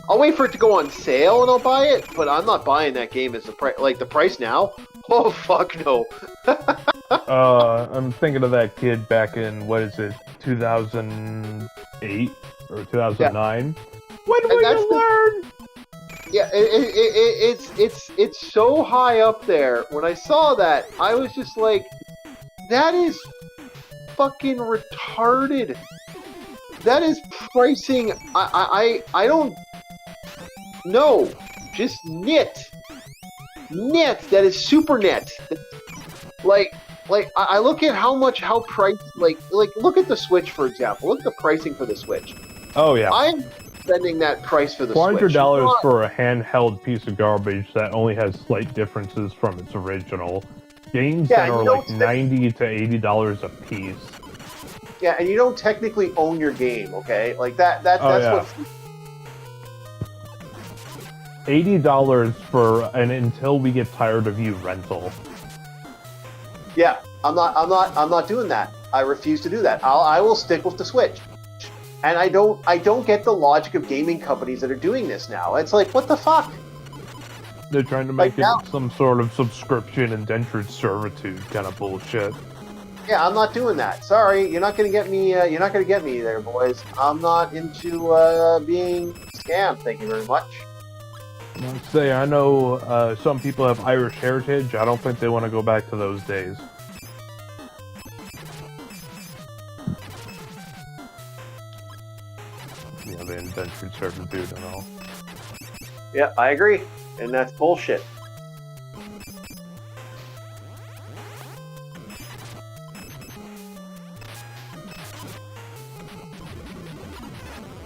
I'll wait for it to go on sale and I'll buy it, but I'm not buying that game as the price. Like the price now? Oh fuck no. I'm thinking of that kid back in, what is it, 2008 or 2009? Yeah. When will you learn? Yeah, it's so high up there. When I saw that, I was just like, that is fucking retarded. that is pricing. I don't know. Just knit. That is super knit. Like I look at how price, like look at the Switch, for example. Look at the pricing for the Switch. Oh yeah. I'm spending that price for the Switch. $400 for a handheld piece of garbage that only has slight differences from its original. Games that are like $90 to $80 a piece. Yeah, and you don't technically own your game, okay? Like that's what's $80 for an Until We Get Tired of You rental. Yeah, I'm not doing that. I refuse to do that. I will stick with the Switch. And I don't get the logic of gaming companies that are doing this now. It's like, what the fuck? They're trying to make it some sort of subscription indentured servitude kind of bullshit. Yeah, I'm not doing that. Sorry, you're not gonna get me. You're not gonna get me there, boys. I'm not into being scammed. Thank you very much. Let's say I know some people have Irish heritage. I don't think they want to go back to those days. You know, the indentured servitude and all. Yeah, I agree, and that's bullshit.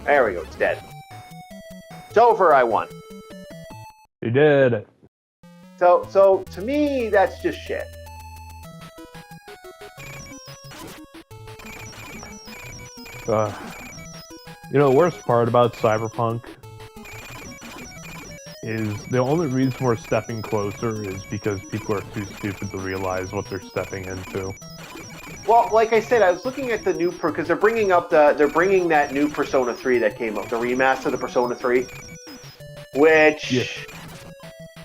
There we go. It's dead. It's over. I won. You did it. So to me, that's just shit. You know, the worst part about Cyberpunk is the only reason we're stepping closer is because people are too stupid to realize what they're stepping into. Well, like I said, I was looking at the new because they're bringing that new Persona 3 that came up, the remaster of the Persona 3, which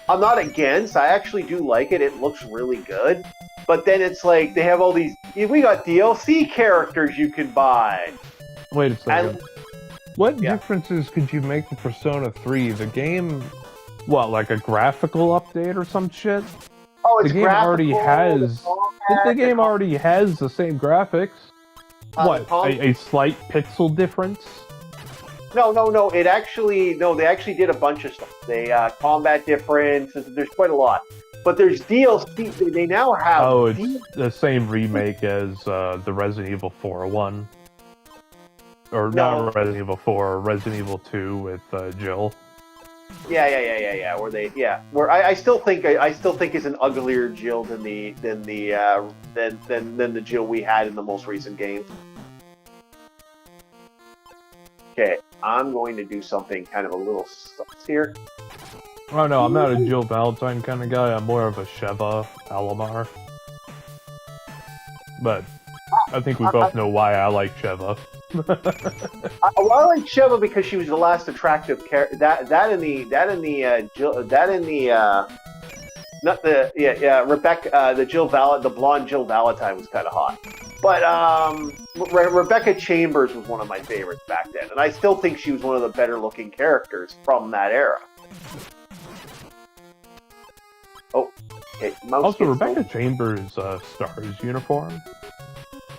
I'm not against. I actually do like it. It looks really good. But then it's like they have all these. We got DLC characters you can buy. Wait a second. What differences could you make to Persona 3? The game, what, like a graphical update or some shit? Oh, it's the game already has. The game already has the same graphics. What? A slight pixel difference? No. They actually did a bunch of stuff. They combat difference. There's quite a lot. But there's DLC. They now have. Oh, it's the same remake as the Resident Evil 4 one. Or not Resident Evil 4, Resident Evil 2 with Jill. Yeah. Where I still think it's an uglier Jill than the Jill we had in the most recent game. Okay, I'm going to do something kind of a little sus here. Oh no, I'm not a Jill Valentine kind of guy. I'm more of a Sheva Alomar. But I think we both know why I like Sheva. I like Sheva because she was the last attractive character. Rebecca, the blonde Jill Valentine was kind of hot. But Rebecca Chambers was one of my favorites back then, and I still think she was one of the better looking characters from that era. Oh, okay. Also, Rebecca Chambers' Stars uniform.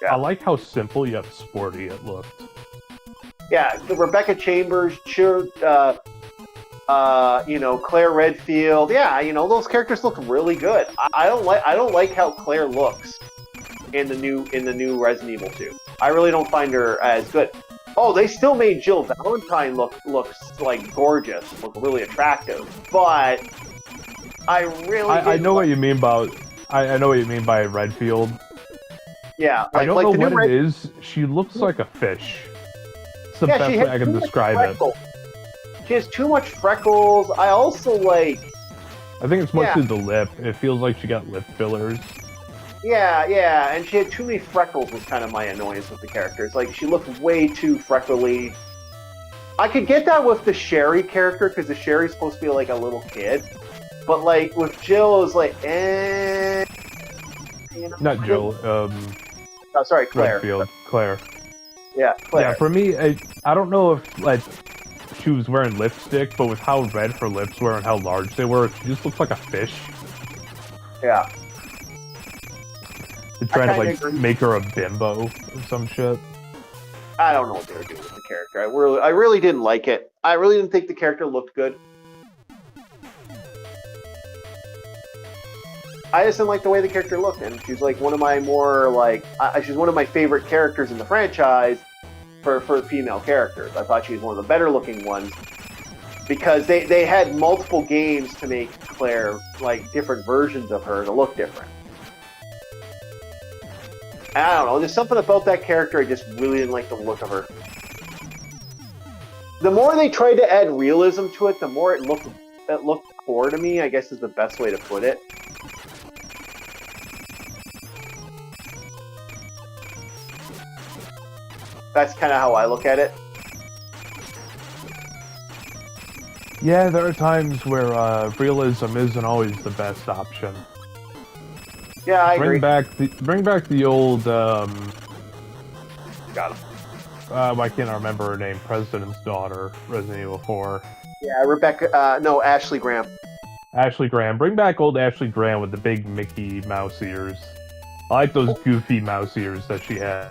Yeah. I like how simple yet sporty it looked. Yeah, the Rebecca Chambers, Claire Redfield. Yeah, those characters look really good. I don't like how Claire looks in the new Resident Evil 2. I really don't find her as good. Oh, they still made Jill Valentine look like gorgeous, look really attractive. But I know what you mean by I know what you mean by Redfield. Yeah, I don't know what it is. She looks like a fish. It's the best way I can describe it. She has too much freckles. I also like. I think it's mostly the lip. It feels like she got lip fillers. Yeah, and she had too many freckles was kind of my annoyance with the characters. Like, she looked way too freckly. I could get that with the Sherry character, because the Sherry's supposed to be like a little kid. But, like, with Jill, it was like, Not Jill, oh, sorry, Claire. Redfield. Claire. Yeah, Claire. Yeah, for me, I don't know if, like, she was wearing lipstick, but with how red her lips were and how large they were, she just looks like a fish. Yeah. They're trying to, like, make her a bimbo or some shit. I don't know what they were doing with the character. I really didn't like it. I really didn't think the character looked good. I just didn't like the way the character looked, and she's like one of my more like she's one of my favorite characters in the franchise for female characters. I thought she was one of the better looking ones because they had multiple games to make Claire like different versions of her to look different. And I don't know, there's something about that character I just really didn't like the look of her. The more they tried to add realism to it, the more it looked poor to me, I guess is the best way to put it. That's kind of how I look at it. Yeah, there are times where realism isn't always the best option. Yeah, I agree. Bring back the old Got him. I can't remember her name, President's daughter, Resident Evil 4. Yeah, Rebecca Ashley Graham. Ashley Graham. Bring back old Ashley Graham with the big Mickey mouse ears. I like those goofy mouse ears that she had.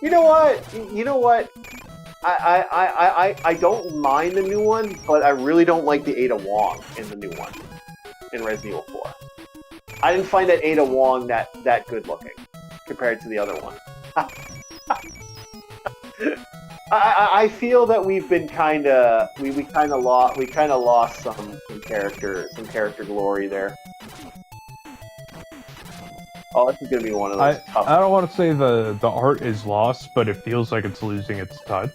You know what? I don't mind the new one, but I really don't like the Ada Wong in the new one in Resident Evil 4. I didn't find that Ada Wong that good looking compared to the other one. I feel that we've been kind of lost some character glory there. Oh, this is gonna be one of those tough. I don't want to say the art is lost, but it feels like it's losing its touch.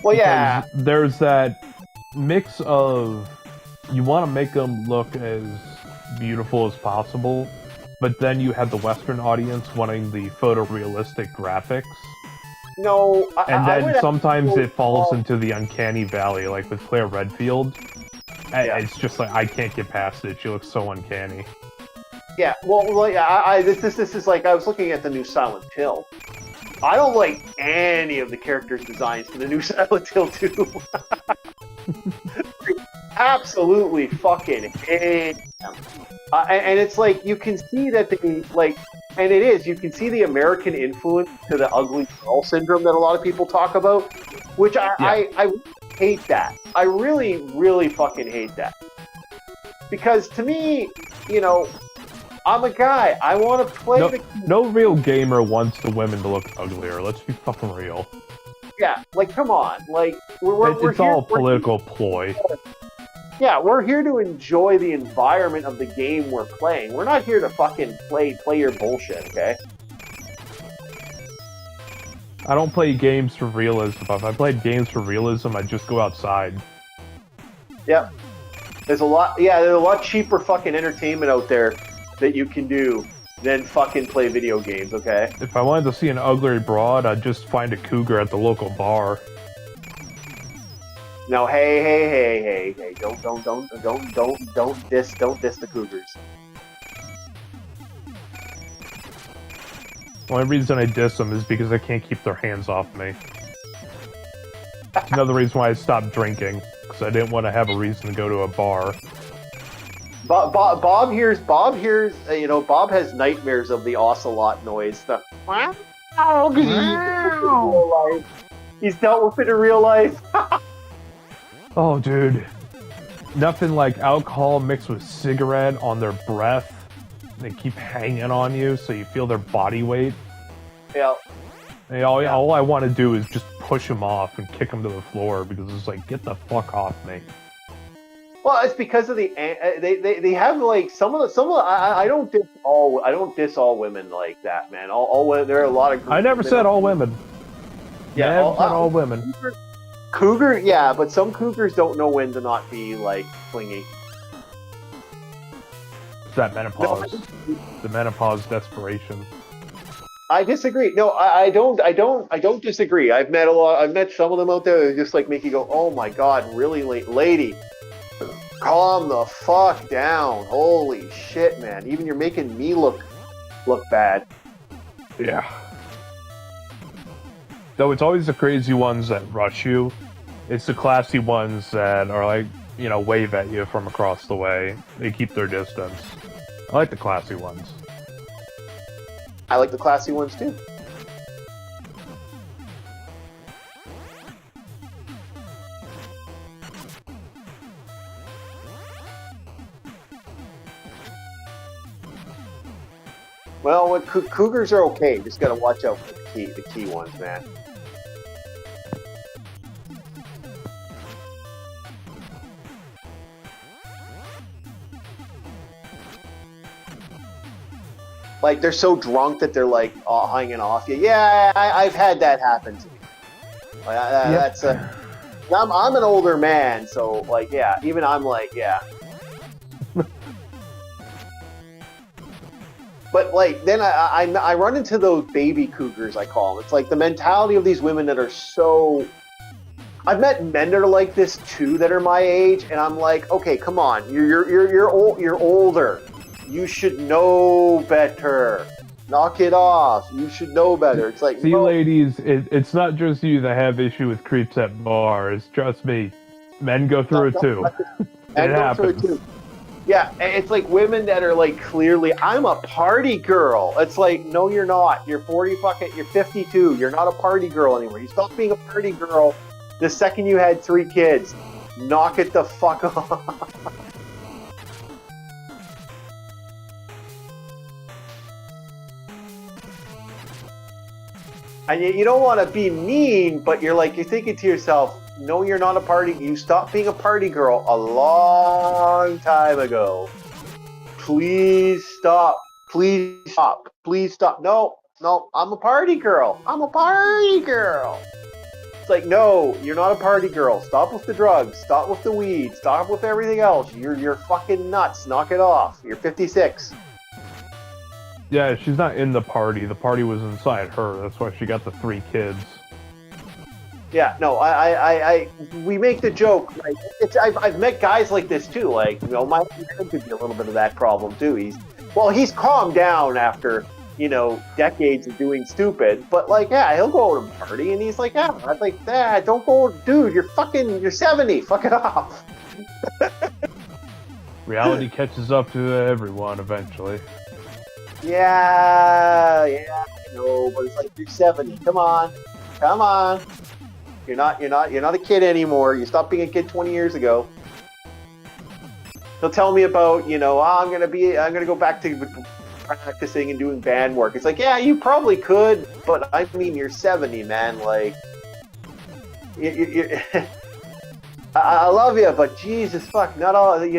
Well, yeah. Because there's that mix of you want to make them look as beautiful as possible, but then you have the Western audience wanting the photorealistic graphics. No, and then sometimes it falls into the uncanny valley, like with Claire Redfield. Yeah. It's just like I can't get past it. She looks so uncanny. Yeah, well, like, this is like I was looking at the new Silent Hill. I don't like any of the characters' designs for the new Silent Hill 2. Absolutely fucking hate them. And it's like you can see that they like, and it is you can see the American influence to the ugly girl syndrome that a lot of people talk about, which I hate that. I really fucking hate that. Because to me, you know, I'm a guy. I want to play No real gamer wants the women to look uglier. Let's be fucking real. Yeah, like, come on. Like, it's all political ploy. Yeah, we're here to enjoy the environment of the game we're playing. We're not here to fucking play your bullshit, okay? I don't play games for realism. If I played games for realism, I'd just go outside. Yep. There's a lot cheaper fucking entertainment out there that you can do than fucking play video games, okay? If I wanted to see an ugly broad, I'd just find a cougar at the local bar. No, hey, don't diss the cougars. The only reason I diss them is because they can't keep their hands off me. It's another reason why I stopped drinking, because I didn't want to have a reason to go to a bar. Bob hears, you know, Bob has nightmares of the ocelot noise. He's dealt with it in real life. Oh, dude. Nothing like alcohol mixed with cigarette on their breath. They keep hanging on you, so you feel their body weight. Yeah. And all I want to do is just push them off and kick them to the floor, because it's like, get the fuck off me. Well, it's because of the they have like some of the I don't diss all women like that, man. All there are a lot of. I never said all women. Yeah, never said all women. Cougar, yeah, but some cougars don't know when to not be like clingy. It's that menopause, the menopause desperation. I disagree. No, I don't disagree. I've met some of them out there that just like make you go, oh my god, really, lady. Calm the fuck down. Holy shit, man. Even you're making me look bad. Yeah. Though it's always the crazy ones that rush you. It's the classy ones that are like, you know, wave at you from across the way. They keep their distance. I like the classy ones. I like the classy ones too. Well, cougars are okay. Just gotta watch out for the key ones, man. Like they're so drunk that they're like hanging off you. Yeah, I've had that happen to me. Like, That's I'm an older man, so like yeah, even I'm like yeah. But like then I run into those baby cougars, I call them. It's like the mentality of these women that are so. I've met men that are like this too, that are my age, and I'm like, okay, come on, you're old, you're older. You should know better. Knock it off. You should know better. It's like, see, ladies, it's not just you that have issue with creeps at bars. Trust me, men go through it too. It happens. Yeah, it's like women that are like clearly, I'm a party girl. It's like, no, you're not. You're 40 fucking, you're 52. You're not a party girl anymore. You stopped being a party girl the second you had 3 kids. Knock it the fuck off. And you don't want to be mean, but you're thinking to yourself, no, you're not a party. You stopped being a party girl a long time ago. Please stop. Please stop. Please stop. No, I'm a party girl. I'm a party girl. It's like, no, you're not a party girl. Stop with the drugs. Stop with the weed. Stop with everything else. You're fucking nuts. Knock it off. You're 56. Yeah, she's not in the party. The party was inside her. That's why she got the 3 kids. Yeah, no, we make the joke. Like, I've met guys like this too. Like, my dad could be a little bit of that problem too. He's calmed down after decades of doing stupid. But like, yeah, he'll go to a party and he's like, yeah, I'm like, Dad, don't go, dude. You're 70. Fuck it off. Reality catches up to everyone eventually. Yeah, I know, but it's like you're 70. Come on. You're not a kid anymore. You stopped being a kid 20 years ago. He'll tell me about, I'm gonna go back to practicing and doing band work. It's like, yeah, you probably could, but I mean, you're 70, man. Like, I love you, but Jesus fuck, you're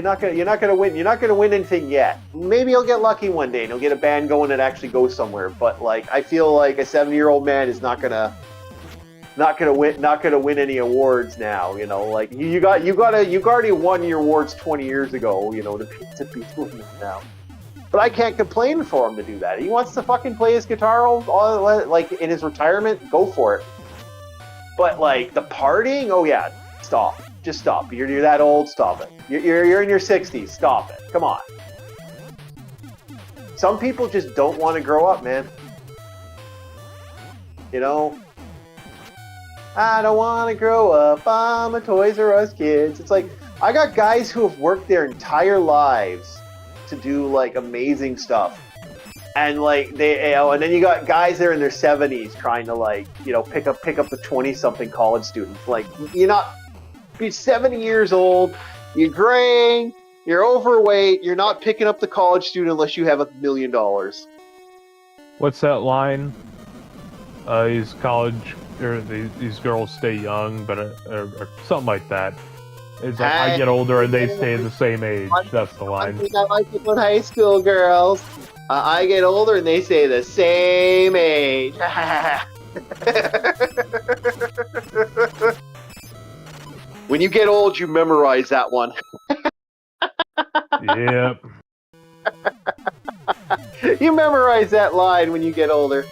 not gonna win. You're not gonna win anything yet. Maybe you'll get lucky one day and you'll get a band going that actually goes somewhere. But like, I feel like a 70-year-old man is not gonna win any awards now. Like you already won your awards 20 years ago. To be doing this now. But I can't complain for him to do that. He wants to fucking play his guitar all like in his retirement. Go for it. But like the partying, oh yeah, stop. Just stop. You're that old. Stop it. You're in your 60s. Stop it. Come on. Some people just don't want to grow up, man. I don't want to grow up. I'm a Toys R Us kid. It's like, I got guys who have worked their entire lives to do like amazing stuff. And like and then you got guys there in their 70s trying to like, pick up the 20-something college students. Like, you're 70 years old, you're graying, you're overweight, you're not picking up the college student unless you have $1 million. What's that line? These college, or these girls stay young, but or something like that. It's like, I get older and they stay the same age. That's the line. I like it with high school girls. I get older and they stay the same age. When you get old, you memorize that one. Yep. You memorize that line when you get older.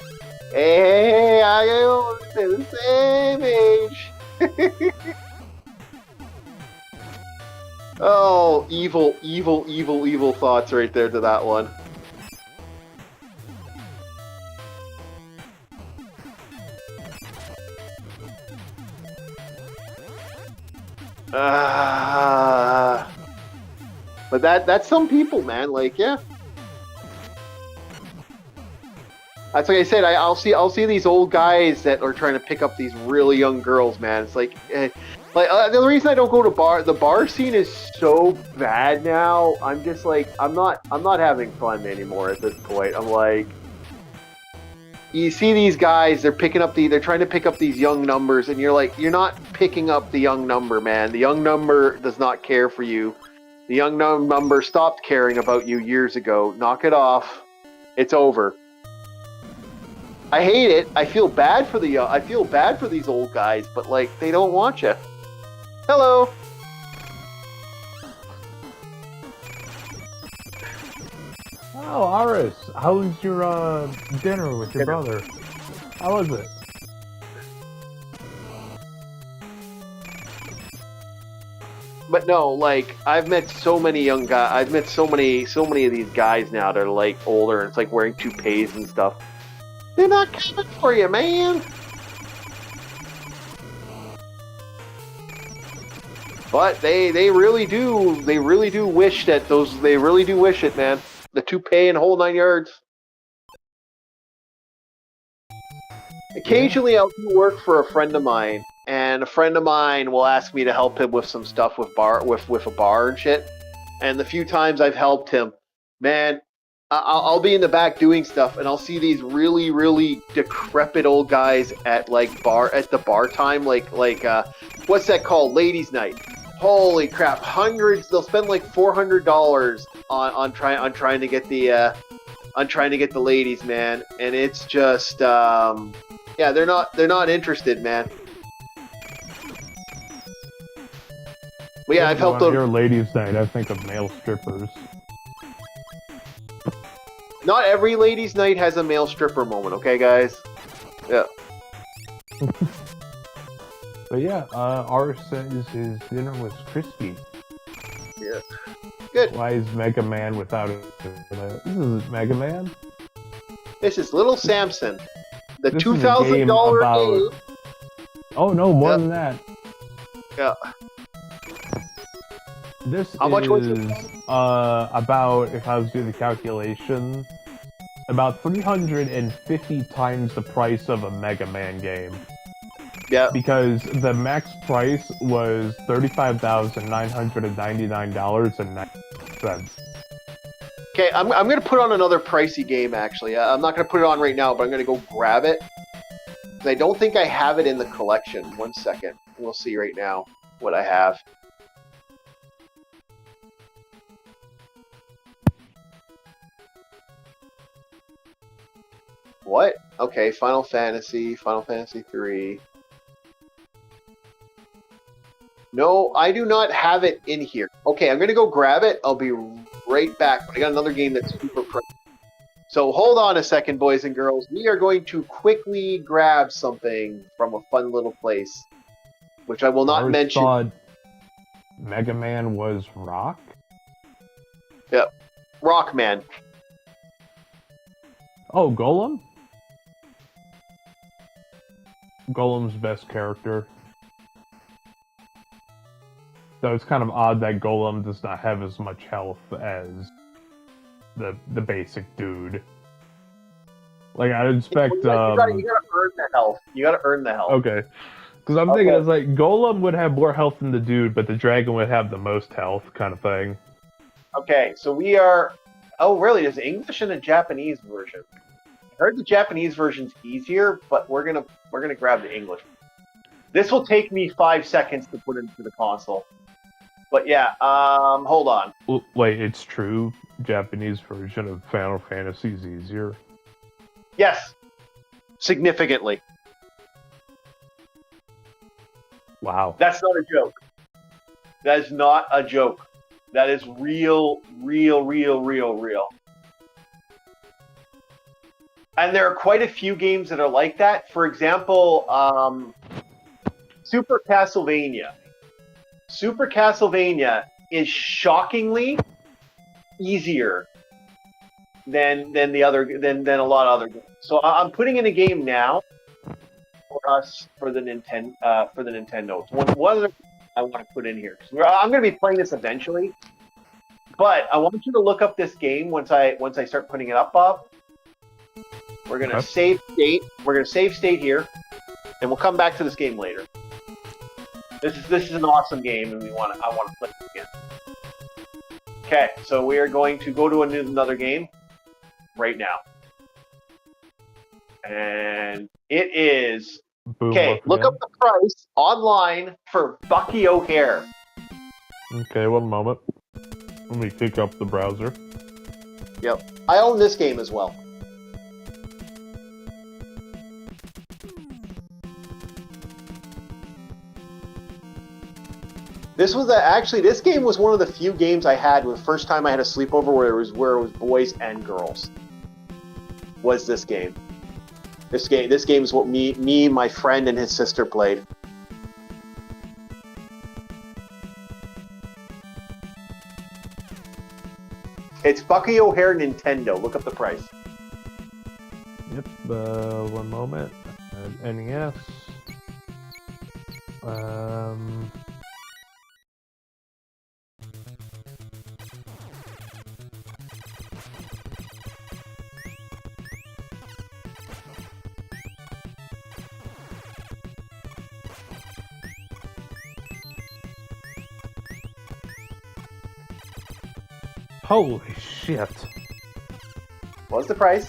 Hey, I get older, they're the same age. Oh, evil thoughts right there to that one. But that's some people, man. Like, yeah. That's like I said. I'll see these old guys that are trying to pick up these really young girls, man. It's like, Like the reason I don't go to the bar scene is so bad now. I'm just like I'm not having fun anymore at this point. I'm like, you see these guys, they're trying to pick up these young numbers, and you're like, you're not picking up the young number, man. The young number does not care for you. The young number stopped caring about you years ago. Knock it off. It's over. I hate it. I feel bad for these old guys, but like they don't want you. Hello. Oh, Aris, how was your dinner with your brother? How was it? But no, like I've met so many young guys. I've met so many of these guys now that are like older, and it's like wearing toupees and stuff. They're not coming for you, man. But they really do wish that they really do wish it, man. The toupee and whole 9 yards. Occasionally I'll do work for a friend of mine, and a friend of mine will ask me to help him with some stuff with a bar and shit. And the few times I've helped him, man, I'll be in the back doing stuff, and I'll see these really, really decrepit old guys at the bar time, like what's that called? Ladies' night. Holy crap! Hundreds. They'll spend like $400 on trying to get the ladies, man. And it's just yeah, they're not interested, man. But yeah, I've helped them. Your ladies' night, I think of male strippers. Not every ladies' night has a male stripper moment, okay, guys? Yeah. But yeah, Ars says his dinner was crispy. Yeah. Good. Why is Mega Man without a... This is Mega Man? This is Little Samson. The This $2,000 game. Oh no, more than that. Yeah. This How much was it? About, if I was doing the calculation, about 350 times the price of a Mega Man game. Yeah. Because the max price was $35,999.90. Okay, I'm going to put on another pricey game, actually. I'm not going to put it on right now, but I'm going to go grab it. I don't think I have it in the collection. 1 second. We'll see right now what I have. What? Okay, Final Fantasy 3. No, I do not have it in here. Okay, I'm going to go grab it. I'll be right back. But I got another game that's super pricey. So hold on a second, boys and girls. We are going to quickly grab something from a fun little place, which I will not mention. Thought Mega Man was Rock? Yep. Rockman. Oh, Golem? Golem's best character. So it's kind of odd that Golem does not have as much health as the basic dude. Like, I'd expect... you gotta earn the health. You gotta earn the health. Okay. Because I'm thinking it's like, Golem would have more health than the dude, but the dragon would have the most health, kind of thing. Okay, so we are... Oh, really? There's an English and a Japanese version. I heard the Japanese version's easier, but we're gonna grab the English. This will take me 5 seconds to put into the console. But yeah, hold on. Wait, it's true? Japanese version of Final Fantasy is easier? Yes. Significantly. Wow. That's not a joke. That is not a joke. That is real. And there are quite a few games that are like that. For example, Super Castlevania. Super Castlevania is shockingly easier than a lot of other games. So I'm putting in a game now for us for the Nintendo. One other I want to put in here. I'm going to be playing this eventually, but I want you to look up this game once I start putting it up, Bob. We're going to save state. We're going to save state here, and we'll come back to this game later. This is an awesome game, and I want to play it again. Okay, so we are going to go to another game right now, and it is Boom. okay. Look again. up the price online for Bucky O'Hare. Okay, 1 moment. Let me pick up the browser. Yep, I own this game as well. This was actually this game was one of the few games I had the first time I had a sleepover where it was boys and girls. Was this game? This game is what me, my friend, and his sister played. It's Bucky O'Hare Nintendo. Look up the price. Yep. 1 moment. NES. Holy shit. What's the price?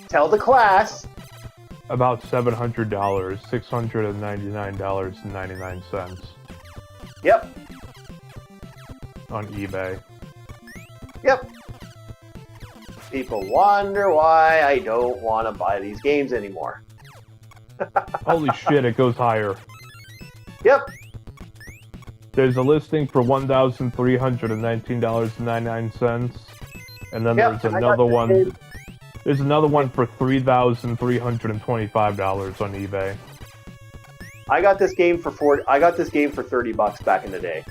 Tell the class. About $700, $699.99 Yep. on eBay. Yep. People wonder why I don't want to buy these games anymore. Holy shit, it goes higher. Yep. There's a listing for $1,319.99, and then Yep, there's and I got another this one. game. There's another one for $3,325 on eBay. I got this game for $30 back in the day.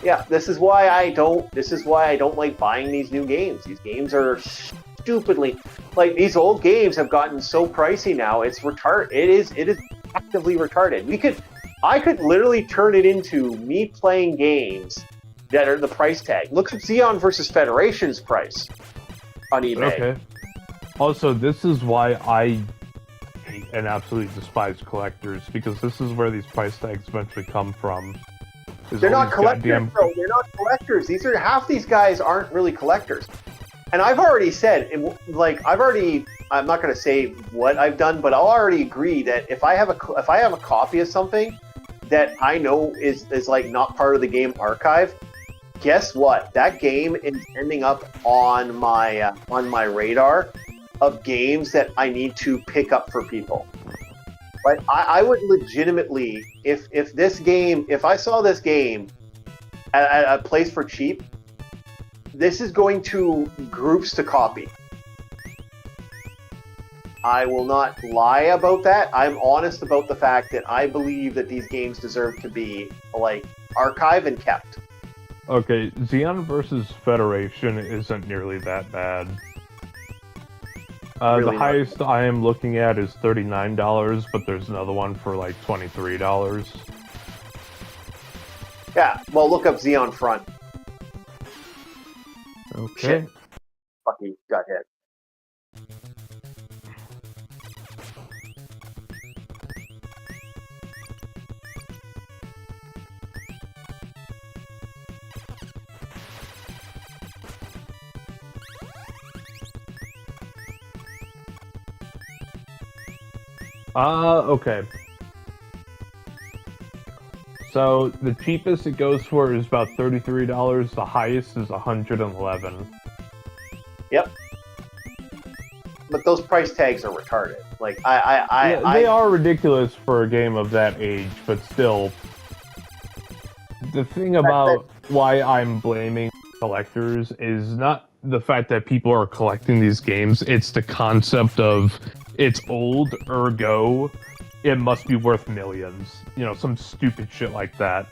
Yeah, this is why I don't like buying these new games. These games are stupidly like these old games have gotten so pricey now. It's retarded. It is actively retarded. I could literally turn it into me playing games that are the price tag. Look at Xeon versus Federation's price on eBay. Okay. Also, this is why I hate and absolutely despise collectors, because this is where these price tags eventually come from. They're not collectors, bro. They're not collectors. Half these guys aren't really collectors. And I've already said, I'm not going to say what I've done, but I'll already agree that if I have a copy of something that I know is like not part of the game archive, guess what? That game is ending up on my radar of games that I need to pick up for people. Like I would legitimately, if I saw this game at a place for cheap, this is going to groups to copy. I will not lie about that. I'm honest about the fact that I believe that these games deserve to be like archived and kept. Okay, Xeon versus Federation isn't nearly that bad. Really the not. highest I am looking at is $39, but there's another one for like $23. Yeah, well, look up Xeon Front. Okay. Shit. Fucking got hit. Okay. So the cheapest it goes for is about $33. The highest is $111. Yep. But those price tags are retarded. Like They are ridiculous for a game of that age, but still. The thing about why I'm blaming collectors is not the fact that people are collecting these games, it's the concept of it's old, ergo, it must be worth millions. You know, some stupid shit like that.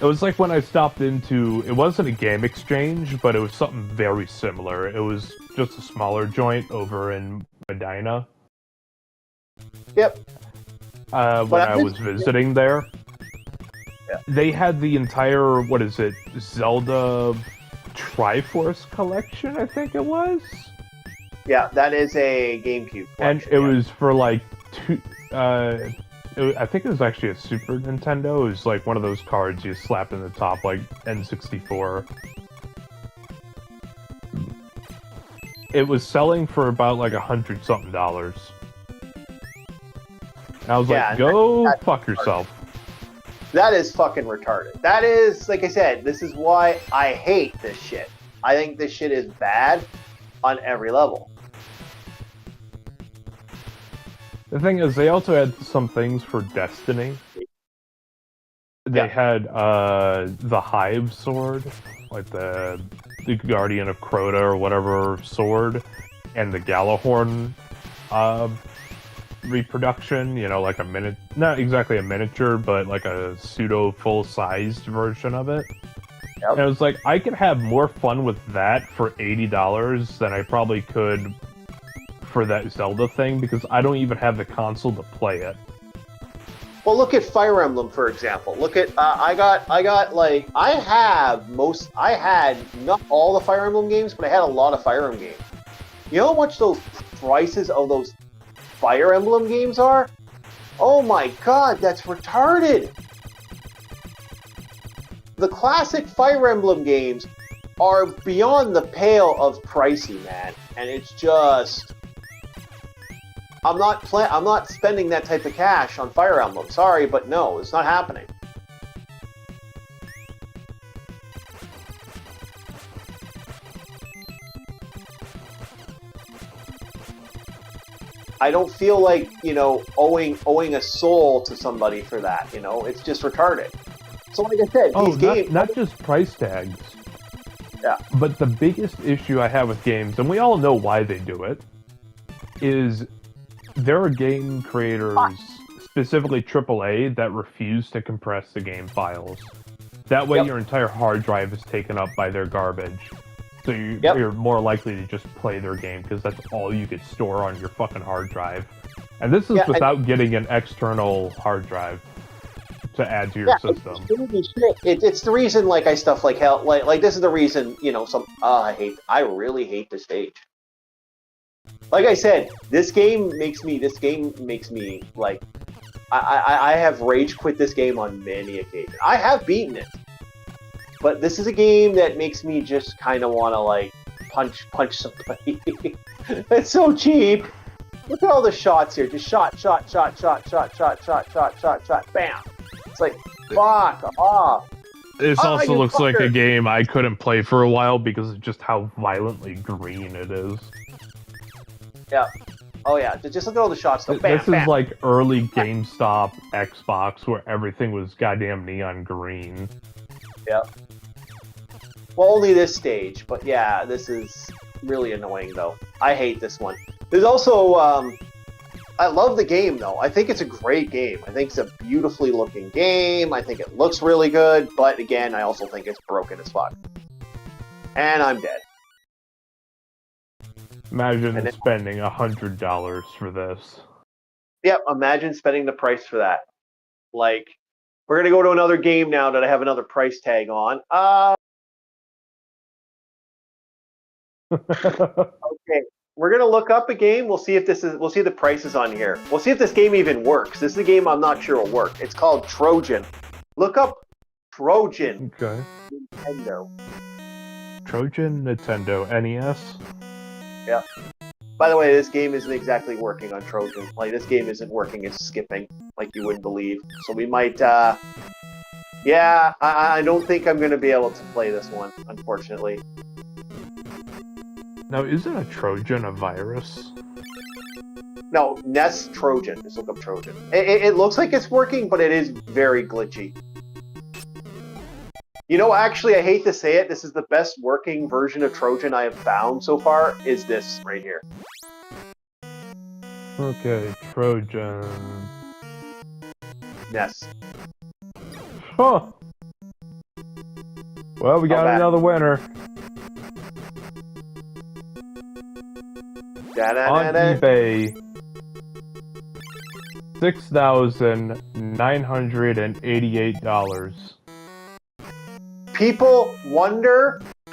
It was like when I stopped into, it wasn't a game exchange, but it was something very similar. It was just a smaller joint over in Medina. Yep. When I was visiting there. Yeah. They had the entire, what is it, Zelda Triforce Collection, I think it was. Yeah, that is a GameCube And collection, it yeah. was for like I think it was actually a Super Nintendo. It was like one of those cards you slap in the top, like N64. It was selling for about like $100-something. And I was Yeah, like, go that's fuck yourself. That is fucking retarded. That is, like I said, this is why I hate this shit. I think this shit is bad on every level. The thing is, they also had some things for Destiny. They had the Hive sword, like the Guardian of Crota or whatever sword, and the Galahorn reproduction, you know, like not exactly a miniature, but like a pseudo full-sized version of it. Yep. And I was like, I could have more fun with that for $80 than I probably could for that Zelda thing, because I don't even have the console to play it. Well, look at Fire Emblem, for example. Look at I had not all the Fire Emblem games, but I had a lot of Fire Emblem games. You know how much those prices of those Fire Emblem games are? Oh my god, that's retarded! The classic Fire Emblem games are beyond the pale of pricey, man, and it's just I'm not spending that type of cash on Fire Emblem. Sorry, but no, it's not happening. I don't feel like, owing a soul to somebody for that, It's just retarded. So like I said, these games... not just price tags. Yeah. But the biggest issue I have with games, and we all know why they do it, is there are game creators, specifically AAA, that refuse to compress the game files. That way your entire hard drive is taken up by their garbage. So you're more likely to just play their game, because that's all you could store on your fucking hard drive. And this is without getting an external hard drive to add to your system. It's the reason, like, I stuff like hell, like this is the reason, I really hate this stage. Like I said, this game makes me, like, I have rage quit this game on many occasions. I have beaten it. But this is a game that makes me just kind of want to, like, punch somebody. It's so cheap. Look at all the shots here. Just shot, bam. It's like, fuck off. This also looks like a game I couldn't play for a while because of just how violently green it is. Yeah. Oh yeah, just look at all the shots. Though. Bam, this is like early GameStop Xbox where everything was goddamn neon green. Yeah. Well, only this stage, but yeah, this is really annoying though. I hate this one. There's also, I love the game though. I think it's a great game. I think it's a beautifully looking game. I think it looks really good, but again, I also think it's broken as fuck. And I'm dead. Imagine spending $100 for this. Yep, imagine spending the price for that. Like, we're gonna go to another game now that I have another price tag on. Okay, we're gonna look up a game. We'll see if the price is on here. We'll see if this game even works. This is a game I'm not sure will work. It's called Trojan. Look up Trojan. Okay. Nintendo. Trojan Nintendo NES. Yeah. By the way, this game isn't exactly working on Trojan. Like, this game isn't working. It's skipping, like you wouldn't believe. So we might, yeah, I don't think I'm gonna be able to play this one, unfortunately. Now, isn't a Trojan a virus? No, NES Trojan. Just look up Trojan. It looks like it's working, but it is very glitchy. You know, actually, I hate to say it, this is the best working version of Trojan I have found so far, is this right here. Okay, Trojan. NES. Huh. Well, we got another winner. On eBay, $6,988. People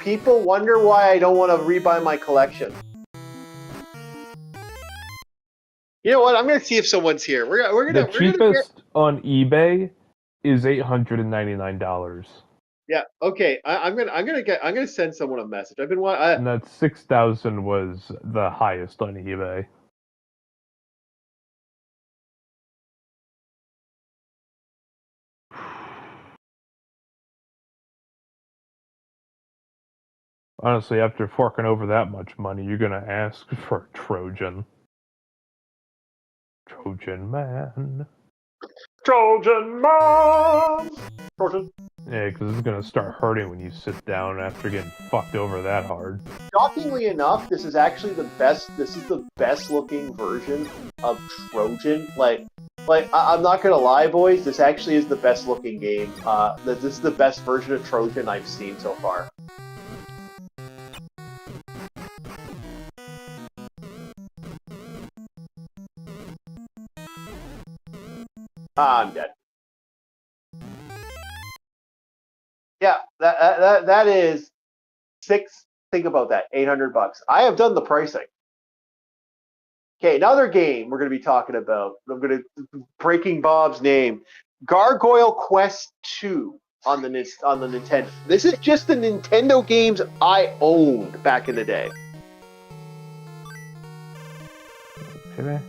People wonder why I don't want to rebuy my collection. You know what? I'm gonna see if someone's here. We're The gonna cheapest on eBay is $899, yeah. Okay. I'm gonna send someone a message. I've been and that 6,000 was the highest on eBay. Honestly, after forking over that much money, you're gonna ask for a Trojan. Trojan man. Trojan man. Trojan. Yeah, because it's gonna start hurting when you sit down after getting fucked over that hard. Shockingly enough, this is actually the best. This is the best looking version of Trojan. I'm not gonna lie, boys. This actually is the best looking game. This is the best version of Trojan I've seen so far. I'm dead. Yeah, that is six. Think about that, $800. I have done the pricing. Okay, another game we're going to be talking about. I'm going to breaking Bob's name. Gargoyle Quest 2 on the Nintendo. This is just the Nintendo games I owned back in the day. Okay.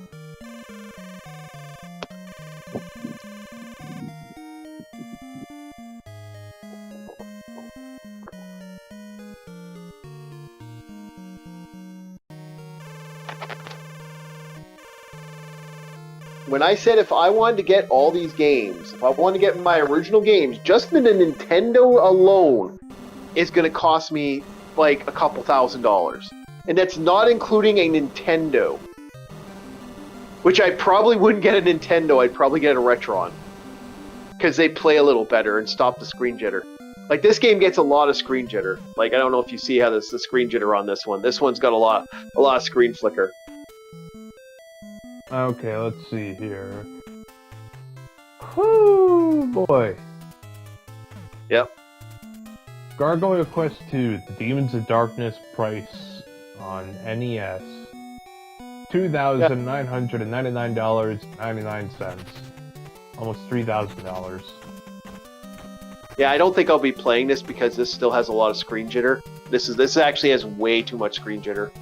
When I said if I wanted to get all these games, if I wanted to get my original games, just the Nintendo alone is going to cost me like a couple $1,000s. And that's not including a Nintendo. Which I probably wouldn't get a Nintendo, I'd probably get a Retron. Because they play a little better and stop the screen jitter. Like, this game gets a lot of screen jitter. Like, I don't know if you see how the screen jitter on this one. This one's got a lot of screen flicker. Okay, let's see here. Whoo, boy. Yep. Gargoyle Quest 2, The Demons of Darkness price on NES. $2,999.99. Almost $3,000. Yeah, I don't think I'll be playing this because this still has a lot of screen jitter. This actually has way too much screen jitter.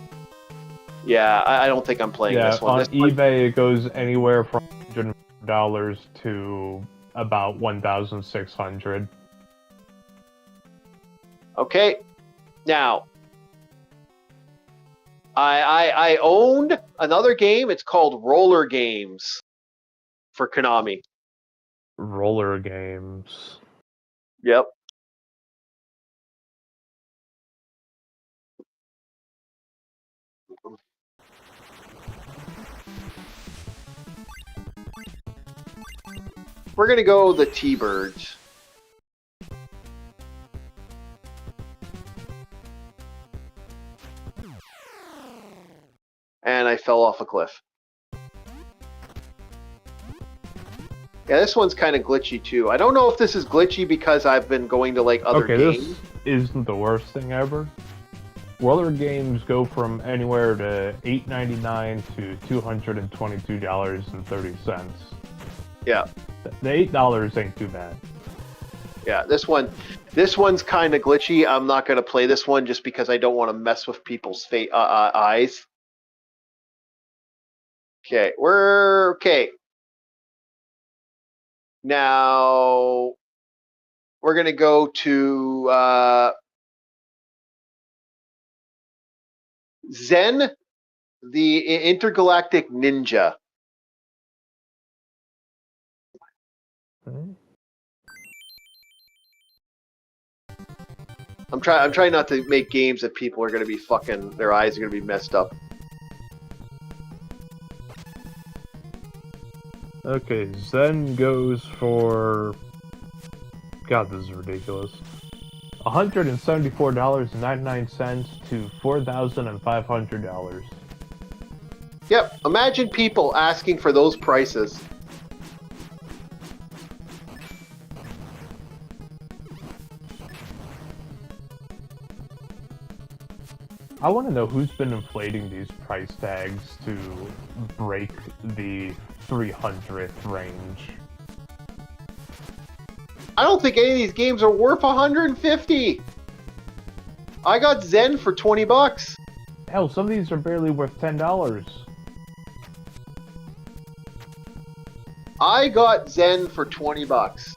Yeah, I don't think I'm playing this one. On eBay, it goes anywhere from $100 to about $1,600. Okay, now I owned another game. It's called Roller Games for Konami. Roller games. Yep. We're gonna go the T-Birds. And I fell off a cliff. Yeah, this one's kind of glitchy too. I don't know if this is glitchy because I've been going to like other games. This isn't the worst thing ever. Roller games go from anywhere to $8.99 to $222.30. Yeah. The $8 ain't too bad. Yeah, this one's kind of glitchy. I'm not gonna play this one just because I don't want to mess with people's eyes. Okay, we're okay. Now we're gonna go to Zen, the Intergalactic Ninja. Okay. I'm trying not to make games that people are gonna be fucking, their eyes are gonna be messed up. Okay, Zen goes for... God, this is ridiculous. $174.99 to $4,500. Yep, imagine people asking for those prices. I want to know who's been inflating these price tags to break the 300th range. I don't think any of these games are worth 150. I got Zen for $20. Hell, some of these are barely worth $10. I got Zen for $20.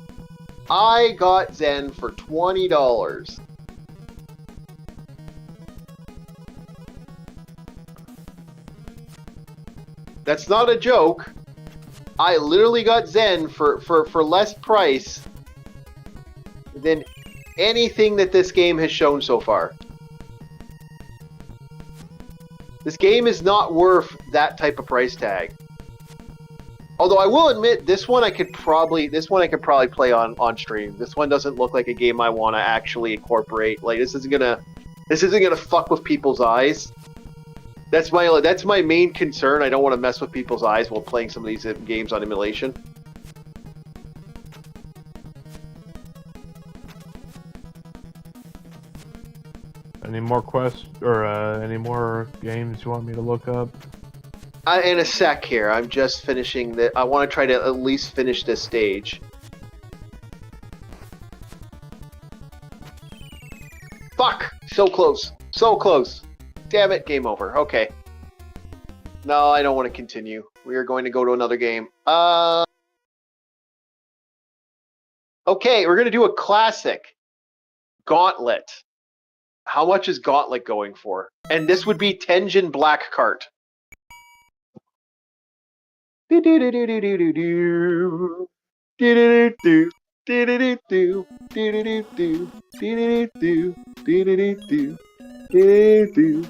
I got Zen for $20. That's not a joke. I literally got Zen for less price than anything that this game has shown so far. This game is not worth that type of price tag. Although I will admit, this one I could probably play on stream. This one doesn't look like a game I want to actually incorporate. Like this isn't gonna fuck with people's eyes. That's my main concern. I don't want to mess with people's eyes while playing some of these games on emulation. Any more quests or any more games you want me to look up? In a sec here. I'm just finishing the. I want to try to at least finish this stage. Fuck! So close. So close. Damn it. Game over. Okay. No, I don't want to continue. We are going to go to another game. Okay, we're going to do a classic. Gauntlet. How much is Gauntlet going for? And this would be Tenjin Black Cart. Do do do do do do do do do do do do do do do do do.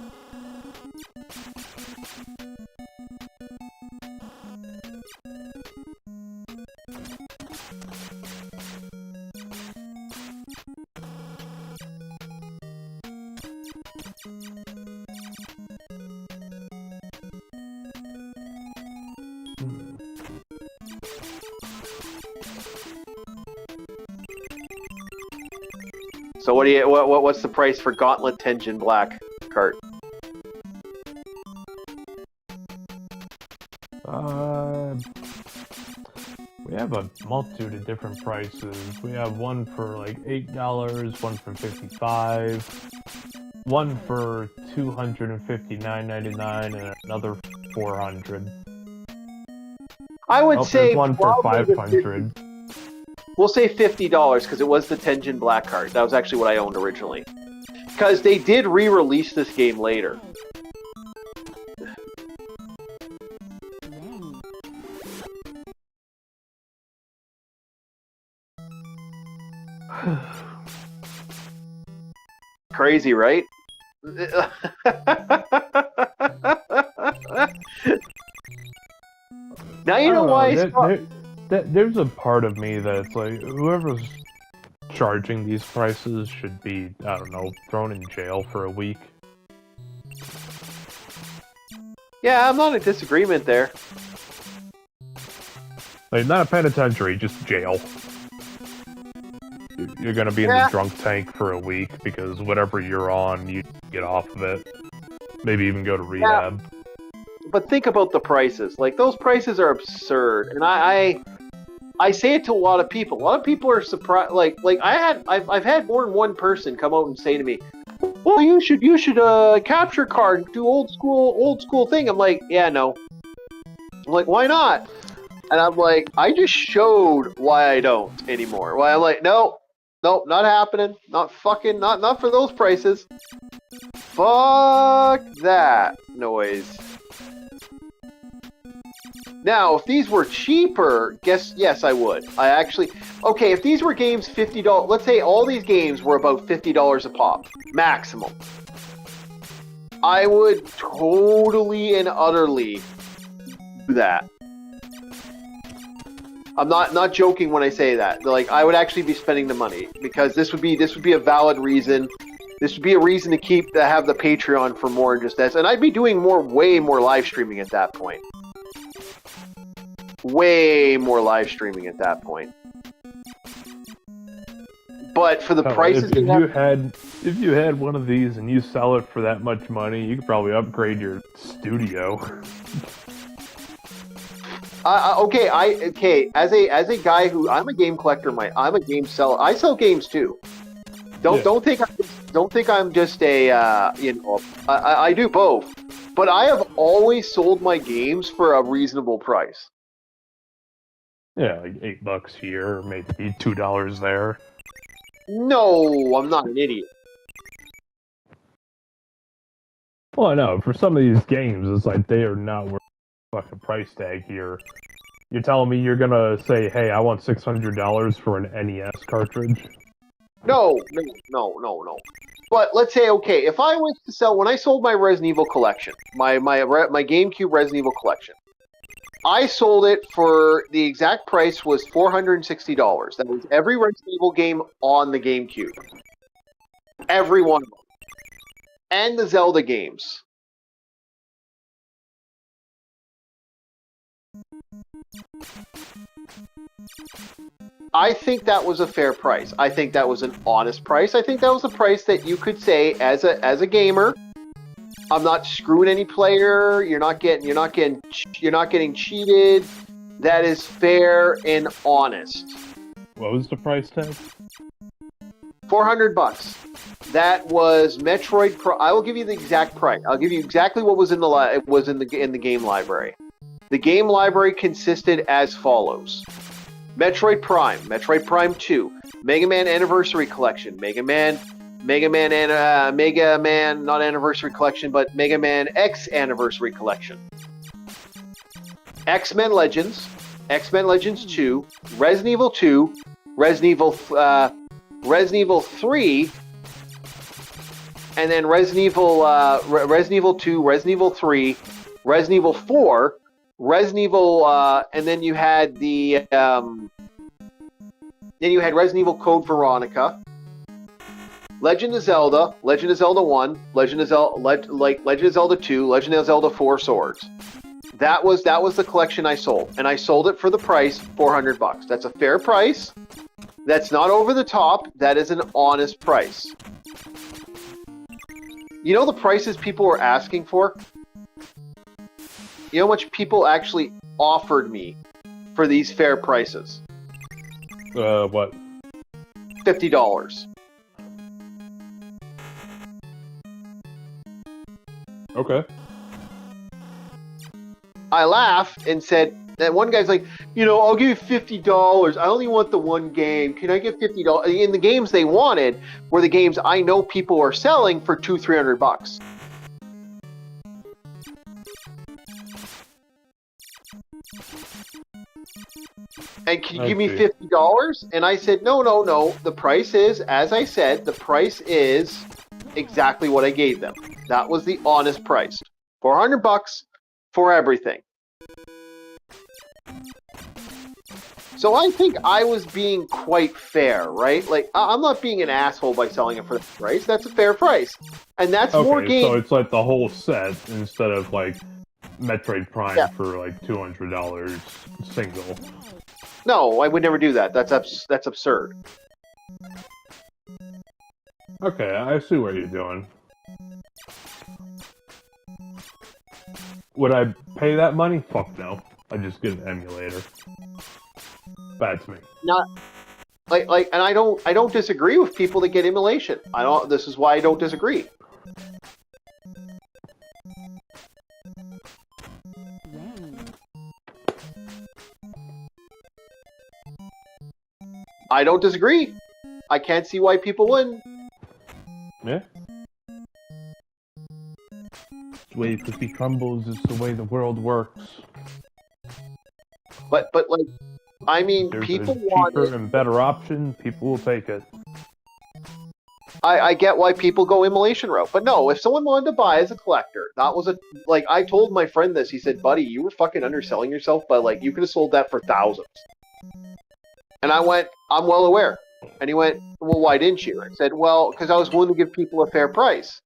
So what's the price for Gauntlet Tenjin Black Cart? We have a multitude of different prices. We have one for like $8, one for $55, one for $259.99, and another $400. I would say there's one for $500. We'll say $50 because it was the Tenjin Black Cart. That was actually what I owned originally. Because they did re-release this game later. Crazy, right? Now you know why there's a part of me that's like, whoever's charging these prices should be, I don't know, thrown in jail for a week. Yeah, I'm not in disagreement there. Like, not a penitentiary, just jail. You're gonna be in the drunk tank for a week because whatever you're on, you get off of it. Maybe even go to rehab. Yeah. But think about the prices. Like, those prices are absurd. And I say it to a lot of people. A lot of people are surprised. Like I've had more than one person come out and say to me, "Well, you should capture card, do old school thing." I'm like, "Yeah, no." I'm like, "Why not?" And I'm like, "I just showed why I don't anymore." Why I'm like, "No, not happening. Not for those prices. Fuck that noise." Now, if these were cheaper, yes, I would. Okay, if these were games $50, let's say all these games were about $50 a pop, maximum. I would totally and utterly do that. I'm not joking when I say that. Like, I would actually be spending the money because this would be a valid reason. This would be a reason to have the Patreon for more than just this, and I'd be doing way more live streaming at that point. Way more live streaming at that point. But for the Hell, prices if they have, you had one of these and you sell it for that much money, you could probably upgrade your studio. okay. As a guy who I'm a game collector, I'm a game seller. I sell games too. Don't think I'm just a I do both, but I have always sold my games for a reasonable price. Yeah, like $8 here, maybe $2 there. No, I'm not an idiot. Well, I know, for some of these games, it's like they are not worth a fucking price tag here. You're telling me you're gonna say, hey, I want $600 for an NES cartridge? No. But let's say, okay, if I was to sell, when I sold my Resident Evil collection, my GameCube Resident Evil collection, I sold it for the exact price was $460. That was every Resident Evil game on the GameCube. Every one of them. And the Zelda games. I think that was a fair price. I think that was an honest price. I think that was a price that you could say as a gamer, I'm not screwing any player. You're not getting cheated. That is fair and honest. What was the price tag? $400. That was Metroid Pro. I will give you the exact price. I'll give you exactly what was in the game library. The game library consisted as follows: Metroid Prime, Metroid Prime 2, Mega Man Anniversary Collection, Mega Man not Anniversary Collection, but Mega Man X Anniversary Collection, X-Men Legends 2, Resident Evil 2, Resident Evil 3, and then Resident Evil 2, Resident Evil 3, Resident Evil 4, Resident Evil, and then you had Resident Evil Code Veronica, Legend of Zelda 1, Legend of Zelda 2, Legend of Zelda 4 Swords. That was the collection I sold, and I sold it for the price $400. That's a fair price. That's not over the top. That is an honest price. You know the prices people were asking for? You know how much people actually offered me for these fair prices? What? $50. Okay. I laughed and said, that one guy's like, I'll give you $50. I only want the one game. Can I get $50? And the games they wanted were the games I know people are selling for $200-$300. And can you give me $50? And I said, no. The price is, as I said, the price is exactly what I gave them. That was the honest price. $400 for everything. So I think I was being quite fair, right? Like, I'm not being an asshole by selling it for that price. That's a fair price. And that's more games. So it's like the whole set instead of like Metroid Prime for like $200 single. No, I would never do that. That's absurd. Okay, I see what you're doing. Would I pay that money? Fuck no. I just get an emulator. That's me. Not and I don't disagree with people that get emulation. This is why I don't disagree. I don't disagree. I can't see why people wouldn't. Yeah. The way cookie crumbles is the way the world works. But like, I mean, There's people a want cheaper and better option. People will take it. I get why people go immolation route, but no, if someone wanted to buy as a collector, that was I told my friend this. He said, "Buddy, you were fucking underselling yourself, but like you could have sold that for thousands." And I went, "I'm well aware." And he went, "Well, why didn't you?" I said, "Well, because I was willing to give people a fair price."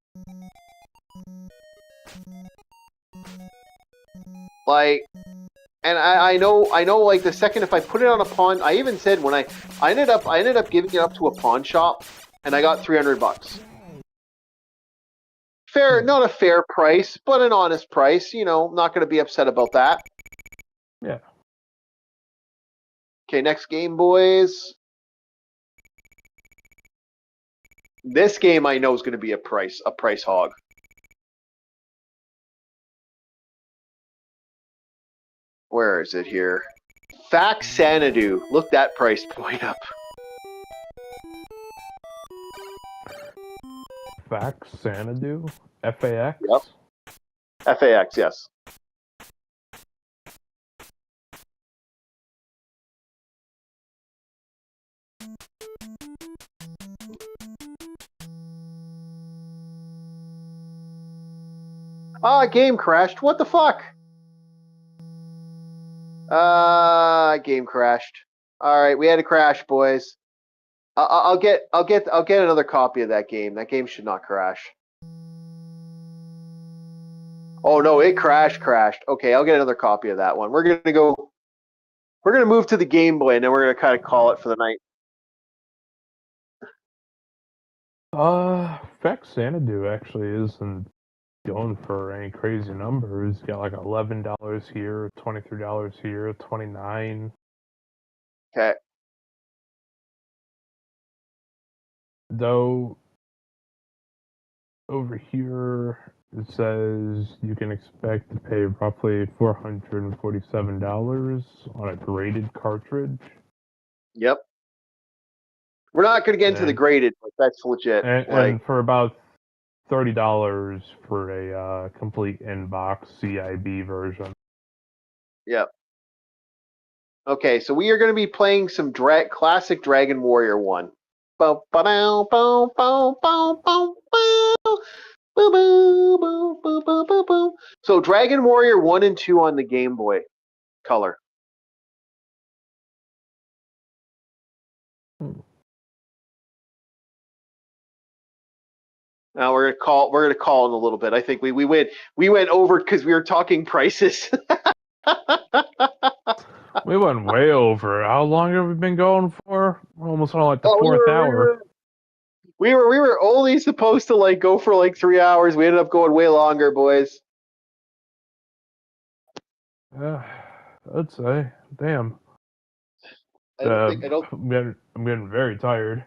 Like, And I know, like the second if I put it on a pawn, I even said when I ended up giving it up to a pawn shop, and I got $300. Fair, not a fair price, but an honest price. Not going to be upset about that. Yeah. Okay, next game, boys. This game I know is going to be a price hog. Where is it here? Fax Xanadu. Look that price point up. Fax Xanadu? FAX? Yep. FAX, yes. Game crashed. What the fuck? Game crashed. All right, we had a crash, boys. I'll get another copy of that game. That game should not crash. Oh no, it crashed. Okay, I'll get another copy of that one. We're gonna move to the Game Boy, and then we're gonna kind of call it for the night. Fax Xanadu actually isn't going for any crazy numbers. Got like $11 here, $23 here, $29. Okay. Though over here it says you can expect to pay roughly $447 on a graded cartridge. Yep. We're not going to get into the graded, but that's legit. And for about $30 for a complete inbox CIB version. Yep. Okay, so we are going to be playing some classic Dragon Warrior 1. So Dragon Warrior 1 and 2 on the Game Boy Color. Now we're gonna call in a little bit. I think we went over because we were talking prices. We went way over. How long have we been going for? We're almost on like the fourth hour. We were only supposed to go for 3 hours. We ended up going way longer, boys. I'd say. Damn. I'm getting very tired.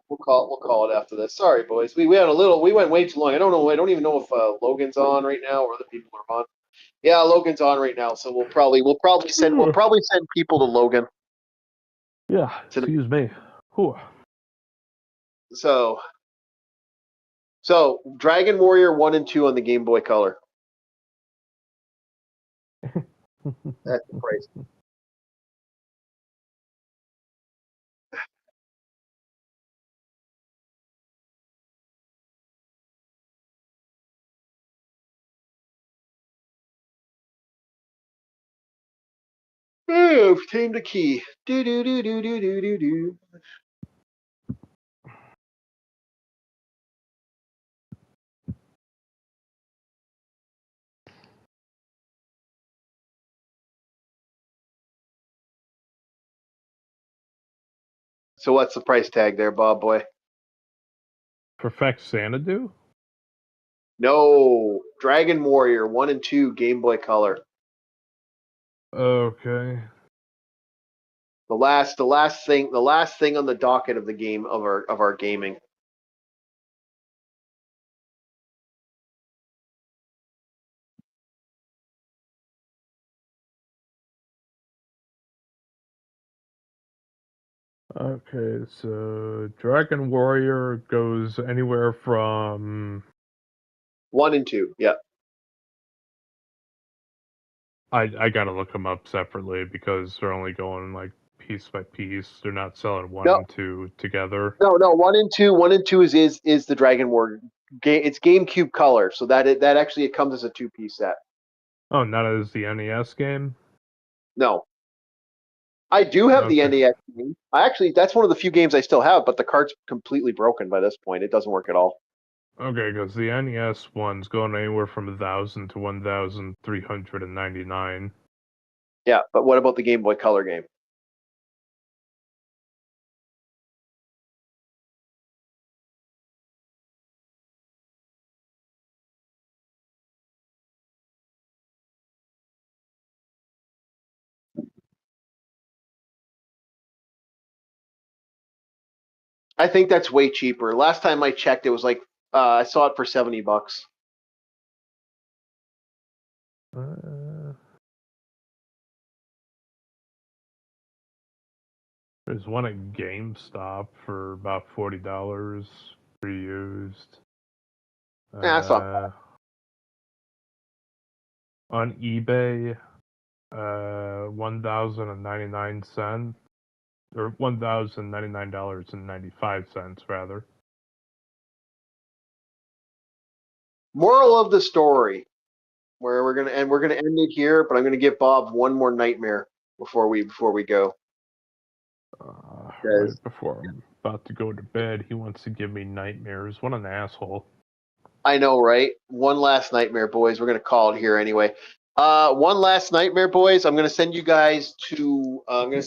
We'll call it after this. Sorry, boys. We went way too long. I don't even know if Logan's on right now or other people are on. Yeah, Logan's on right now, so we'll probably send people to Logan. Yeah, excuse me. Whew. So Dragon Warrior 1 and 2 on the Game Boy Color. That's the price. Obtained a key. Do do do do do do do do. So what's the price tag there, Bob boy? Perfect Xanadu? No, Dragon Warrior 1 and 2 Game Boy Color. Okay. The last thing on the docket of the game of our gaming. Okay, so Dragon Warrior goes anywhere from 1 and 2, yeah. I gotta look them up separately because they're only going piece by piece. They're not selling 1 and 2 together. No, 1 and 2 is the Dragon Warrior game. It's GameCube Color, so that actually it comes as a 2-piece set. Oh, not as the NES game? No. I do have the NES game. That's one of the few games I still have, but the cart's completely broken by this point. It doesn't work at all. Okay, because the NES one's going anywhere from 1,000 to 1,399. Yeah, but what about the Game Boy Color game? I think that's way cheaper. Last time I checked, it was like I saw it for $70. There's one at GameStop for about $40 reused. Yeah, that's not bad. On eBay, 1,099 or $1,099.95 rather. Moral of the story, where we're gonna end it here, but I'm gonna give Bob one more nightmare before we go. Right before I'm about to go to bed, he wants to give me nightmares. What an asshole. I know, right? One last nightmare, boys. We're gonna call it here anyway. One last nightmare, boys. I'm gonna send you guys to open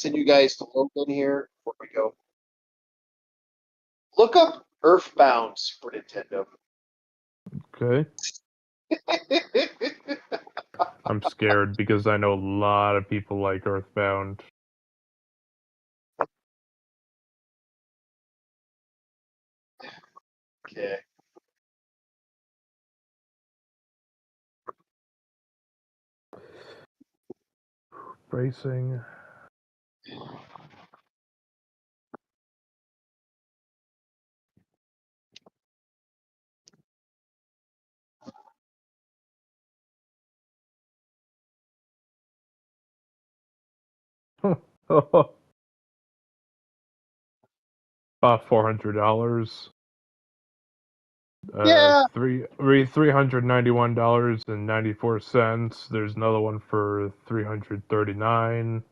here before we go. Look up Earthbound Super Nintendo. Okay. I'm scared because I know a lot of people like Earthbound. Okay. Bracing. About $400. Yeah. $391.94. There's another one for $339.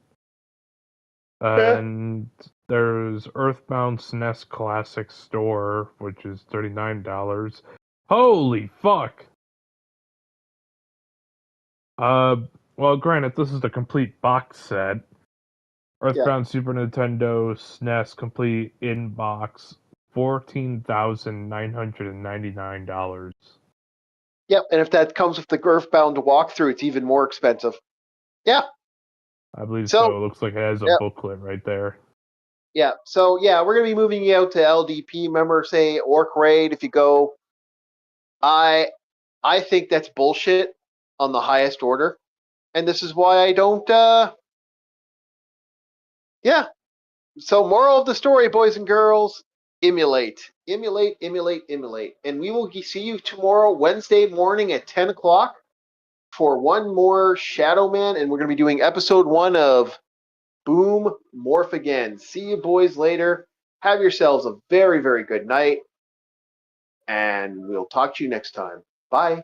And there's Earthbound SNES Classic Store, which is $39. Holy fuck! Well, granted, this is the complete box set. Earthbound Super Nintendo SNES complete in box, $14,999. Yep. And if that comes with the Earthbound walkthrough, it's even more expensive. Yeah. I believe So so. It looks like it has a booklet right there. Yeah. So yeah, we're gonna be moving you out to LDP. Remember, say Orc Raid if you go. I think that's bullshit on the highest order, and this is why I don't. Yeah. So moral of the story, boys and girls: emulate, emulate, emulate, emulate, and we will see you tomorrow, Wednesday morning at 10 o'clock, for one more Shadow Man, and we're gonna be doing episode 1 of Boom Morph Again. See you, boys, later. Have yourselves a very, very good night. And we'll talk to you next time. Bye.